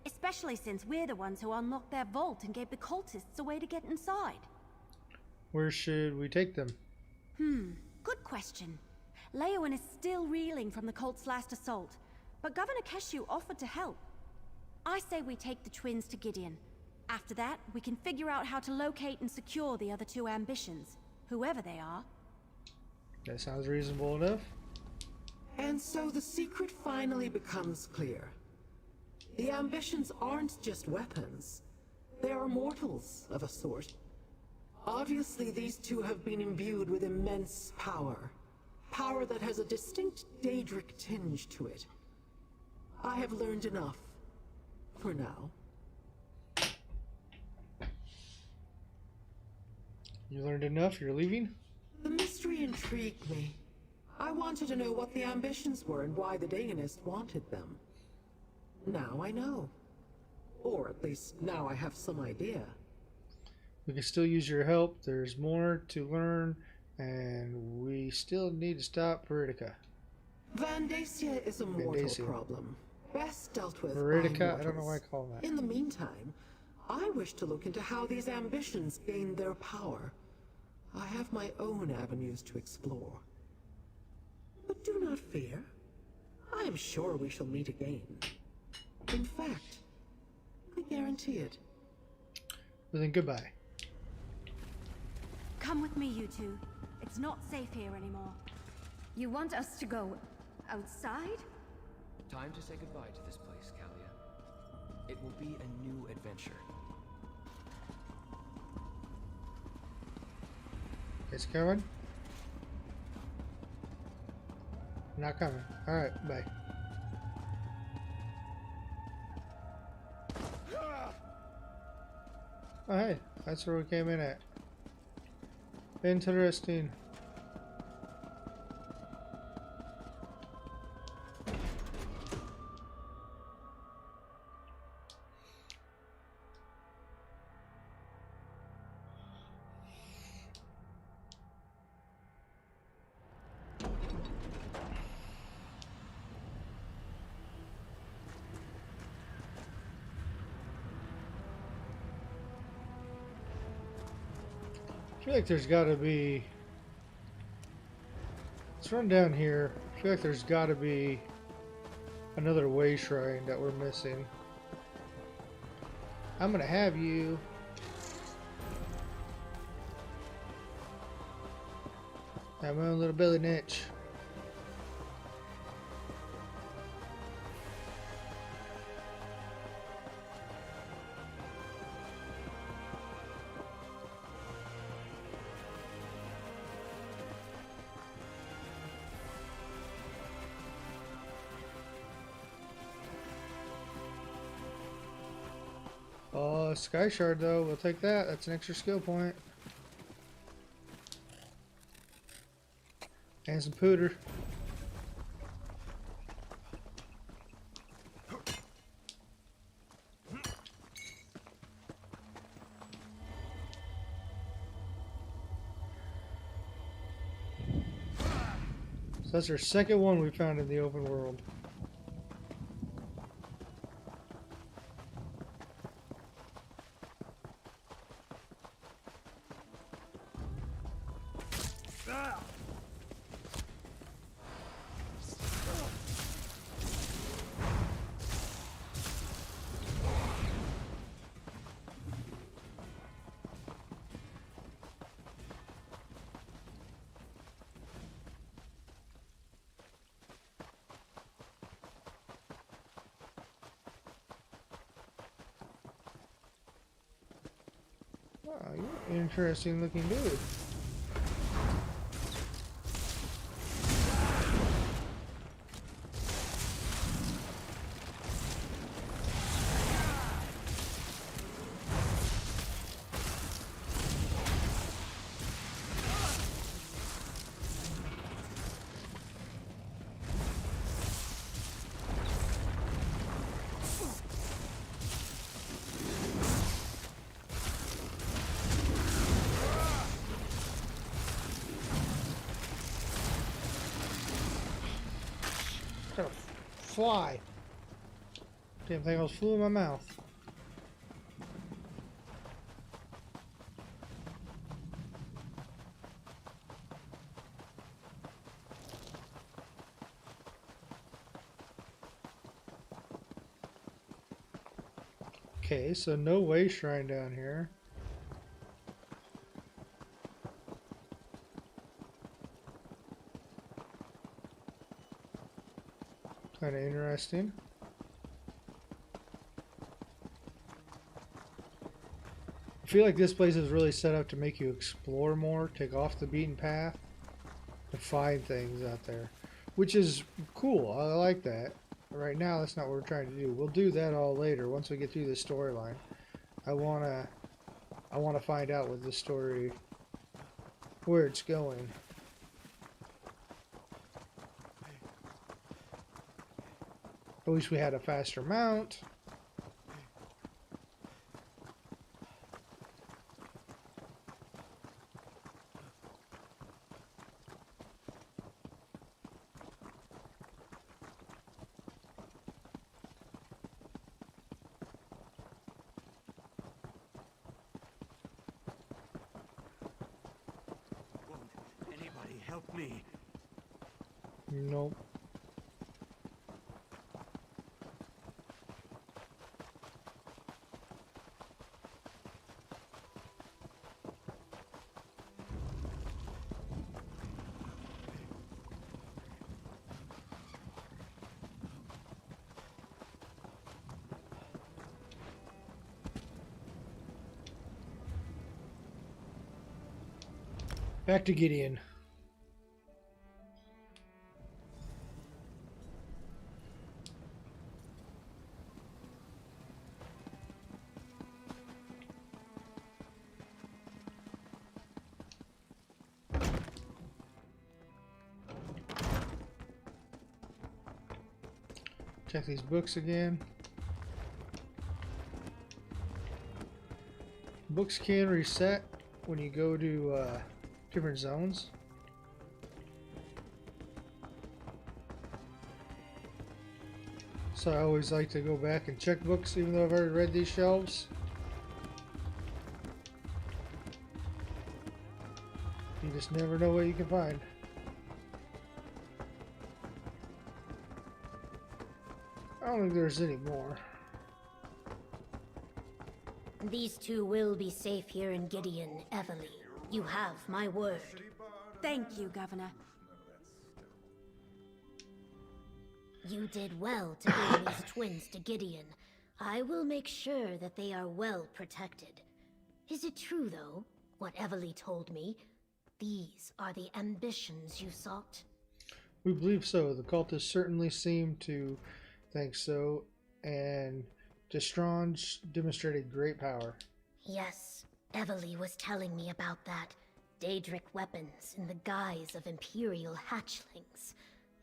Especially since we're the ones who unlocked their vault and gave the cultists a way to get inside. Where should we take them? Good question. Leowin is still reeling from the cult's last assault, but Governor Keshu offered to help. I say we take the twins to Gideon. After that, we can figure out how to locate and secure the other two ambitions, whoever they are. That sounds reasonable enough. And so the secret finally becomes clear. The ambitions aren't just weapons. They are mortals of a sort. Obviously, these two have been imbued with immense power. Power that has a distinct Daedric tinge to it. I have learned enough. For now. You learned enough? You're leaving? The mystery intrigued me. I wanted to know what the ambitions were and why the Daegonist wanted them. Now I know. Or at least now I have some idea. We can still use your help. There's more to learn, and we still need to stop Veridica. Vandacia is a mortal problem. Best dealt with Veridica? I don't know why I call that. In the meantime, I wish to look into how these ambitions gain their power. I have my own avenues to explore. But do not fear. I am sure we shall meet again. In fact, I guarantee it. Well then, goodbye. Come with me, you two. It's not safe here anymore. You want us to go outside? Time to say goodbye to this place, Kalia. It will be a new adventure. It's coming? Not coming. Alright, bye. Oh hey, that's where we came in at. Interesting. I feel like there's gotta be... Let's run down here. I feel like there's gotta be another way shrine that we're missing. I'm gonna have you. Have my own little belly niche. Sky Shard though, we'll take that. That's an extra skill point. And some pooter. So that's our second one we found in the open world. Wow, you're an interesting looking dude. Kind of fly. Damn thing almost flew in my mouth. Okay, so no way shrine down here. Kind of interesting. I feel like this place is really set up to make you explore more, take off the beaten path, to find things out there, which is cool. I like that. But right now, that's not what we're trying to do. We'll do that all later once we get through this storyline. I wanna find out what this story, where it's going. At least we had a faster mount. Won't anybody help me? Nope. Back to Gideon. Check these books again. Books can reset when you go to different zones. So I always like to go back and check books even though I've already read these shelves. You just never know what you can find. I don't think there's any more. These two will be safe here in Gideon, Evely. You have my word. Thank you, Governor. You did well to bring these twins to Gideon. I will make sure that they are well protected. Is it true, though, what Evely told me? These are the ambitions you sought? We believe so. The cultists certainly seem to think so, and Destrange demonstrated great power. Yes, Evely was telling me about that. Daedric weapons in the guise of Imperial hatchlings.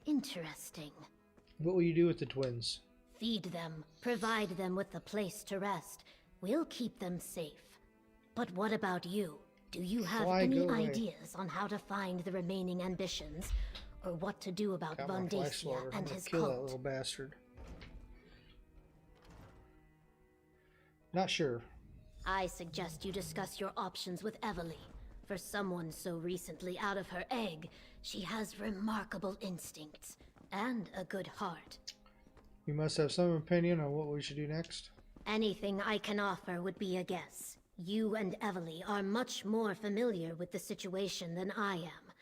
Interesting. What will you do with the twins? Feed them, provide them with a place to rest. We'll keep them safe. But what about you? Do you have any ideas on how to find the remaining ambitions? Or what to do about Vandacia and his kill cult? that little bastard. Not sure. I suggest you discuss your options with Evely. For someone so recently out of her egg, she has remarkable instincts and a good heart. You must have some opinion on what we should do next. Anything I can offer would be a guess. You and Evely are much more familiar with the situation than I am.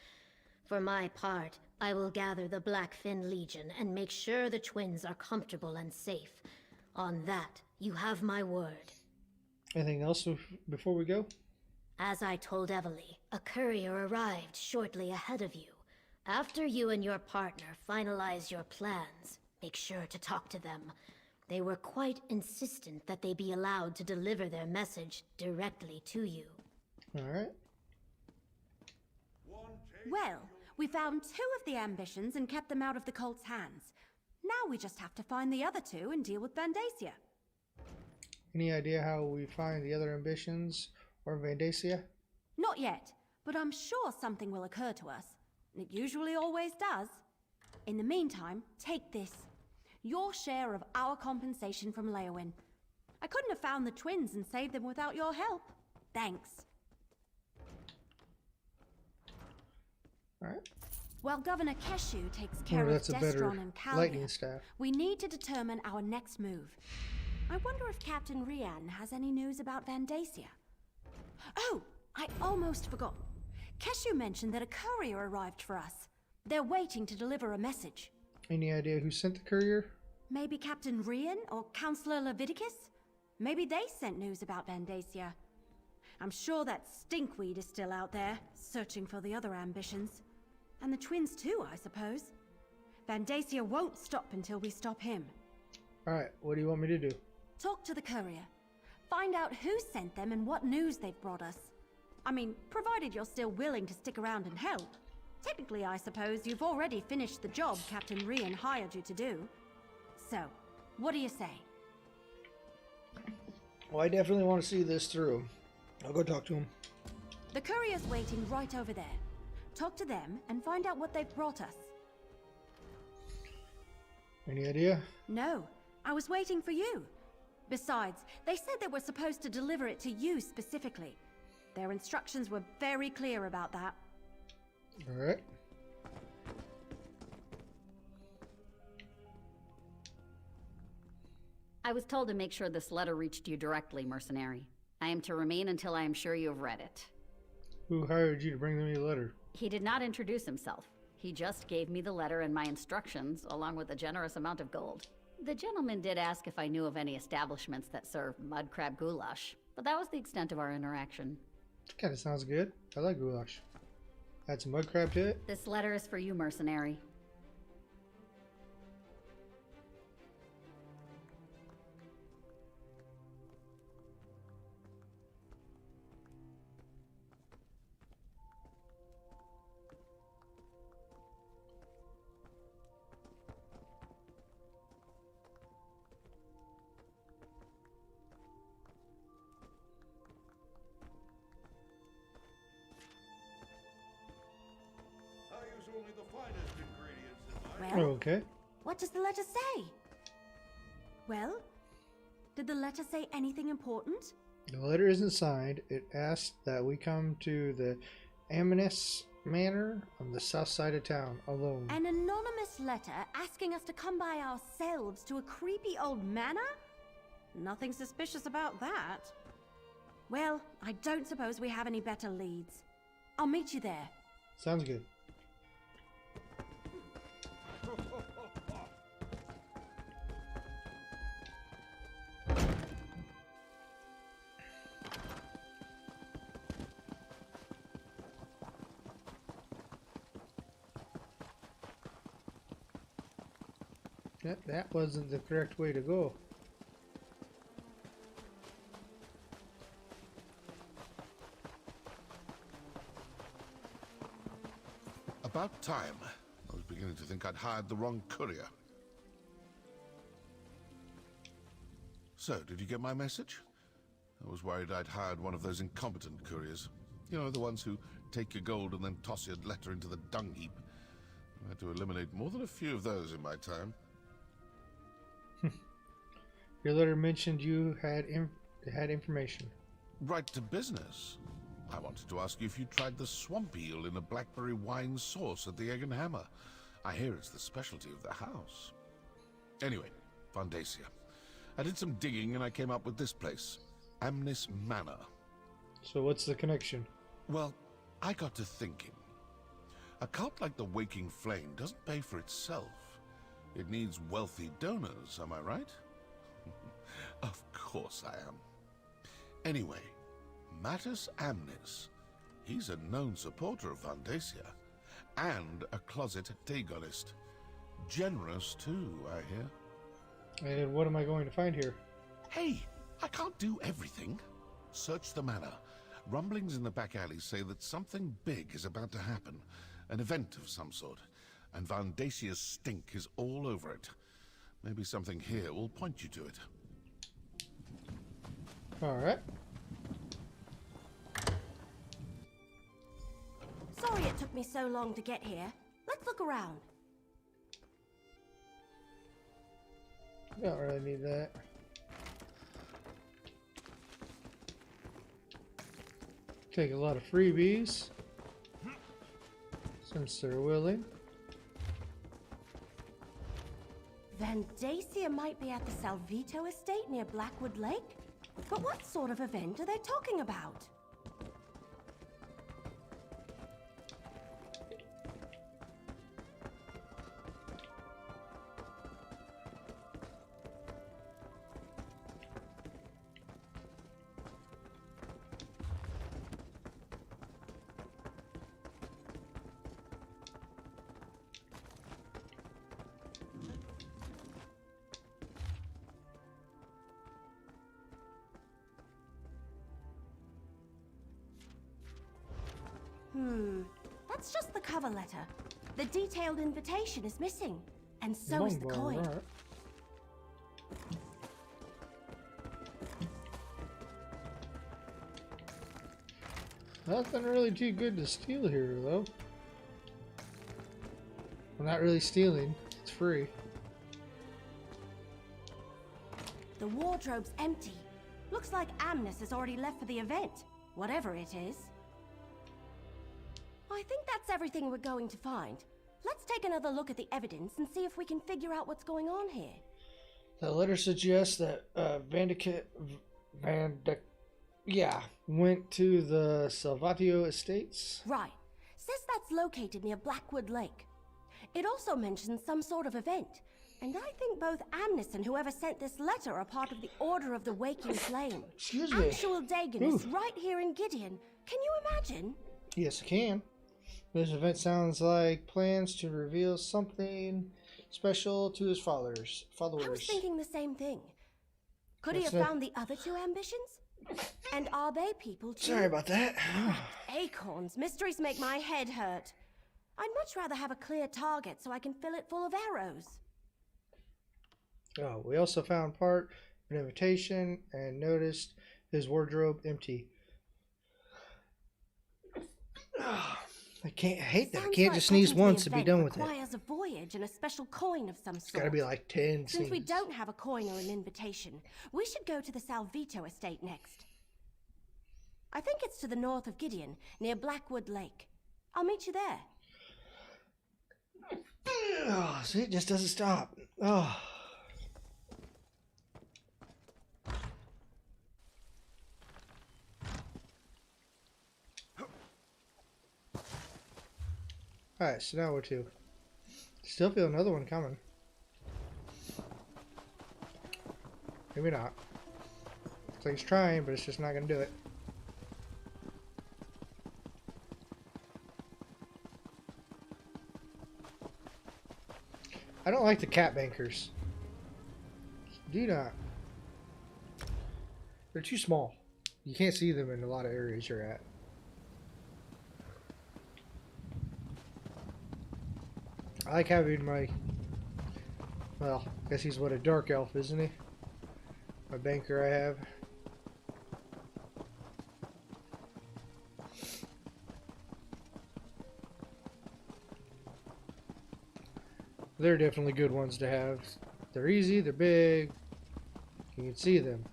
For my part, I will gather the Blackfin Legion and make sure the twins are comfortable and safe. On that, you have my word. Anything else before we go? As I told Evely, a courier arrived shortly ahead of you. After you and your partner finalize your plans, make sure to talk to them. They were quite insistent that they be allowed to deliver their message directly to you. Alright. Well, we found 2 of the ambitions and kept them out of the cult's hands. Now we just have to find the other 2 and deal with Vandacia. Any idea how we find the other ambitions or Vandacia? Not yet, but I'm sure something will occur to us. It usually always does. In the meantime, take this. Your share of our compensation from Leowin. I couldn't have found the twins and saved them without your help. Thanks. Alright. While Governor Keshu takes care of Destron and lightning Calvia, staff. we need to determine our next move. I wonder if Captain Rian has any news about Vandacia. Oh, I almost forgot. Keshu mentioned that a courier arrived for us. They're waiting to deliver a message. Any idea who sent the courier? Maybe Captain Rian or Councillor Leviticus? Maybe they sent news about Vandacia. I'm sure that stinkweed is still out there, searching for the other ambitions. And the twins too, I suppose. Vandacia won't stop until we stop him. Alright, what do you want me to do? Talk to the courier. Find out who sent them and what news they've brought us. I mean, provided you're still willing to stick around and help. Technically, I suppose you've already finished the job Captain Rian hired you to do. So, what do you say? Well, I definitely want to see this through. I'll go talk to him. The courier's waiting right over there. Talk to them and find out what they've brought us. Any idea? No, I was waiting for you. Besides, they said they were supposed to deliver it to you specifically. Their instructions were very clear about that. Alright. I was told to make sure this letter reached you directly, mercenary. I am to remain until I am sure you have read it. Who hired you to bring me a letter? He did not introduce himself. He just gave me the letter and my instructions, along with a generous amount of gold. The gentleman did ask if I knew of any establishments that serve mud crab goulash, but that was the extent of our interaction. Kind of sounds good. I like goulash. Add some mud crab to it. This letter is for you, mercenary. Only the finest ingredients in my... Well, okay. What does the letter say? Well, did the letter say anything important? The letter isn't signed. It asks that we come to the Amines Manor on the south side of town alone. An anonymous letter asking us to come by ourselves to a creepy old manor? Nothing suspicious about that. Well, I don't suppose we have any better leads. I'll meet you there. Sounds good. That wasn't the correct way to go. About time. I was beginning to think I'd hired the wrong courier. So, did you get my message? I was worried I'd hired one of those incompetent couriers. You know, the ones who take your gold and then toss your letter into the dung heap. I had to eliminate more than a few of those in my time. Your letter mentioned you had information. Right to business. I wanted to ask you if you tried the swamp eel in a blackberry wine sauce at the Egg and Hammer. I hear it's the specialty of the house. Anyway, Vandacia. I did some digging and I came up with this place. Amnis Manor. So what's the connection? Well, I got to thinking. A cult like the Waking Flame doesn't pay for itself. It needs wealthy donors, am I right? Of course I am. Anyway, Mattis Amnis. He's a known supporter of Vandacia. And a closet Dagonist. Generous too, I hear. And what am I going to find here? Hey, I can't do everything. Search the manor. Rumblings in the back alleys say that something big is about to happen. An event of some sort. And Vandacia's stink is all over it. Maybe something here will point you to it. Alright. Sorry it took me so long to get here. Let's look around. Don't really need that. Take a lot of freebies. Since they're willing. Vandacia might be at the Salvito estate near Blackwood Lake. But what sort of event are they talking about? That's just the cover letter. The detailed invitation is missing. And so is the coin. Right. Nothing really too good to steal here, though. I'm not really stealing. It's free. The wardrobe's empty. Looks like Amnis has already left for the event. Whatever it is. I think that's everything we're going to find. Let's take another look at the evidence and see if we can figure out what's going on here. The letter suggests that went to the Salvatio estates. Right. Says that's located near Blackwood Lake. It also mentions some sort of event. And I think both Amnis and whoever sent this letter are part of the Order of the Waking Flame. Excuse me. Actual Dagonists right here in Gideon. Can you imagine? Yes, I can. This event sounds like plans to reveal something special to his followers. I was thinking the same thing. Could he have found the other two ambitions? And are they people too? Sorry about that. Acorns. Mysteries make my head hurt. I'd much rather have a clear target so I can fill it full of arrows. Oh, we also found part of an invitation and noticed his wardrobe empty. I hate that. I can't just sneeze once and be done with it. Requires a voyage and a special coin of some sort. It's gotta be like 10 Since sneezes. we don't have a coin or an invitation, we should go to the Salvito estate next. I think it's to the north of Gideon, near Blackwood Lake. I'll meet you there. Oh, see, it just doesn't stop. Oh. Alright, so now where to? Still feel another one coming. Maybe not. Looks like he's trying, but it's just not gonna do it. I don't like the cat bankers. Do not. They're too small. You can't see them in a lot of areas you're at. I like having my, well, I guess he's what, a dark elf, isn't he? My banker I have. They're definitely good ones to have. They're easy, they're big, you can see them.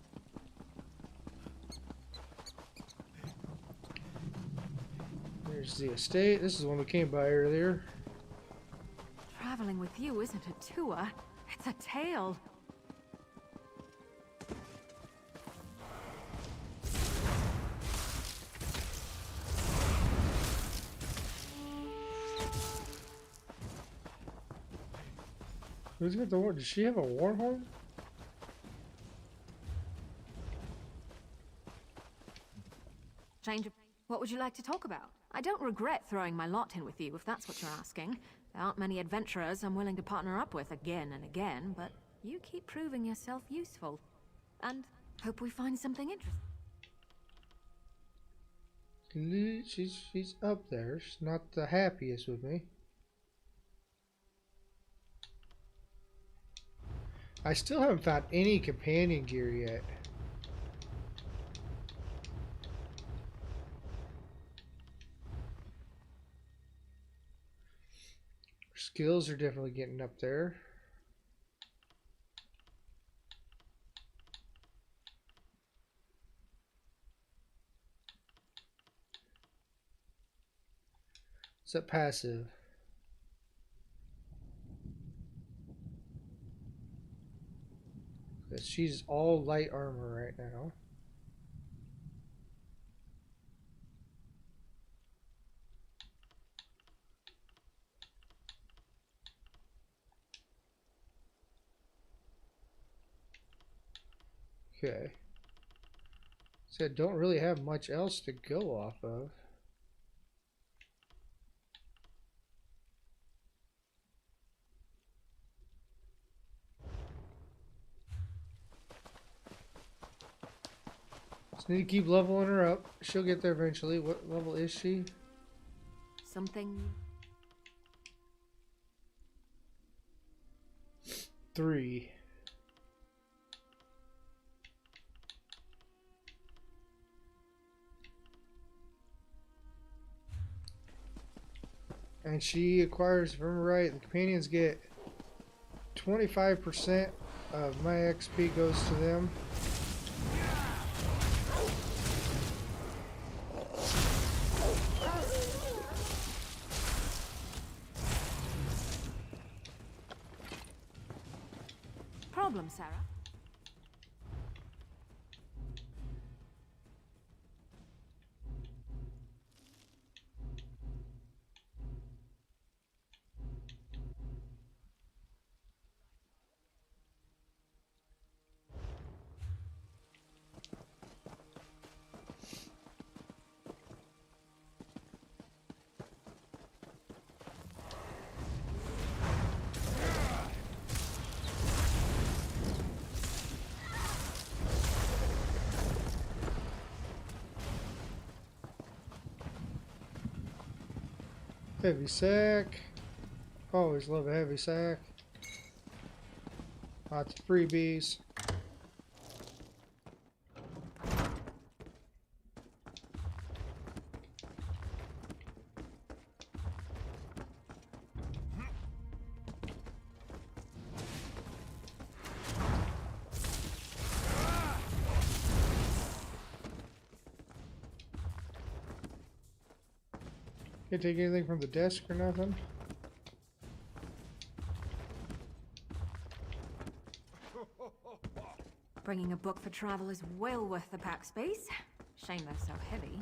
There's the estate. This is the one we came by earlier. Traveling with you isn't a tour, it's a tale. Who's got the war? Does she have a war horn? Change of... What would you like to talk about? I don't regret throwing my lot in with you, if that's what you're asking. There aren't many adventurers I'm willing to partner up with again and again, but you keep proving yourself useful. And hope we find something interesting. She's up there. She's not the happiest with me. I still haven't found any companion gear yet. Skills are definitely getting up there. What's that passive? Because she's all light armor right now. Okay. So I don't really have much else to go off of. Just need to keep leveling her up. She'll get there eventually. What level is she? Something... 3. And she acquires, if I'm right, the companions get 25% of my XP goes to them. Problem, Sarah? Heavy sack. Always love a heavy sack. Lots of freebies. Can't take anything from the desk or nothing. Bringing a book for travel is well worth the pack space. Shame they're so heavy.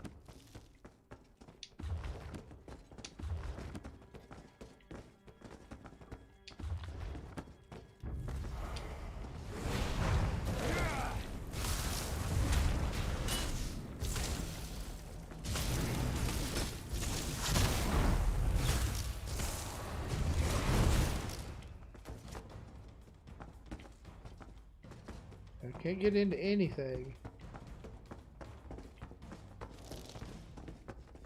I can't get into anything.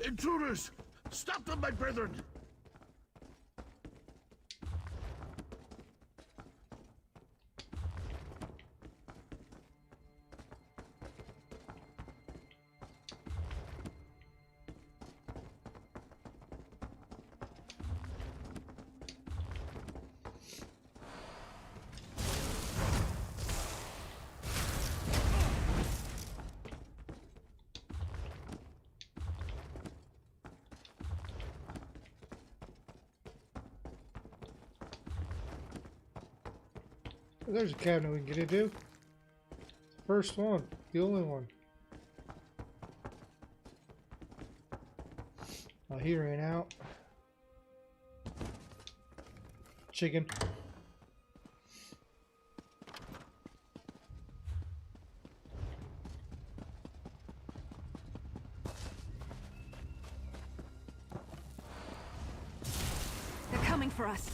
Intruders! Stop them, my brethren! There's a cabinet we can get into. First one. The only one. Oh, he ran out. Chicken. They're coming for us.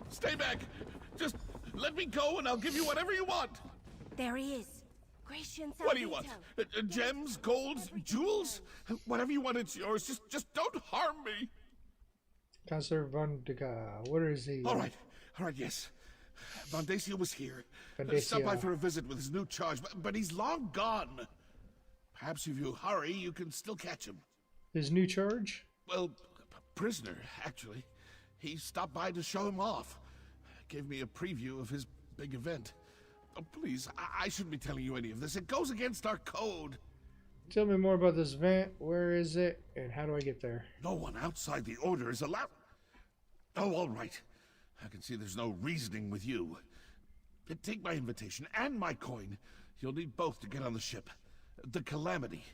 Stay back! Just let me go and I'll give you whatever you want! There he is. Gratian Salvito. What do you want? Gems, golds, jewels? Whatever you want, it's yours. Just don't harm me! Counselor Von Dega. What is he? All right, yes. Vondacia was here. Vondacia. Stopped by for a visit with his new charge, but he's long gone. Perhaps if you hurry, you can still catch him. His new charge? Well, prisoner, actually. He stopped by to show him off. Gave me a preview of his big event. Oh, please, I shouldn't be telling you any of this. It goes against our code. Tell me more about this event. Where is it? And how do I get there? No one outside the Order is allowed... Oh, all right. I can see there's no reasoning with you. Take my invitation and my coin. You'll need both to get on the ship. The Calamity.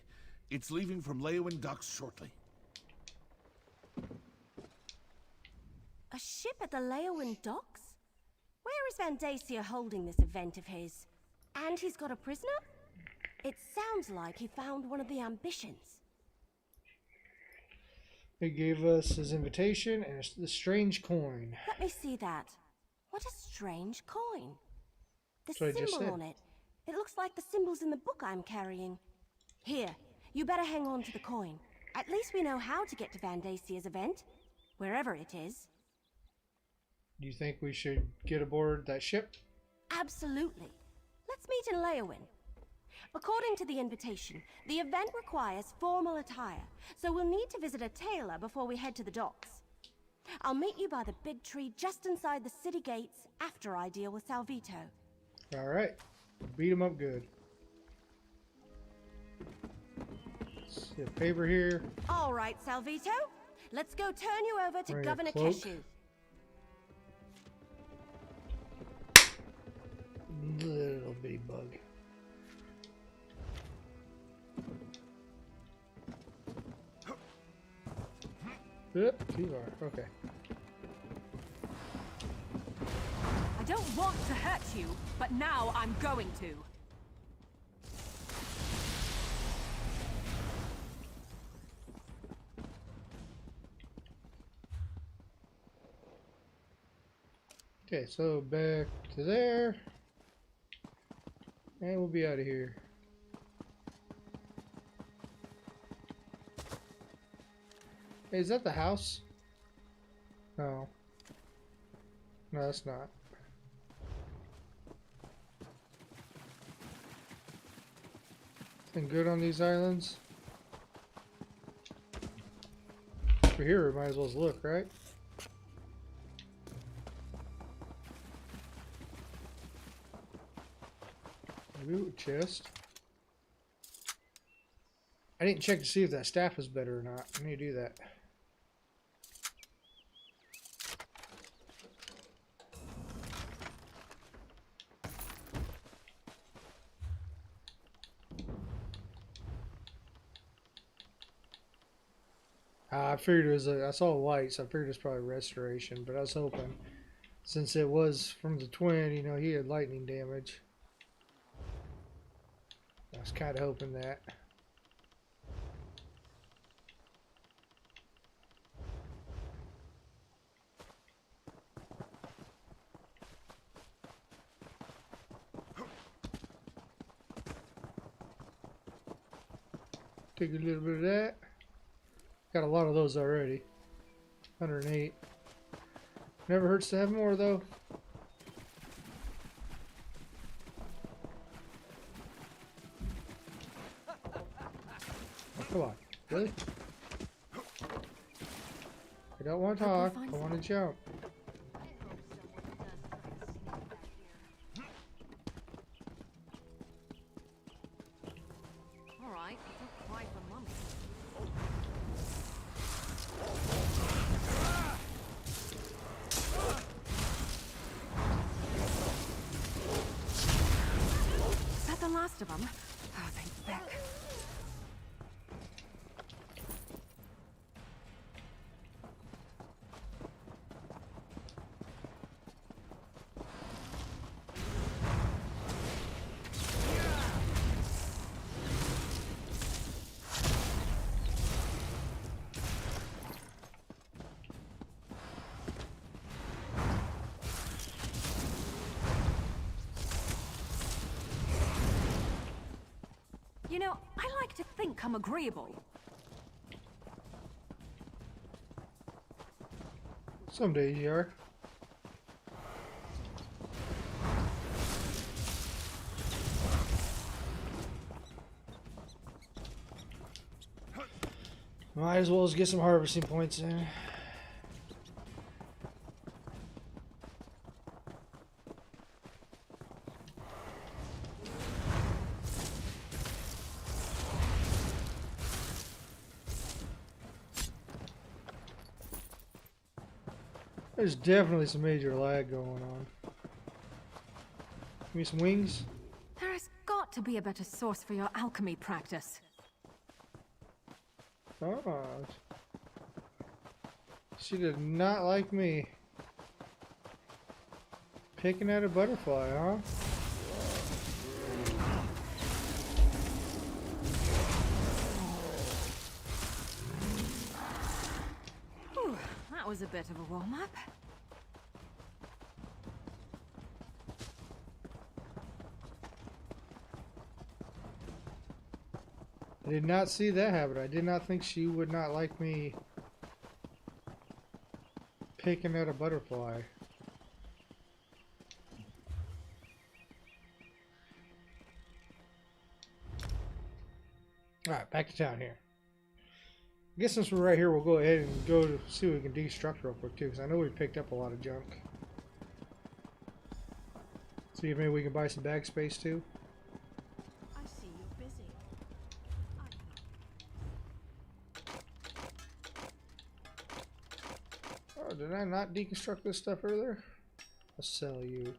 It's leaving from Leowin docks shortly. A ship at the Leowin docks? Where is Vandacia holding this event of his? And he's got a prisoner? It sounds like he found one of the ambitions. He gave us his invitation and the strange coin. Let me see that. What a strange coin. The That's what I just symbol said. on it. It looks like the symbols in the book I'm carrying. Here, you better hang on to the coin. At least we know how to get to Vandacia's event, wherever it is. Do you think we should get aboard that ship? Absolutely. Let's meet in Leowin. According to the invitation, the event requires formal attire, so we'll need to visit a tailor before we head to the docks. I'll meet you by the big tree just inside the city gates after I deal with Salvito. All right. Beat him up good. See a paper here. All right, Salvito. Let's go turn you over to Wearing a Governor cloak. Keshu. Little bitty bug. Yep, you are. Okay. I don't want to hurt you, but now I'm going to. Okay, so back to there. And we'll be out of here. Hey, is that the house? No. No, that's not. Anything good on these islands? We're here, we might as well look, right? Ooh, chest. I didn't check to see if that staff was better or not. I need to do that. I figured it was I saw lights. I figured it was probably restoration, but I was hoping, since it was from the twin, you know, he had lightning damage. I was kind of hoping that. Take a little bit of that. Got a lot of those already. 108. Never hurts to have more though. Really? I don't want to talk. I want to jump. All right, don't cry for mummy. Is that the last of them? Oh, thank Beck. You know, I like to think I'm agreeable. Some days you are. Might as well get some harvesting points in. There's definitely some major lag going on. Give me some wings. There has got to be a better source for your alchemy practice. Oh. She did not like me. Picking at a butterfly, huh? Whew, that was a bit of a warm-up. I did not see that happen. I did not think she would not like me picking at a butterfly. Alright, back to town here. I guess since we're right here, we'll go ahead and go to see what we can destruct real quick too, because I know we picked up a lot of junk. See if maybe we can buy some bag space too. I see you're busy. Oh, did I not deconstruct this stuff earlier? I'll sell you.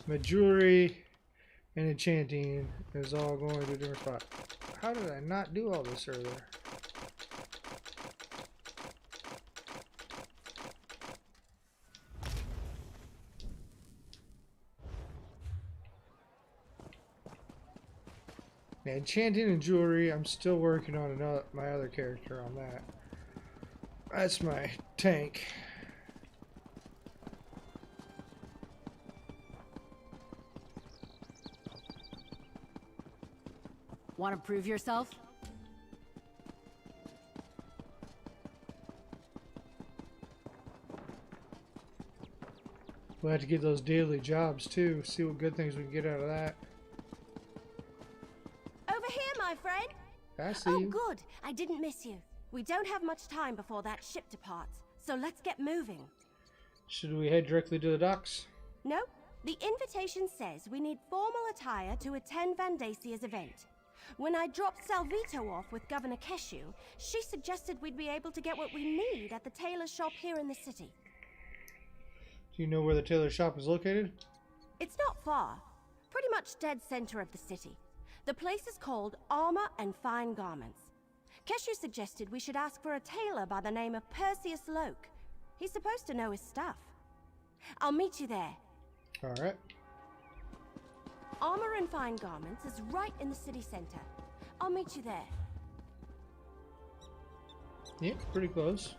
My jewelry and enchanting is all going to a different spot. How did I not do all this earlier? Yeah, enchanting and jewelry, I'm still working on my other character on that. That's my tank. Want to prove yourself? We'll have to get those daily jobs too. See what good things we can get out of that. Over here, my friend. I see Oh, you. good. I didn't miss you. We don't have much time before that ship departs, so let's get moving. Should we head directly to the docks? No, the invitation says we need formal attire to attend Vandasia's event. When I dropped Salvito off with Governor Keshu, she suggested we'd be able to get what we need at the tailor shop here in the city. Do you know where the tailor shop is located? It's not far. Pretty much dead center of the city. The place is called Armor and Fine Garments. Keshu suggested we should ask for a tailor by the name of Perseus Loke. He's supposed to know his stuff. I'll meet you there. Alright. Armor and Fine Garments is right in the city center. I'll meet you there. Yeah, pretty close.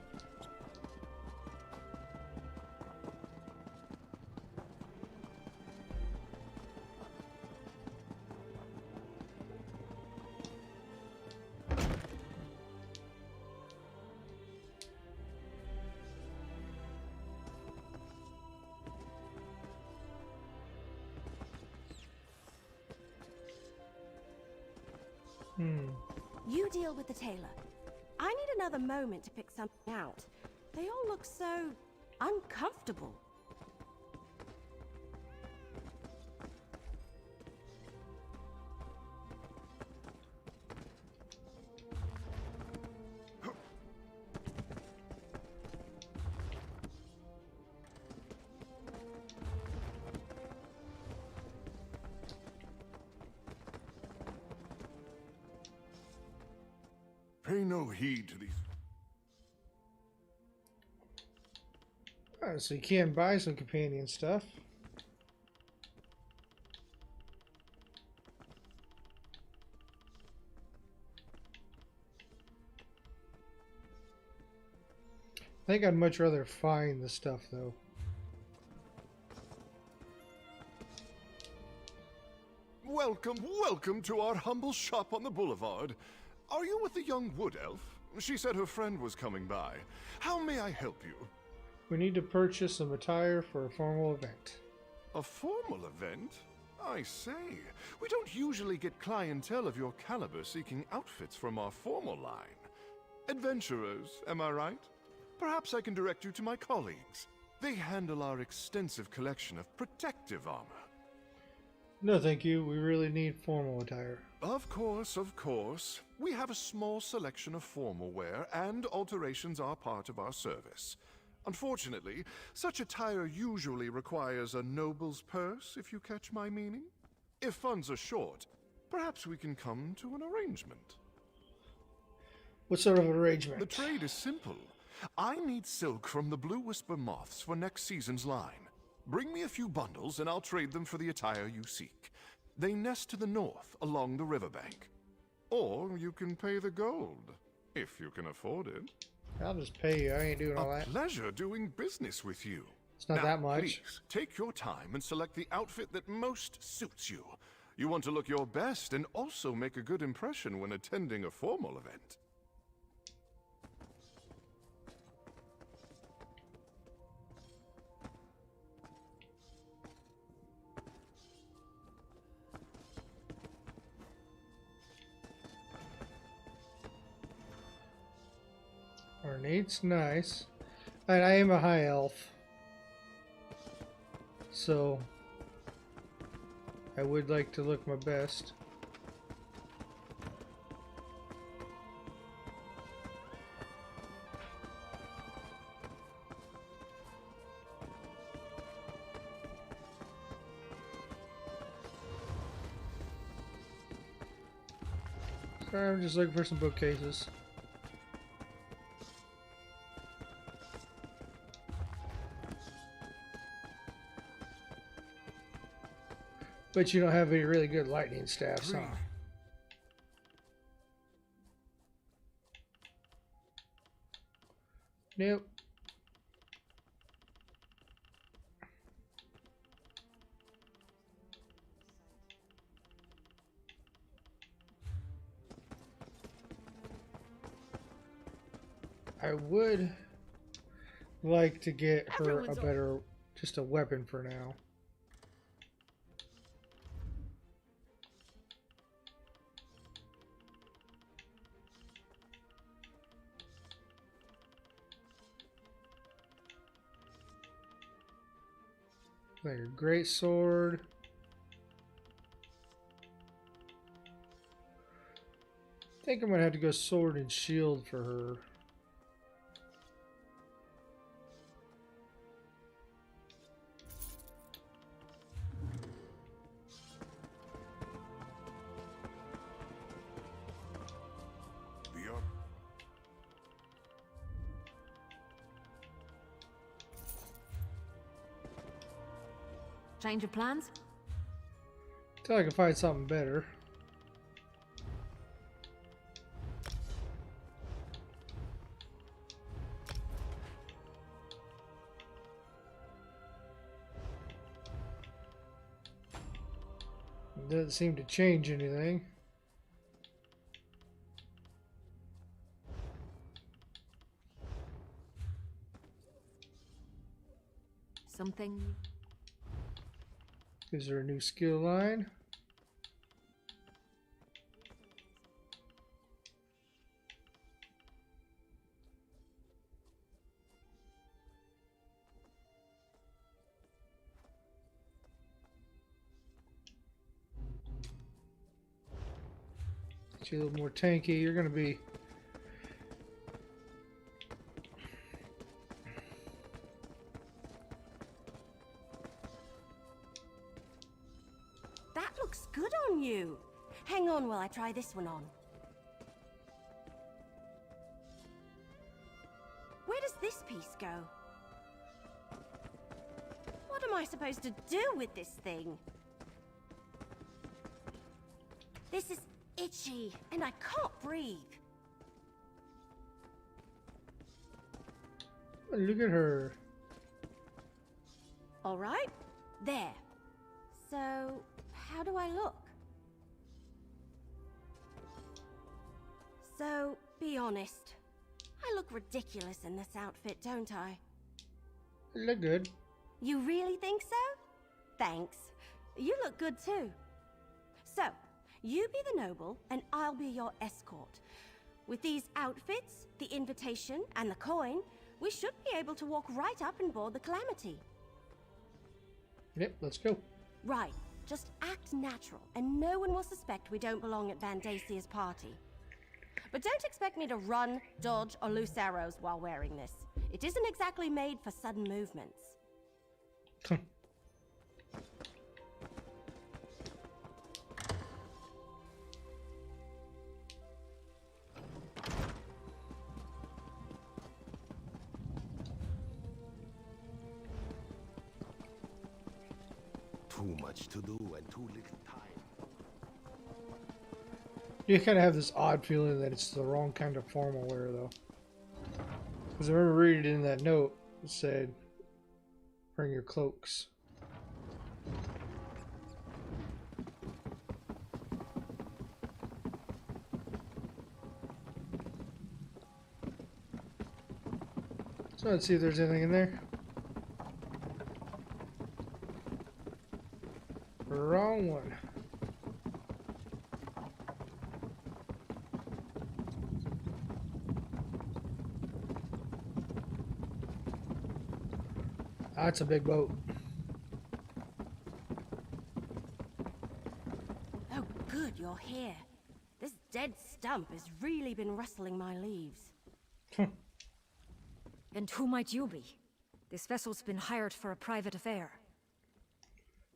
You deal with the tailor. I need another moment to pick something out. They all look so uncomfortable. Pay no heed to these. Alright, so you can buy some companion stuff. I think I'd much rather find the stuff though. Welcome to our humble shop on the boulevard. Are you with the young wood elf? She said her friend was coming by. How may I help you? We need to purchase some attire for a formal event. A formal event? I say, we don't usually get clientele of your caliber seeking outfits from our formal line. Adventurers, am I right? Perhaps I can direct you to my colleagues. They handle our extensive collection of protective armor. No, thank you. We really need formal attire. Of course, of course. We have a small selection of formal wear, and alterations are part of our service. Unfortunately, such attire usually requires a noble's purse, if you catch my meaning. If funds are short, perhaps we can come to an arrangement. What sort of arrangement? The trade is simple. I need silk from the Blue Whisper moths for next season's line. Bring me a few bundles and I'll trade them for the attire you seek. They nest to the north along the riverbank. Or you can pay the gold, if you can afford it. I'll just pay you. I ain't doing all that. A pleasure doing business with you. It's not now, that much. Please, take your time and select the outfit that most suits you. You want to look your best and also make a good impression when attending a formal event. Ornate's nice. And I am a high elf. So I would like to look my best. Sorry, I'm just looking for some bookcases. But you don't have any really good lightning staffs, huh? Nope. I would like to get her a better, just a weapon for now. Like a great sword. I think I'm gonna have to go sword and shield for her. Change of plans? Till I can find something better. Doesn't seem to change anything. Something. Is there a new skill line? Get you a little more tanky. You're going to be... That looks good on you. Hang on while I try this one on. Where does this piece go? What am I supposed to do with this thing? This is itchy, and I can't breathe. Look at her. All right, there. So, how do I look? So, be honest. I look ridiculous in this outfit, don't I? Look good. You really think so? Thanks. You look good too. So, you be the noble, and I'll be your escort. With these outfits, the invitation, and the coin, we should be able to walk right up and board the Calamity. Yep, let's go. Right. Just act natural, and no one will suspect we don't belong at Vandasia's party. But don't expect me to run, dodge, or loose arrows while wearing this. It isn't exactly made for sudden movements. Too much to do and too little time. You kind of have this odd feeling that it's the wrong kind of formal wear, though. Because I remember reading in that note, it said, bring your cloaks. So let's see if there's anything in there. Wrong one. That's a big boat. Oh, good, you're here. This dead stump has really been rustling my leaves. And who might you be? This vessel's been hired for a private affair.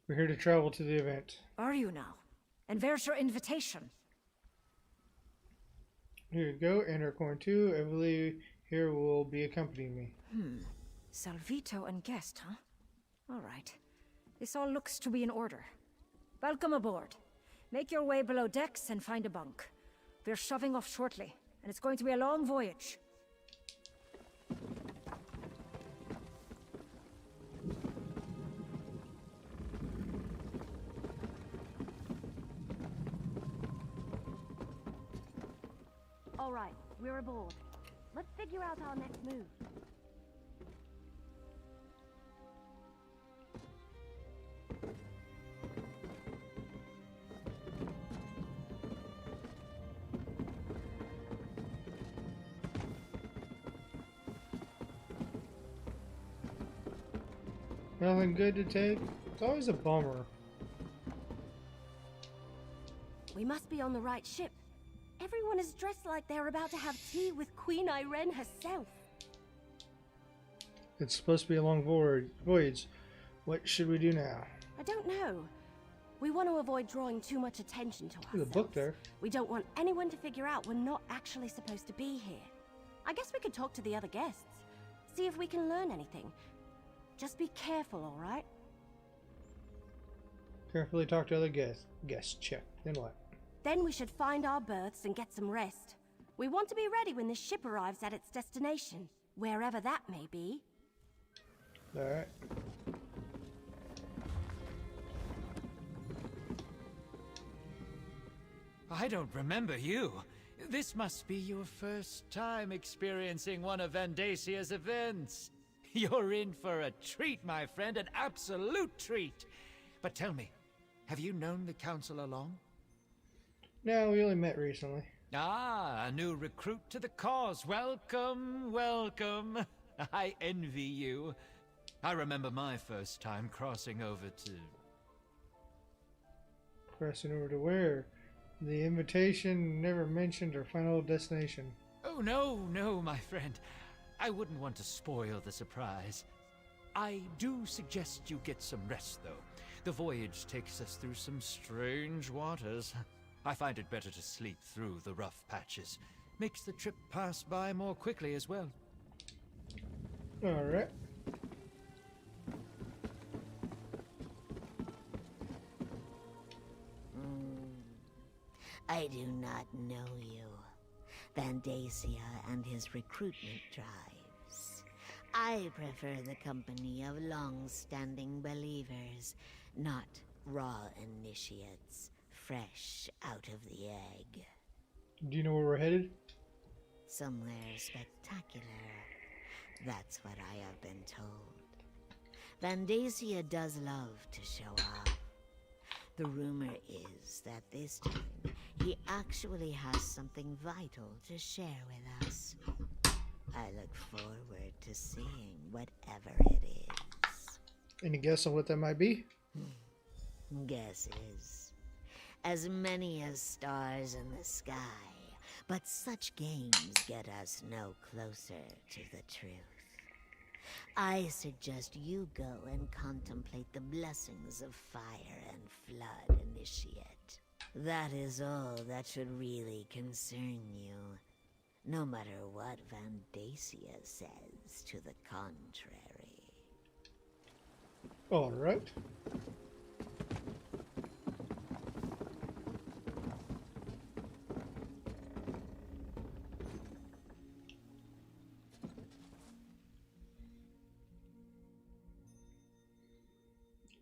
We're here to travel to the event. Are you now? And where's your invitation? Here you go, enter coin 2. Emily here will be accompanying me. Salvito and guest, huh? All right. This all looks to be in order. Welcome aboard. Make your way below decks and find a bunk. We're shoving off shortly, and it's going to be a long voyage. All right, we're aboard. Let's figure out our next move. Nothing good to take? It's always a bummer. We must be on the right ship. Everyone is dressed like they're about to have tea with Queen Irene herself. It's supposed to be a long voyage. What should we do now? I don't know. We want to avoid drawing too much attention to There's ourselves. a book there. We don't want anyone to figure out we're not actually supposed to be here. I guess we could talk to the other guests. See if we can learn anything. Just be careful, all right? Carefully talk to other guests. Guests, check. Then what? Then we should find our berths and get some rest. We want to be ready when the ship arrives at its destination, wherever that may be. Alright. I don't remember you. This must be your first time experiencing one of Vandasia's events. You're in for a treat, my friend, an absolute treat. But tell me, have you known the Councilor long? No, we only met recently. Ah, a new recruit to the cause. Welcome, welcome. I envy you. I remember my first time crossing over to... Crossing over to where? The invitation never mentioned our final destination. Oh, no, my friend. I wouldn't want to spoil the surprise. I do suggest you get some rest, though. The voyage takes us through some strange waters. I find it better to sleep through the rough patches. Makes the trip pass by more quickly as well. Alright. I do not know you. Vandasia and his recruitment drives. I prefer the company of long-standing believers, not raw initiates, fresh out of the egg. Do you know where we're headed? Somewhere spectacular. That's what I have been told. Vandasia does love to show off. The rumor is that this time he actually has something vital to share with us. I look forward to seeing whatever it is. Any guess on what that might be? Guesses. As many as stars in the sky, but such games get us no closer to the truth. I suggest you go and contemplate the blessings of fire and flood, initiate. That is all that should really concern you, no matter what Vandasia says to the contrary. All right.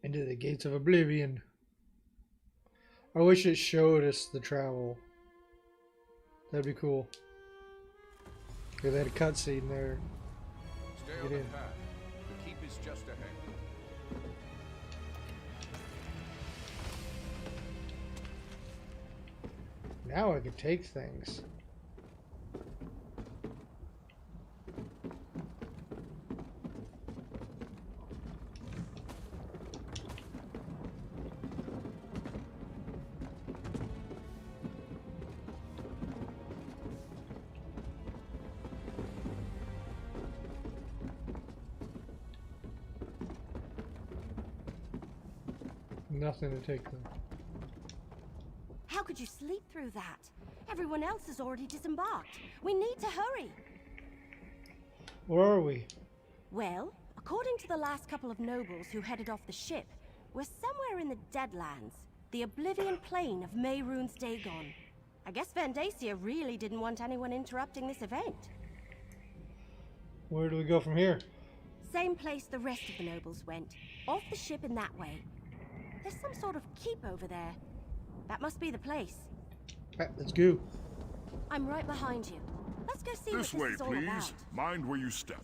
Into the gates of oblivion. I wish it showed us the travel. That'd be cool. They had a cutscene there. Stay on the path. The keep is just ahead. Now I can take things. Nothing to take them. How could you sleep through that? Everyone else has already disembarked. We need to hurry. Where are we? Well, according to the last couple of nobles who headed off the ship, we're somewhere in the Deadlands, the Oblivion Plain of Mehrunes Dagon. I guess Vandasia really didn't want anyone interrupting this event. Where do we go from here? Same place the rest of the nobles went, off the ship in that way. There's some sort of keep over there. That must be the place. Right, let's go. I'm right behind you. Let's go see This what way, this is all please. about. Mind where you step.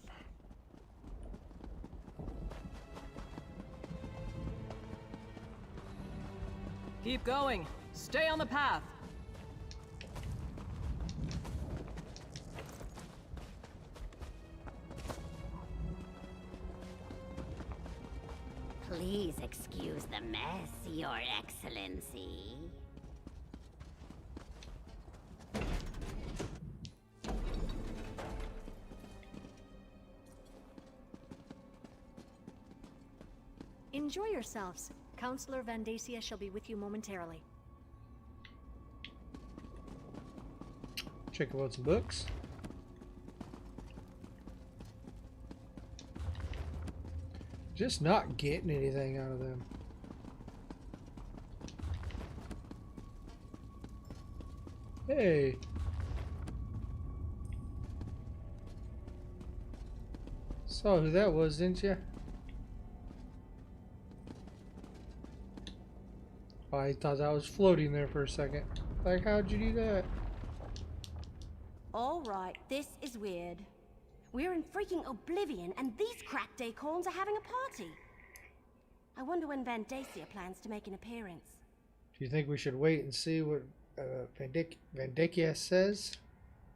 Keep going. Stay on the path. Please excuse the mess, Your Excellency. Enjoy yourselves. Counselor Vandasia shall be with you momentarily. Check out some books. Just not getting anything out of them. Hey. Saw who that was, didn't you? I thought that was floating there for a second. Like, how'd you do that? Alright, this is weird. We're in freaking Oblivion, and these cracked acorns are having a party. I wonder when Van Dacia plans to make an appearance. Do you think we should wait and see what Van Dacia says?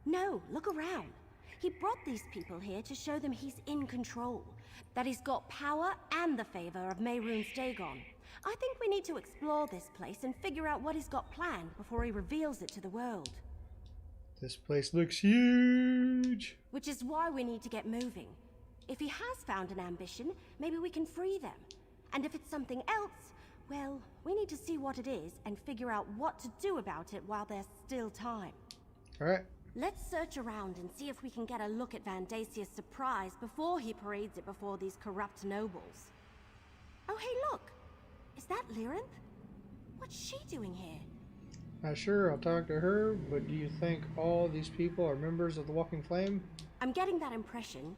No, look around. He brought these people here to show them he's in control. That he's got power and the favor of Mehrunes Dagon. I think we need to explore this place and figure out what he's got planned before he reveals it to the world. This place looks huge. Which is why we need to get moving. If he has found an ambition, maybe we can free them. And if it's something else, well, we need to see what it is and figure out what to do about it while there's still time. Alright. Let's search around and see if we can get a look at Van Dacia's surprise before he parades it before these corrupt nobles. Oh, hey, look! Is that Lyrinth? What's she doing here? Not sure, I'll talk to her, but do you think all these people are members of the Walking Flame? I'm getting that impression,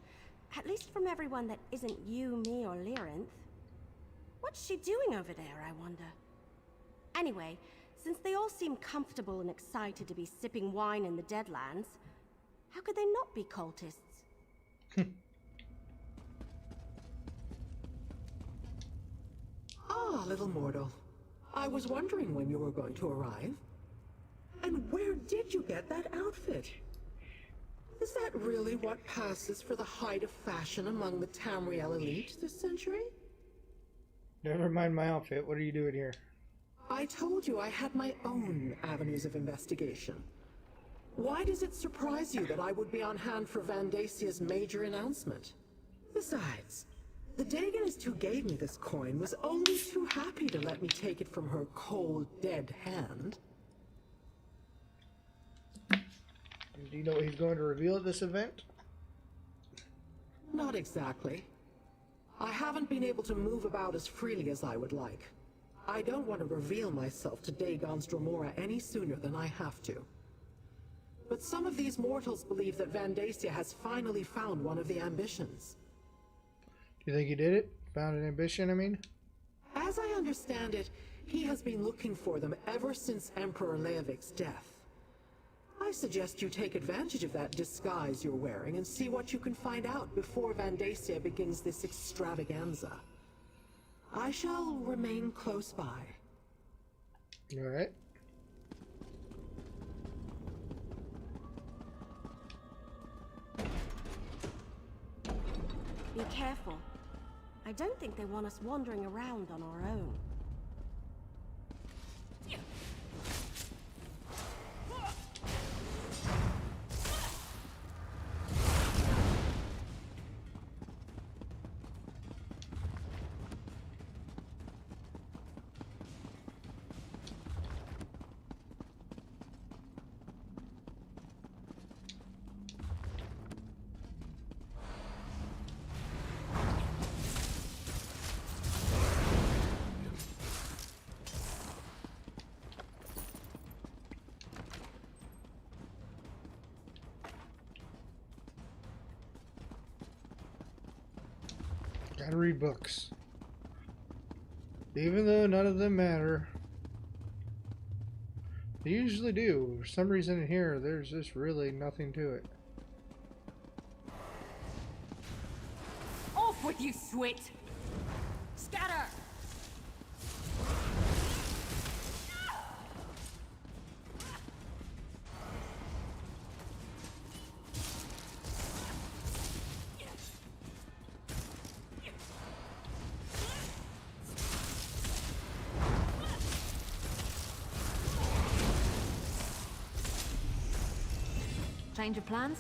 at least from everyone that isn't you, me, or Lyrinth. What's she doing over there, I wonder? Anyway, since they all seem comfortable and excited to be sipping wine in the Deadlands, how could they not be cultists? Ah, little mortal. I was wondering when you were going to arrive. And where did you get that outfit? Is that really what passes for the height of fashion among the Tamriel elite this century? Never mind my outfit, what are you doing here? I told you I had my own avenues of investigation. Why does it surprise you that I would be on hand for Van Dacia's major announcement? Besides, the Dagonist who gave me this coin was only too happy to let me take it from her cold, dead hand. Do you know what he's going to reveal at this event? Not exactly. I haven't been able to move about as freely as I would like. I don't want to reveal myself to Dagon's Dromora any sooner than I have to. But some of these mortals believe that Van Dacia has finally found one of the ambitions. Do you think he did it? Found an ambition, I mean? As I understand it, he has been looking for them ever since Emperor Leovik's death. I suggest you take advantage of that disguise you're wearing and see what you can find out before Van Dacia begins this extravaganza. I shall remain close by. Alright. Be careful. I don't think they want us wandering around on our own. Gotta read books. Even though none of them matter. They usually do. For some reason in here, there's just really nothing to it. Off with you, Swit! Scatter! Change of plans?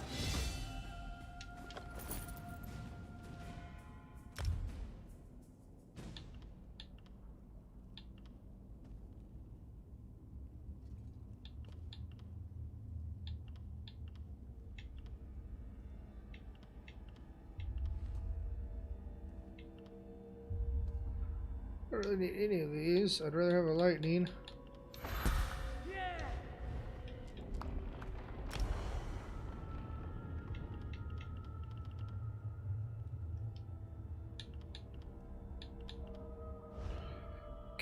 I don't really need any of these. I'd rather have a lightning.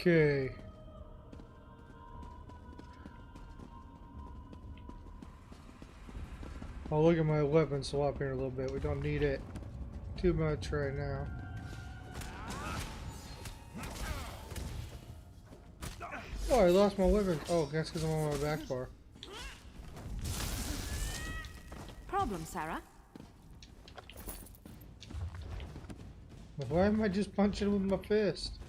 Okay. I'll look at my weapon swap here in a little bit. We don't need it too much right now. Oh, I lost my weapon. Oh, that's because I'm on my back bar. Problem, Sarah? Why am I just punching with my fist?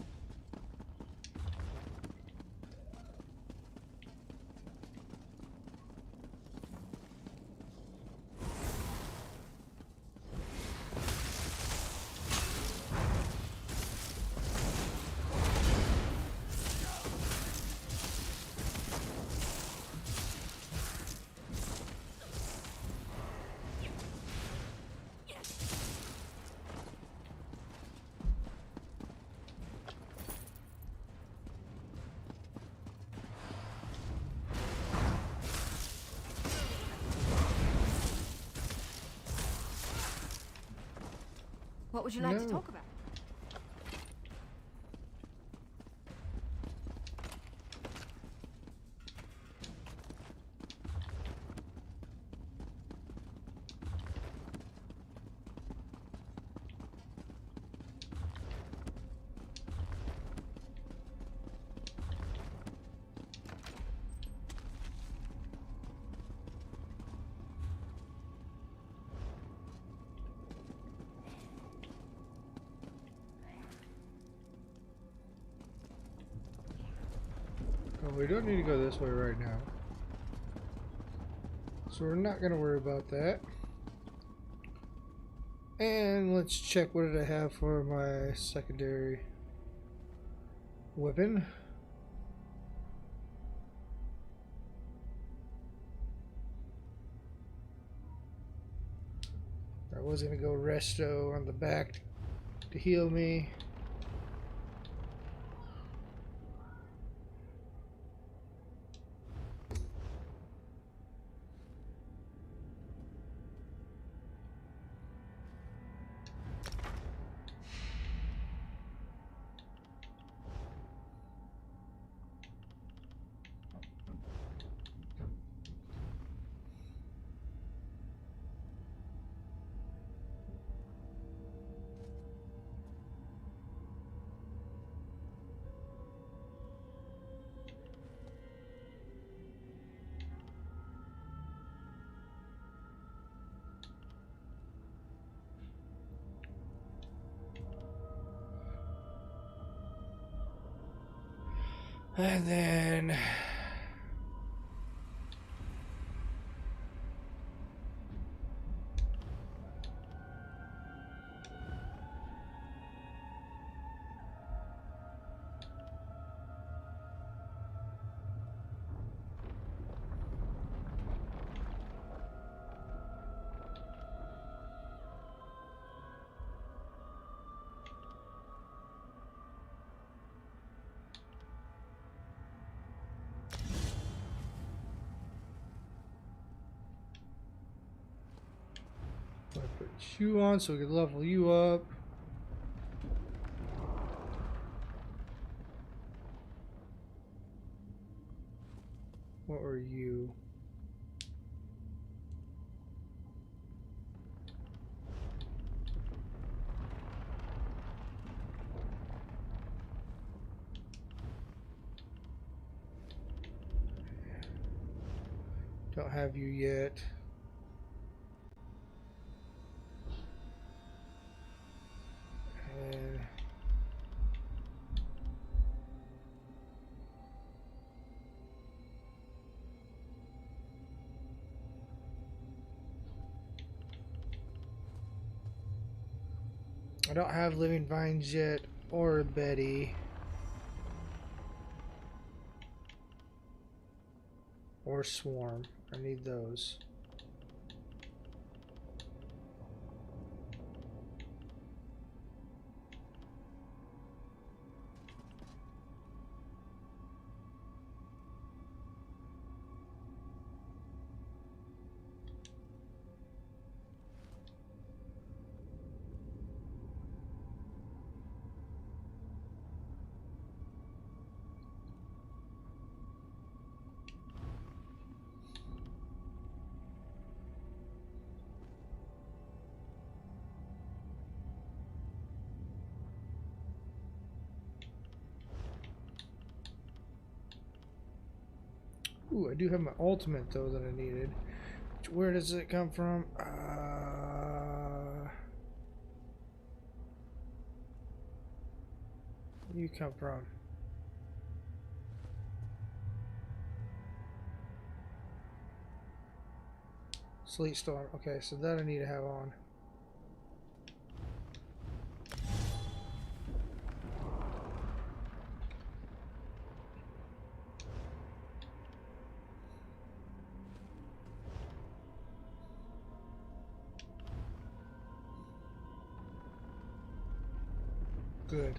What would you like to talk about? Oh, we don't need to go this way right now. So we're not going to worry about that. And let's check what did I have for my secondary weapon. I was going to go resto on the back to heal me. And then I put you on so we can level you up. What are you? Don't have you yet. And I don't have living vines yet or Betty or Swarm. I need those. Ooh, I do have my ultimate though that I needed. Where does it come from? Where do you come from? Sleet Storm. Okay, so that I need to have on. Good.